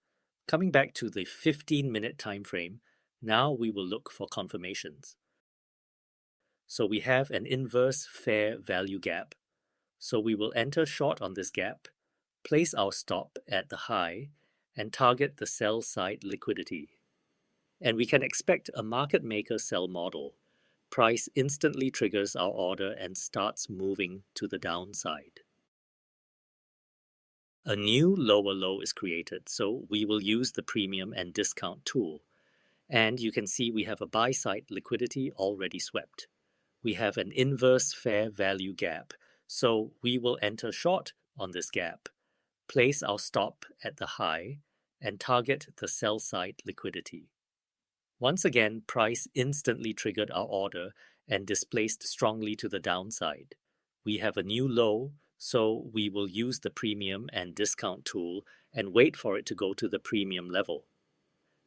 Coming back to the 15-minute time frame, now we will look for confirmations. So we have an inverse fair value gap. So we will enter short on this gap, place our stop at the high, and target the sell side liquidity. And we can expect a market maker sell model. Price instantly triggers our order and starts moving to the downside. A new lower low is created, so we will use the premium and discount tool. And you can see we have a buy side liquidity already swept. We have an inverse fair value gap, so we will enter short on this gap, place our stop at the high, and target the sell side liquidity. Once again, price instantly triggered our order and displaced strongly to the downside. We have a new low, so we will use the premium and discount tool and wait for it to go to the premium level.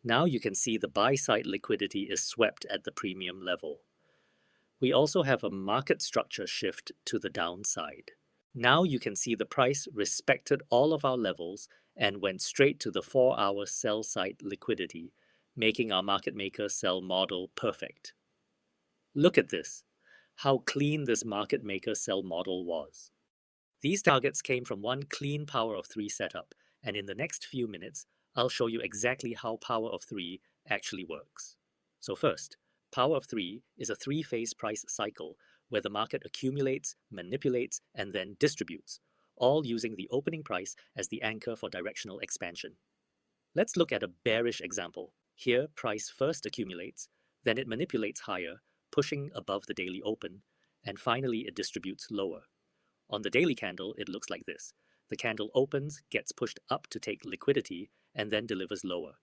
Now you can see the buy side liquidity is swept at the premium level. We also have a market structure shift to the downside. Now you can see the price respected all of our levels and went straight to the 4-hour sell side liquidity, making our market maker sell model perfect. Look at this, how clean this market maker sell model was. These targets came from one clean power of 3 setup, and in the next few minutes, I'll show you exactly how power of 3 actually works. So first, power of 3 is a 3-phase price cycle where the market accumulates, manipulates, and then distributes, all using the opening price as the anchor for directional expansion. Let's look at a bearish example. Here, price first accumulates, then it manipulates higher, pushing above the daily open, and finally it distributes lower. On the daily candle, it looks like this. The candle opens, gets pushed up to take liquidity, and then delivers lower.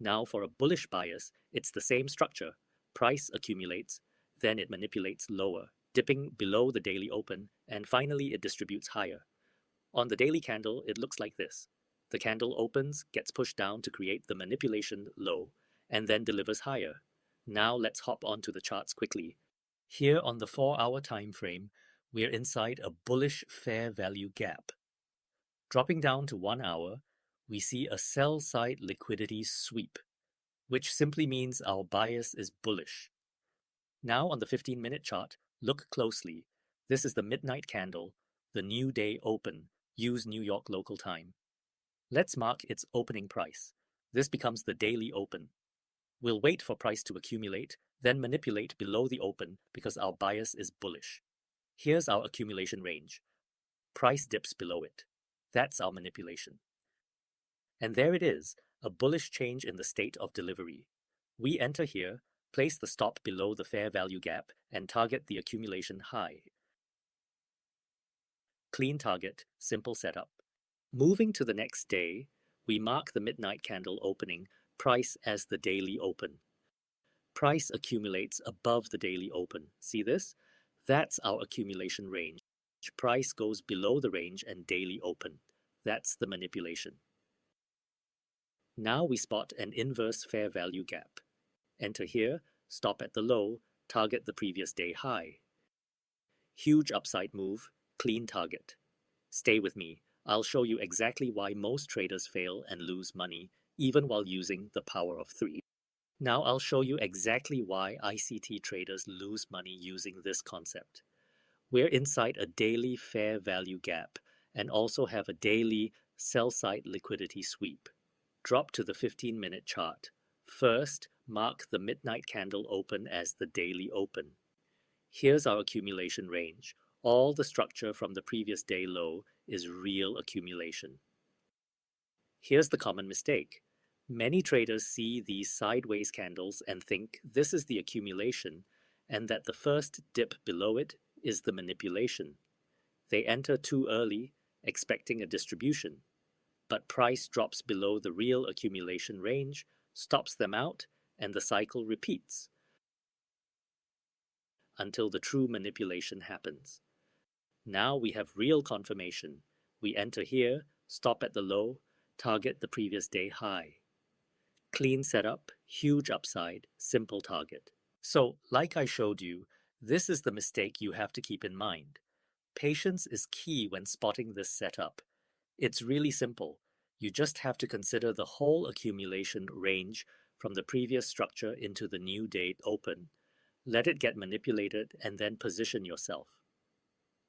Now for a bullish bias, it's the same structure. Price accumulates, then it manipulates lower, dipping below the daily open, and finally it distributes higher. On the daily candle, it looks like this. The candle opens, gets pushed down to create the manipulation low, and then delivers higher. Now let's hop onto the charts quickly. Here on the 4-hour time frame, we're inside a bullish fair value gap. Dropping down to 1 hour, we see a sell side liquidity sweep, which simply means our bias is bullish. Now on the 15-minute chart, look closely. This is the midnight candle, the new day open, use New York local time. Let's mark its opening price. This becomes the daily open. We'll wait for price to accumulate, then manipulate below the open because our bias is bullish. Here's our accumulation range. Price dips below it. That's our manipulation. And there it is, a bullish change in the state of delivery. We enter here, place the stop below the fair value gap, and target the accumulation high. Clean target, simple setup. Moving to the next day, we mark the midnight candle opening, price as the daily open. Price accumulates above the daily open. See this? That's our accumulation range. Price goes below the range and daily open. That's the manipulation. Now we spot an inverse fair value gap. Enter here, stop at the low, target the previous day high. Huge upside move, clean target. Stay with me. I'll show you exactly why most traders fail and lose money, even while using the power of 3. Now I'll show you exactly why ICT traders lose money using this concept. We're inside a daily fair value gap and also have a daily sell-side liquidity sweep. Drop to the 15-minute chart. First, mark the midnight candle open as the daily open. Here's our accumulation range. All the structure from the previous day low is real accumulation. Here's the common mistake. Many traders see these sideways candles and think this is the accumulation and that the first dip below it is the manipulation. They enter too early, expecting a distribution, but price drops below the real accumulation range, stops them out, and the cycle repeats until the true manipulation happens. Now we have real confirmation. We enter here, stop at the low, target the previous day high. Clean setup, huge upside, simple target. So, like I showed you, this is the mistake you have to keep in mind. Patience is key when spotting this setup. It's really simple. You just have to consider the whole accumulation range from the previous structure into the new date open. Let it get manipulated and then position yourself.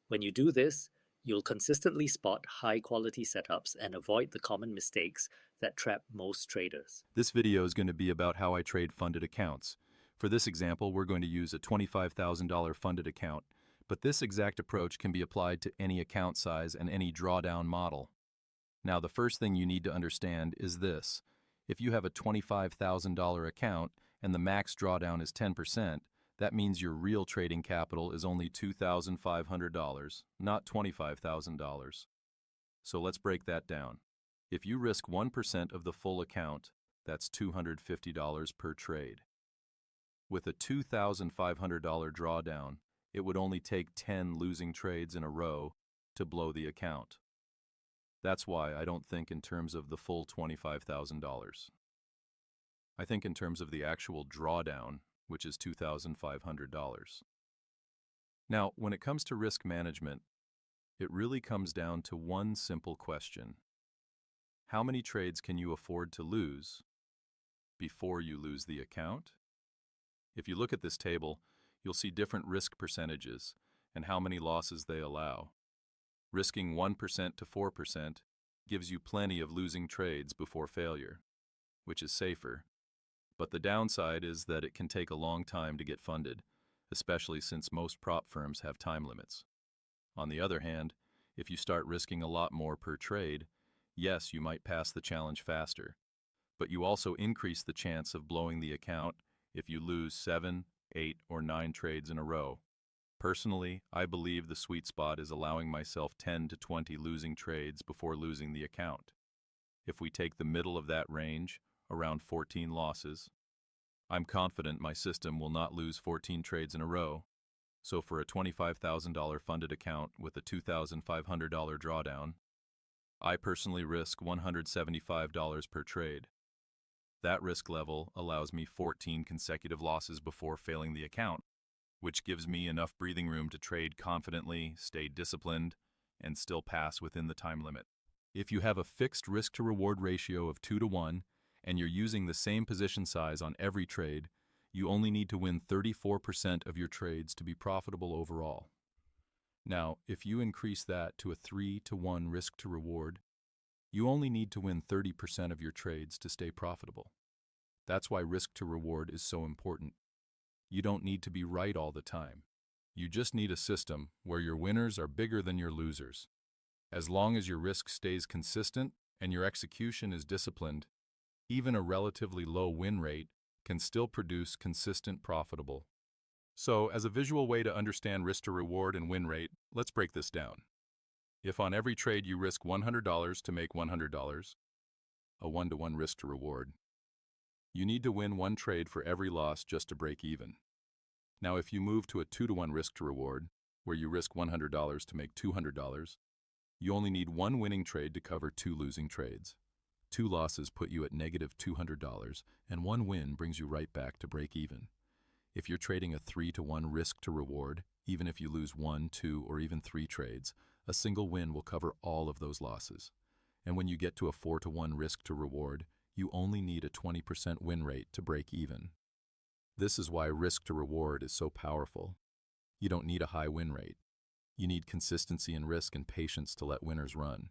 When you do this, you'll consistently spot high quality setups and avoid the common mistakes that trap most traders. This video is going to be about how I trade funded accounts. For this example, we're going to use a $25,000 funded account, but this exact approach can be applied to any account size and any drawdown model. Now, the first thing you need to understand is this. If you have a $25,000 account and the max drawdown is 10%, that means your real trading capital is only $2,500, not $25,000. So let's break that down. If you risk 1% of the full account, that's $250 per trade. With a $2,500 drawdown, it would only take 10 losing trades in a row to blow the account. That's why I don't think in terms of the full $25,000. I think in terms of the actual drawdown, which is $2,500. Now, when it comes to risk management, it really comes down to one simple question. How many trades can you afford to lose before you lose the account? If you look at this table, you'll see different risk percentages and how many losses they allow. Risking 1% to 4% gives you plenty of losing trades before failure, which is safer. But the downside is that it can take a long time to get funded, especially since most prop firms have time limits. On the other hand, if you start risking a lot more per trade, yes, you might pass the challenge faster, but you also increase the chance of blowing the account if you lose 7, 8, or 9 trades in a row. Personally, I believe the sweet spot is allowing myself 10 to 20 losing trades before losing the account. If we take the middle of that range, around 14 losses, I'm confident my system will not lose 14 trades in a row. So for a $25,000 funded account with a $2,500 drawdown, I personally risk $175 per trade. That risk level allows me 14 consecutive losses before failing the account, which gives me enough breathing room to trade confidently, stay disciplined, and still pass within the time limit. If you have a fixed risk-to-reward ratio of 2 to 1, and you're using the same position size on every trade, you only need to win 34% of your trades to be profitable overall. Now, if you increase that to a 3 to 1 risk-to-reward, you only need to win 30% of your trades to stay profitable. That's why risk-to-reward is so important. You don't need to be right all the time. You just need a system where your winners are bigger than your losers. As long as your risk stays consistent and your execution is disciplined, even a relatively low win rate can still produce consistent profitable. So, as a visual way to understand risk to reward and win rate, let's break this down. If on every trade you risk $100 to make $100, a 1-to-1 risk to reward, you need to win 1 trade for every loss just to break even. Now, if you move to a 2-to-1 risk to reward, where you risk $100 to make $200, you only need 1 winning trade to cover 2 losing trades. 2 losses put you at negative $200, and 1 win brings you right back to break even. If you're trading a 3-to-1 risk to reward, even if you lose 1, 2, or even 3 trades, a single win will cover all of those losses. And when you get to a 4-to-1 risk to reward, you only need a 20% win rate to break even. This is why risk to reward is so powerful. You don't need a high win rate. You need consistency in risk and patience to let winners run.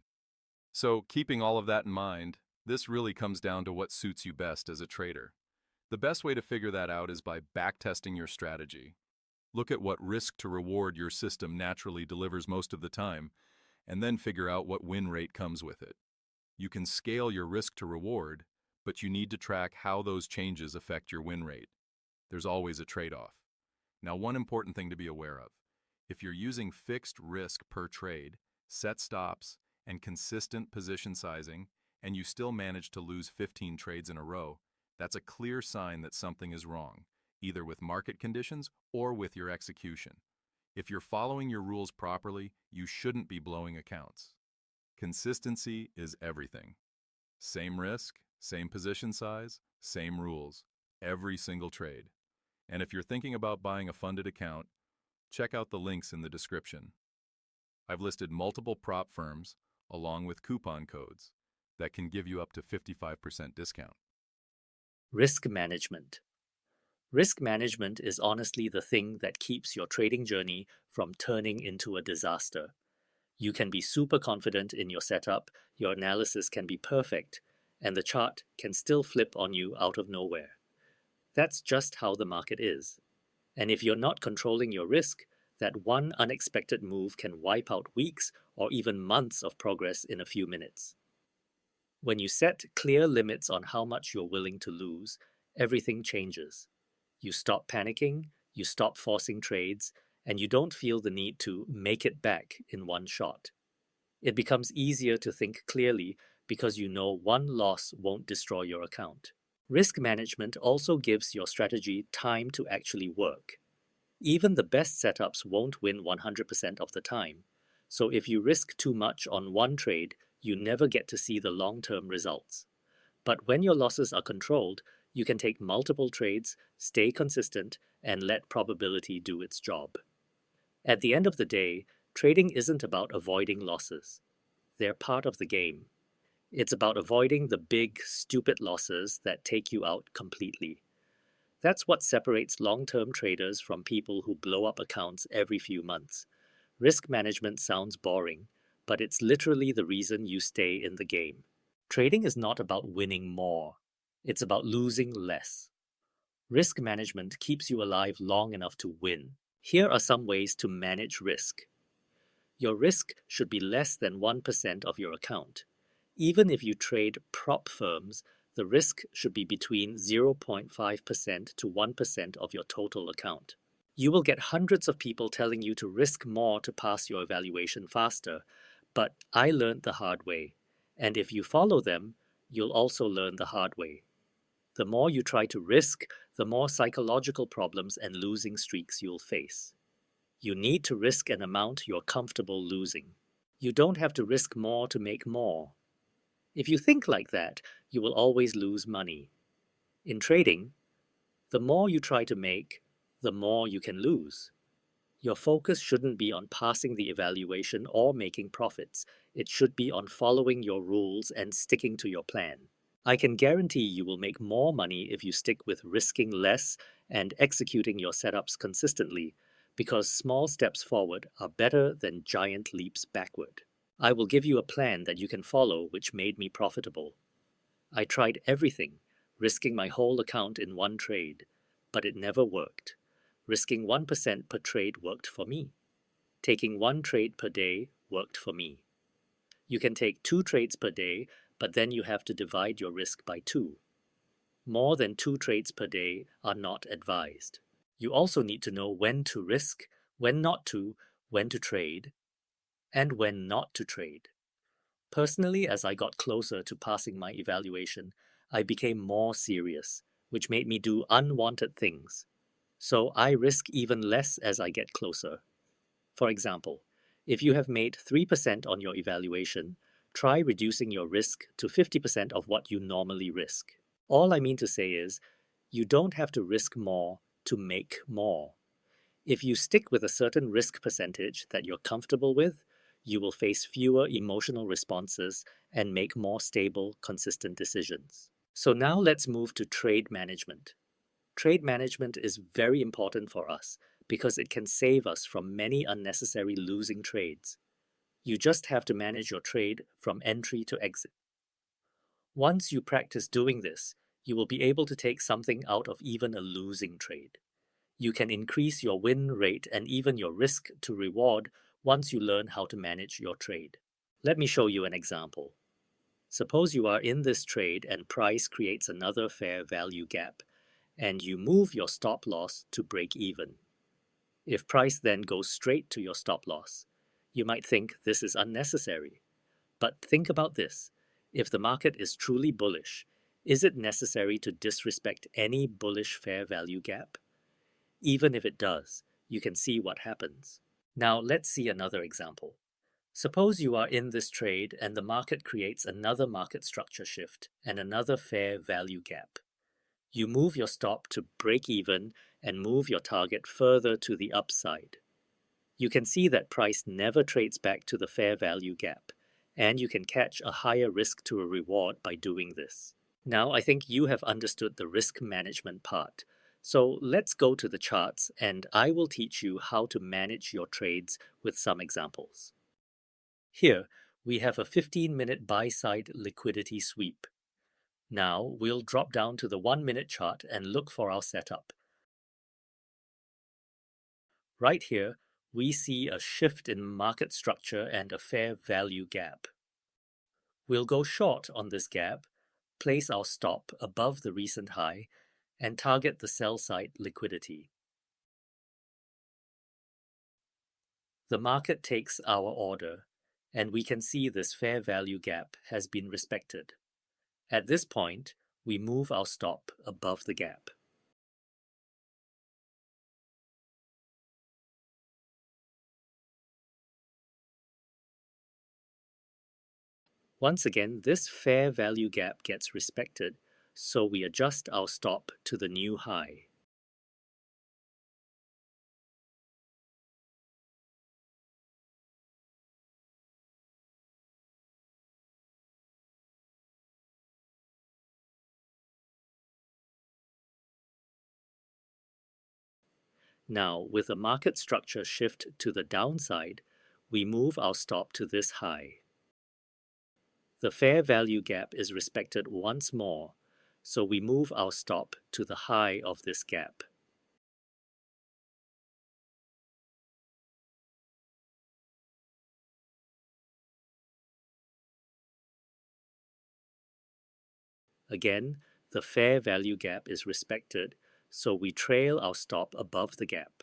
So, keeping all of that in mind, this really comes down to what suits you best as a trader. The best way to figure that out is by backtesting your strategy. Look at what risk to reward your system naturally delivers most of the time, and then figure out what win rate comes with it. You can scale your risk to reward, but you need to track how those changes affect your win rate. There's always a trade-off. Now, one important thing to be aware of. If you're using fixed risk per trade, set stops, and consistent position sizing, and you still manage to lose 15 trades in a row, that's a clear sign that something is wrong, either with market conditions or with your execution. If you're following your rules properly, you shouldn't be blowing accounts. Consistency is everything. Same risk, same position size, same rules, every single trade. And if you're thinking about buying a funded account, check out the links in the description. I've listed multiple prop firms along with coupon codes that can give you up to 55% discount. Risk management. Risk management is honestly the thing that keeps your trading journey from turning into a disaster. You can be super confident in your setup, your analysis can be perfect, and the chart can still flip on you out of nowhere. That's just how the market is. And if you're not controlling your risk, that one unexpected move can wipe out weeks or even months of progress in a few minutes. When you set clear limits on how much you're willing to lose, everything changes. You stop panicking, you stop forcing trades, and you don't feel the need to make it back in one shot. It becomes easier to think clearly because you know one loss won't destroy your account. Risk management also gives your strategy time to actually work. Even the best setups won't win 100% of the time. So if you risk too much on one trade, you never get to see the long-term results. But when your losses are controlled, you can take multiple trades, stay consistent, and let probability do its job. At the end of the day, trading isn't about avoiding losses. They're part of the game. It's about avoiding the big, stupid losses that take you out completely. That's what separates long-term traders from people who blow up accounts every few months. Risk management sounds boring, but it's literally the reason you stay in the game. Trading is not about winning more. It's about losing less. Risk management keeps you alive long enough to win. Here are some ways to manage risk. Your risk should be less than 1% of your account. Even if you trade prop firms, the risk should be between 0.5% to 1% of your total account. You will get hundreds of people telling you to risk more to pass your evaluation faster, but I learned the hard way. And if you follow them, you'll also learn the hard way. The more you try to risk, the more psychological problems and losing streaks you'll face. You need to risk an amount you're comfortable losing. You don't have to risk more to make more. If you think like that, you will always lose money. In trading, the more you try to make, the more you can lose. Your focus shouldn't be on passing the evaluation or making profits. It should be on following your rules and sticking to your plan. I can guarantee you will make more money if you stick with risking less and executing your setups consistently, because small steps forward are better than giant leaps backward. I will give you a plan that you can follow which made me profitable. I tried everything, risking my whole account in one trade, but it never worked. Risking 1% per trade worked for me. Taking one trade per day worked for me. You can take 2 trades per day, but then you have to divide your risk by 2. More than 2 trades per day are not advised. You also need to know when to risk, when not to, when to trade, and when not to trade. Personally, as I got closer to passing my evaluation, I became more serious, which made me do unwanted things. So I risk even less as I get closer. For example, if you have made 3% on your evaluation, try reducing your risk to 50% of what you normally risk. All I mean to say is, you don't have to risk more to make more. If you stick with a certain risk percentage that you're comfortable with, you will face fewer emotional responses and make more stable, consistent decisions. So now let's move to trade management. Trade management is very important for us because it can save us from many unnecessary losing trades. You just have to manage your trade from entry to exit. Once you practice doing this, you will be able to take something out of even a losing trade. You can increase your win rate and even your risk to reward once you learn how to manage your trade. Let me show you an example. Suppose you are in this trade and price creates another fair value gap, and you move your stop loss to break even. If price then goes straight to your stop loss, you might think this is unnecessary. But think about this. If the market is truly bullish, is it necessary to disrespect any bullish fair value gap? Even if it does, you can see what happens. Now let's see another example. Suppose you are in this trade and the market creates another market structure shift and another fair value gap. You move your stop to break even and move your target further to the upside. You can see that price never trades back to the fair value gap, and you can catch a higher risk to a reward by doing this. Now, I think you have understood the risk management part. So let's go to the charts, and I will teach you how to manage your trades with some examples. Here, we have a 15-minute buy-side liquidity sweep. Now, we'll drop down to the 1-minute chart and look for our setup. Right here, we see a shift in market structure and a fair value gap. We'll go short on this gap, place our stop above the recent high, and target the sell side liquidity. The market takes our order, and we can see this fair value gap has been respected. At this point, we move our stop above the gap. Once again, this fair value gap gets respected, so we adjust our stop to the new high. Now, with the market structure shift to the downside, we move our stop to this high. The fair value gap is respected once more, so we move our stop to the high of this gap. Again, the fair value gap is respected, so we trail our stop above the gap.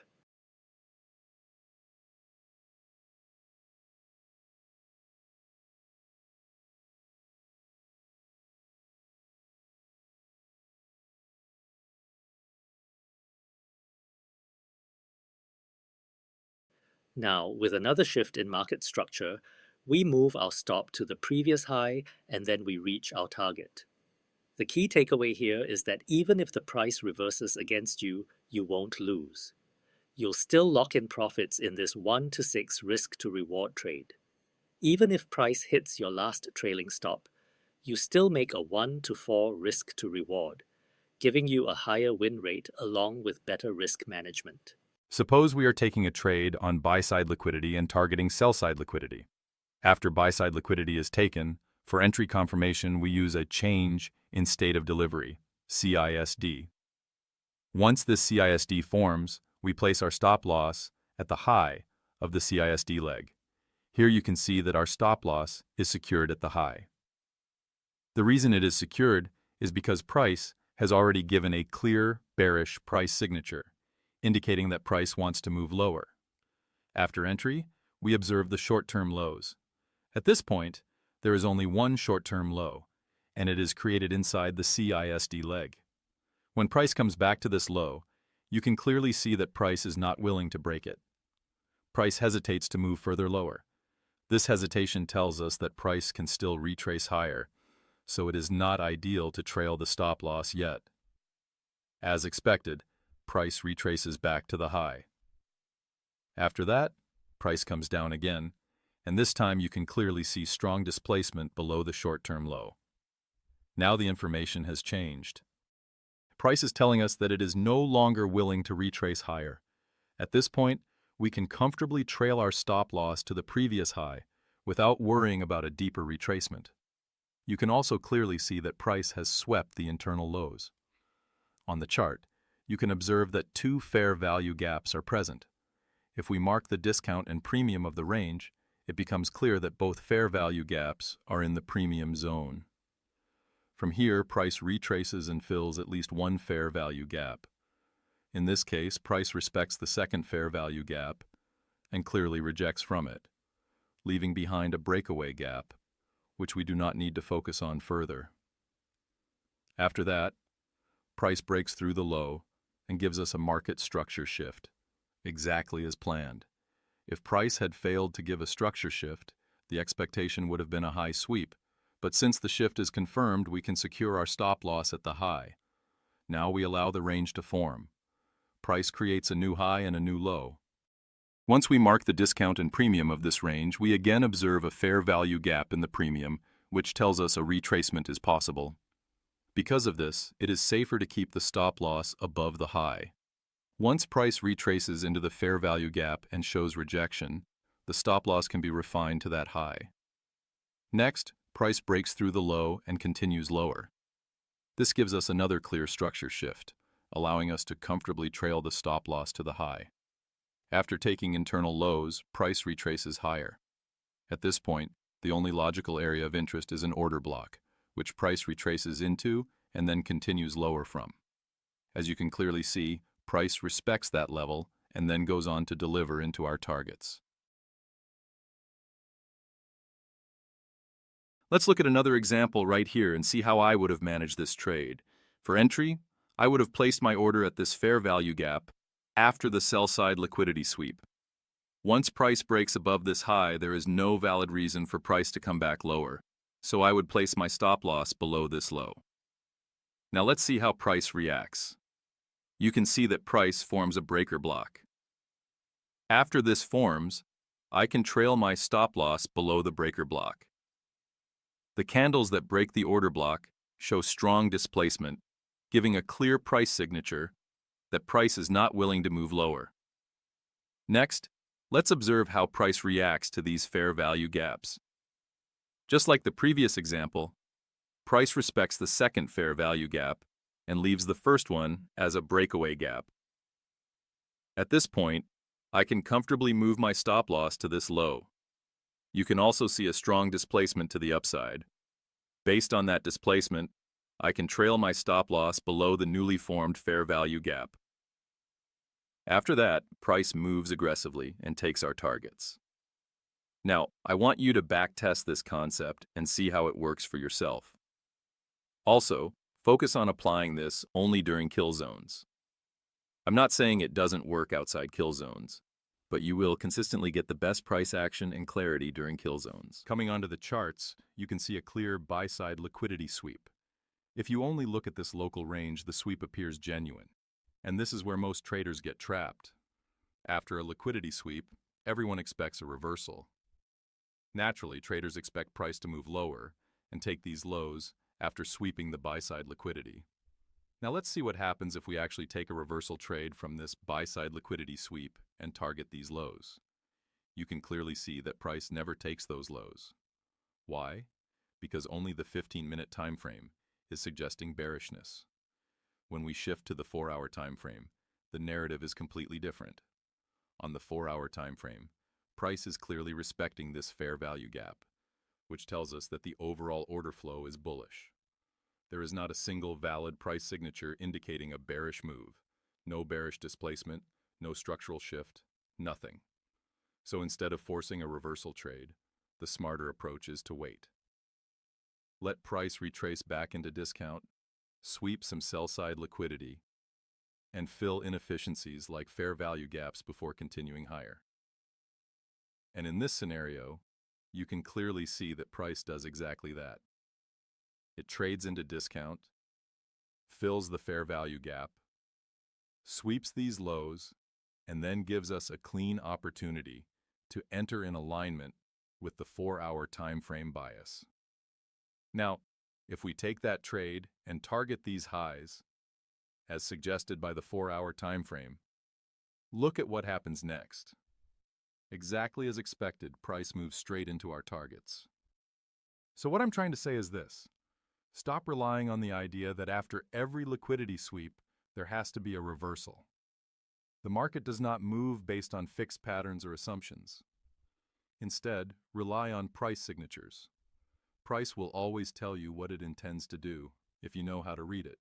Now, with another shift in market structure, we move our stop to the previous high and then we reach our target. The key takeaway here is that even if the price reverses against you, you won't lose. You'll still lock in profits in this 1 to 6 risk to reward trade. Even if price hits your last trailing stop, you still make a 1 to 4 risk to reward, giving you a higher win rate along with better risk management. Suppose we are taking a trade on buy-side liquidity and targeting sell-side liquidity. After buy-side liquidity is taken, for entry confirmation we use a change in state of delivery, CISD. Once this CISD forms, we place our stop loss at the high of the CISD leg. Here you can see that our stop loss is secured at the high. The reason it is secured is because price has already given a clear bearish price signature, indicating that price wants to move lower. After entry, we observe the short-term lows. At this point, there is only one short-term low, and it is created inside the CISD leg. When price comes back to this low, you can clearly see that price is not willing to break it. Price hesitates to move further lower. This hesitation tells us that price can still retrace higher, so it is not ideal to trail the stop loss yet. As expected, price retraces back to the high. After that, price comes down again, and this time you can clearly see strong displacement below the short-term low. Now the information has changed. Price is telling us that it is no longer willing to retrace higher. At this point, we can comfortably trail our stop loss to the previous high without worrying about a deeper retracement. You can also clearly see that price has swept the internal lows. On the chart, you can observe that two fair value gaps are present. If we mark the discount and premium of the range, it becomes clear that both fair value gaps are in the premium zone. From here, price retraces and fills at least one fair value gap. In this case, price respects the second fair value gap and clearly rejects from it, leaving behind a breakaway gap, which we do not need to focus on further. After that, price breaks through the low and gives us a market structure shift, exactly as planned. If price had failed to give a structure shift, the expectation would have been a high sweep, but since the shift is confirmed, we can secure our stop loss at the high. Now we allow the range to form. price creates a new high and a new low. Once we mark the discount and premium of this range, we again observe a fair value gap in the premium, which tells us a retracement is possible. Because of this, it is safer to keep the stop loss above the high. Once price retraces into the fair value gap and shows rejection, the stop loss can be refined to that high. Next, price breaks through the low and continues lower. This gives us another clear structure shift, allowing us to comfortably trail the stop loss to the high. After taking internal lows, price retraces higher. At this point, the only logical area of interest is an order block, which price retraces into and then continues lower from. As you can clearly see, price respects that level and then goes on to deliver into our targets. Let's look at another example right here and see how I would have managed this trade. For entry, I would have placed my order at this fair value gap after the sell-side liquidity sweep. Once price breaks above this high, there is no valid reason for price to come back lower, so I would place my stop loss below this low. Now let's see how price reacts. You can see that price forms a breaker block. After this forms, I can trail my stop loss below the breaker block. The candles that break the order block show strong displacement, giving a clear price signature that price is not willing to move lower. Next, let's observe how price reacts to these fair value gaps. Just like the previous example, price respects the second fair value gap and leaves the first one as a breakaway gap. At this point, I can comfortably move my stop loss to this low. You can also see a strong displacement to the upside. Based on that displacement, I can trail my stop loss below the newly formed fair value gap. After that, price moves aggressively and takes our targets. Now, I want you to backtest this concept and see how it works for yourself. Also, focus on applying this only during kill zones. I'm not saying it doesn't work outside kill zones, but you will consistently get the best price action and clarity during kill zones. Coming onto the charts, you can see a clear buy-side liquidity sweep. If you only look at this local range, the sweep appears genuine. And this is where most traders get trapped. After a liquidity sweep, everyone expects a reversal. Naturally, traders expect price to move lower and take these lows after sweeping the buy-side liquidity. Now let's see what happens if we actually take a reversal trade from this buy-side liquidity sweep and target these lows. You can clearly see that price never takes those lows. Why? Because only the 15-minute time frame is suggesting bearishness. When we shift to the 4-hour time frame, the narrative is completely different. On the 4-hour time frame, price is clearly respecting this fair value gap, which tells us that the overall order flow is bullish. There is not a single valid price signature indicating a bearish move. No bearish displacement, no structural shift, nothing. So instead of forcing a reversal trade, the smarter approach is to wait. Let price retrace back into discount, sweep some sell-side liquidity, and fill inefficiencies like fair value gaps before continuing higher. And in this scenario, you can clearly see that price does exactly that. It trades into discount, fills the fair value gap, sweeps these lows, and then gives us a clean opportunity to enter in alignment with the 4-hour time frame bias. Now, if we take that trade and target these highs, as suggested by the 4-hour time frame, look at what happens next. Exactly as expected, price moves straight into our targets. So what I'm trying to say is this. Stop relying on the idea that after every liquidity sweep, there has to be a reversal. The market does not move based on fixed patterns or assumptions. Instead, rely on price signatures. Price will always tell you what it intends to do if you know how to read it.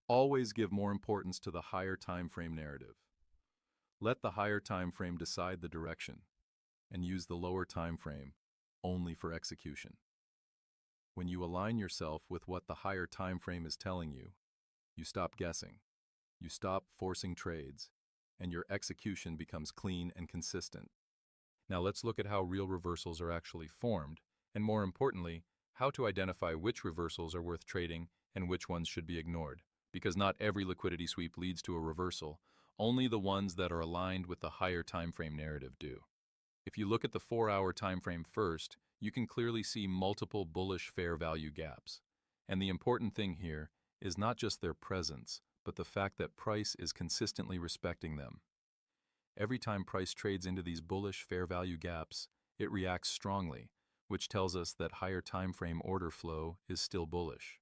Always give more importance to the higher time frame narrative. Let the higher time frame decide the direction, and use the lower time frame only for execution. When you align yourself with what the higher time frame is telling you, you stop guessing, you stop forcing trades, and your execution becomes clean and consistent. Now let's look at how real reversals are actually formed, and more importantly, how to identify which reversals are worth trading and which ones should be ignored. because not every liquidity sweep leads to a reversal. Only the ones that are aligned with the higher time frame narrative do. If you look at the 4-hour time frame first, you can clearly see multiple bullish fair value gaps. And the important thing here is not just their presence, but the fact that price is consistently respecting them. Every time price trades into these bullish fair value gaps, it reacts strongly, which tells us that higher time frame order flow is still bullish.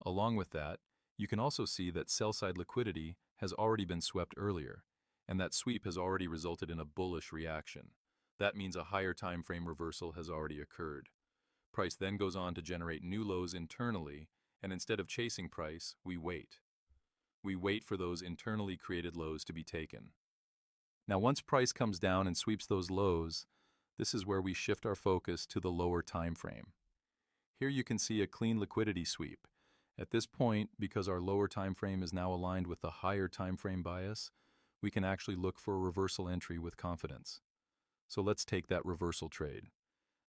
Along with that, you can also see that sell-side liquidity has already been swept earlier, and that sweep has already resulted in a bullish reaction. That means a higher time frame reversal has already occurred. Price then goes on to generate new lows internally, and instead of chasing price, we wait. We wait for those internally created lows to be taken. Now, once price comes down and sweeps those lows, this is where we shift our focus to the lower time frame. Here you can see a clean liquidity sweep. At this point, because our lower time frame is now aligned with the higher time frame bias, we can actually look for a reversal entry with confidence. So let's take that reversal trade.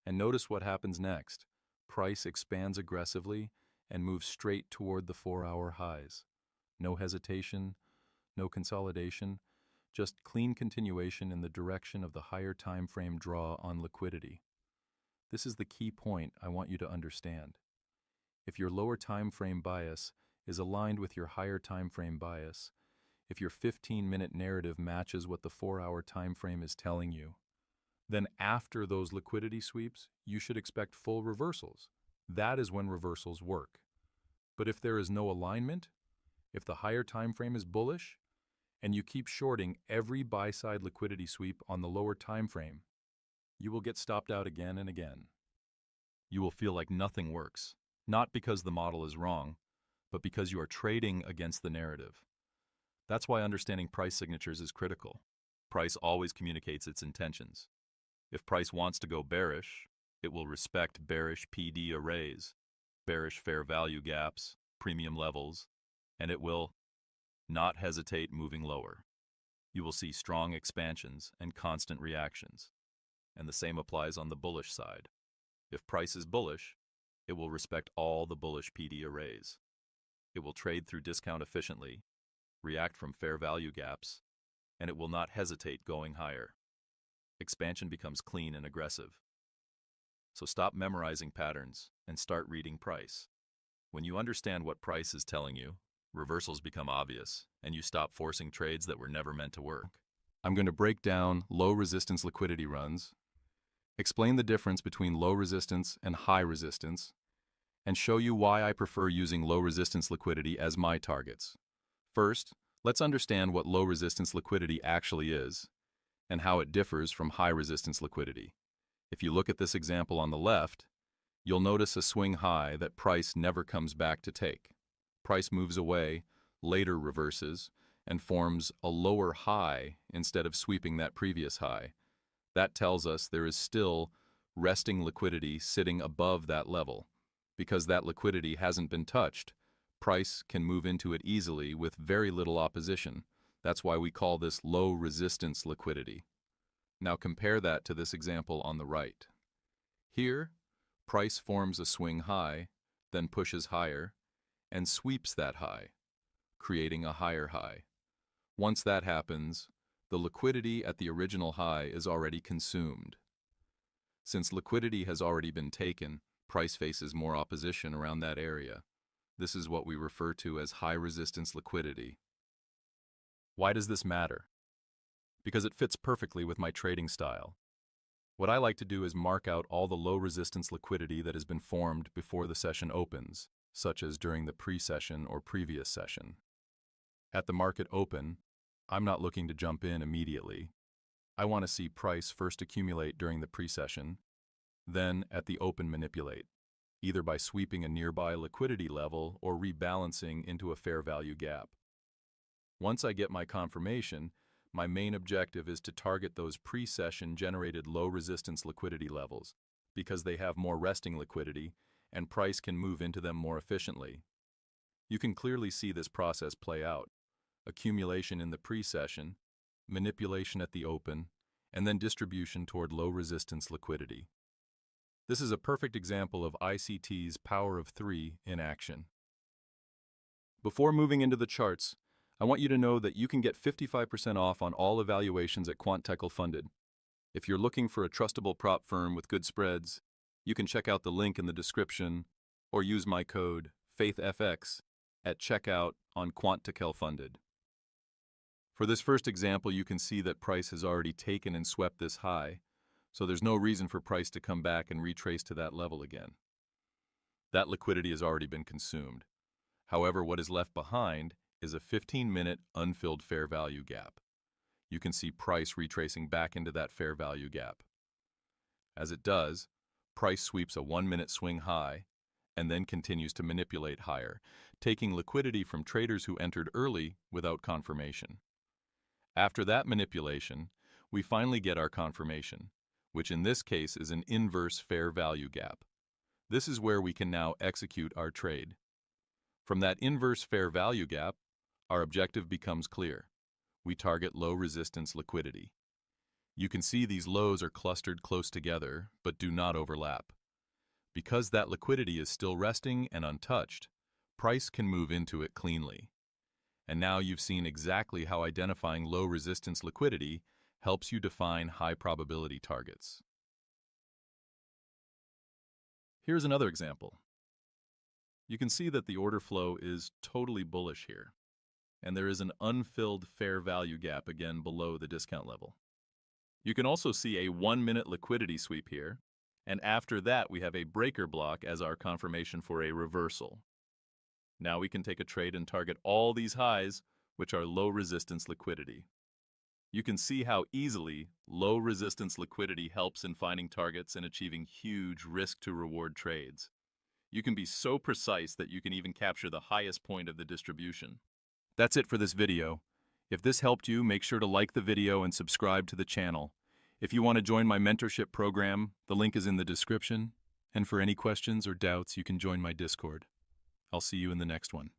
And notice what happens next. Price expands aggressively and moves straight toward the 4-hour highs. No hesitation, no consolidation, just clean continuation in the direction of the higher time frame draw on liquidity. This is the key point I want you to understand. If your lower time frame bias is aligned with your higher time frame bias, if your 15-minute narrative matches what the 4-hour time frame is telling you, then after those liquidity sweeps, you should expect full reversals. That is when reversals work. But if there is no alignment, if the higher time frame is bullish, and you keep shorting every buy-side liquidity sweep on the lower time frame, you will get stopped out again and again. You will feel like nothing works, not because the model is wrong, but because you are trading against the narrative. That's why understanding price signatures is critical. Price always communicates its intentions. If price wants to go bearish, it will respect bearish PD arrays, bearish fair value gaps, premium levels, and it will not hesitate moving lower. You will see strong expansions and constant reactions. And the same applies on the bullish side. If price is bullish, it will respect all the bullish PD arrays. It will trade through discount efficiently, react from fair value gaps, and it will not hesitate going higher. Expansion becomes clean and aggressive. So stop memorizing patterns and start reading price. When you understand what price is telling you, reversals become obvious, and you stop forcing trades that were never meant to work. I'm going to break down low resistance liquidity runs, explain the difference between low resistance and high resistance, and show you why I prefer using low resistance liquidity as my targets. First, let's understand what low resistance liquidity actually is, and how it differs from high resistance liquidity. If you look at this example on the left, you'll notice a swing high that price never comes back to take. Price moves away, later reverses, and forms a lower high instead of sweeping that previous high. That tells us there is still resting liquidity sitting above that level. Because that liquidity hasn't been touched, price can move into it easily with very little opposition. That's why we call this low resistance liquidity. Now compare that to this example on the right. Here, price forms a swing high, then pushes higher, and sweeps that high, creating a higher high. Once that happens, the liquidity at the original high is already consumed. Since liquidity has already been taken, price faces more opposition around that area. This is what we refer to as high resistance liquidity. Why does this matter? Because it fits perfectly with my trading style. What I like to do is mark out all the low resistance liquidity that has been formed before the session opens, such as during the pre-session or previous session. At the market open, I'm not looking to jump in immediately. I want to see price first accumulate during the pre-session, then at the open manipulate, either by sweeping a nearby liquidity level or rebalancing into a fair value gap. Once I get my confirmation, my main objective is to target those pre-session generated low resistance liquidity levels because they have more resting liquidity and price can move into them more efficiently. You can clearly see this process play out. Accumulation in the pre-session, manipulation at the open, and then distribution toward low resistance liquidity. This is a perfect example of ICT's power of 3 in action. Before moving into the charts, I want you to know that you can get 55% off on all evaluations at QuantTechL Funded. If you're looking for a trustable prop firm with good spreads, you can check out the link in the description or use my code FAITHFX at checkout on QuantTechL Funded. For this first example, you can see that price has already taken and swept this high, so there's no reason for price to come back and retrace to that level again. That liquidity has already been consumed. However, what is left behind is a 15-minute unfilled fair value gap. You can see price retracing back into that fair value gap. As it does, price sweeps a 1-minute swing high and then continues to manipulate higher, taking liquidity from traders who entered early without confirmation. After that manipulation, we finally get our confirmation, which in this case is an inverse fair value gap. This is where we can now execute our trade. From that inverse fair value gap, our objective becomes clear. We target low resistance liquidity. You can see these lows are clustered close together, but do not overlap. Because that liquidity is still resting and untouched, price can move into it cleanly. And now you've seen exactly how identifying low resistance liquidity helps you define high probability targets. Here's another example. You can see that the order flow is totally bullish here, and there is an unfilled fair value gap again below the discount level. You can also see a 1-minute liquidity sweep here, and after that we have a breaker block as our confirmation for a reversal. Now we can take a trade and target all these highs, which are low resistance liquidity. You can see how easily low resistance liquidity helps in finding targets and achieving huge risk to reward trades. You can be so precise that you can even capture the highest point of the distribution. That's it for this video. If this helped you, make sure to like the video and subscribe to the channel. If you want to join my mentorship program, the link is in the description. And for any questions or doubts, you can join my Discord. I'll see you in the next one.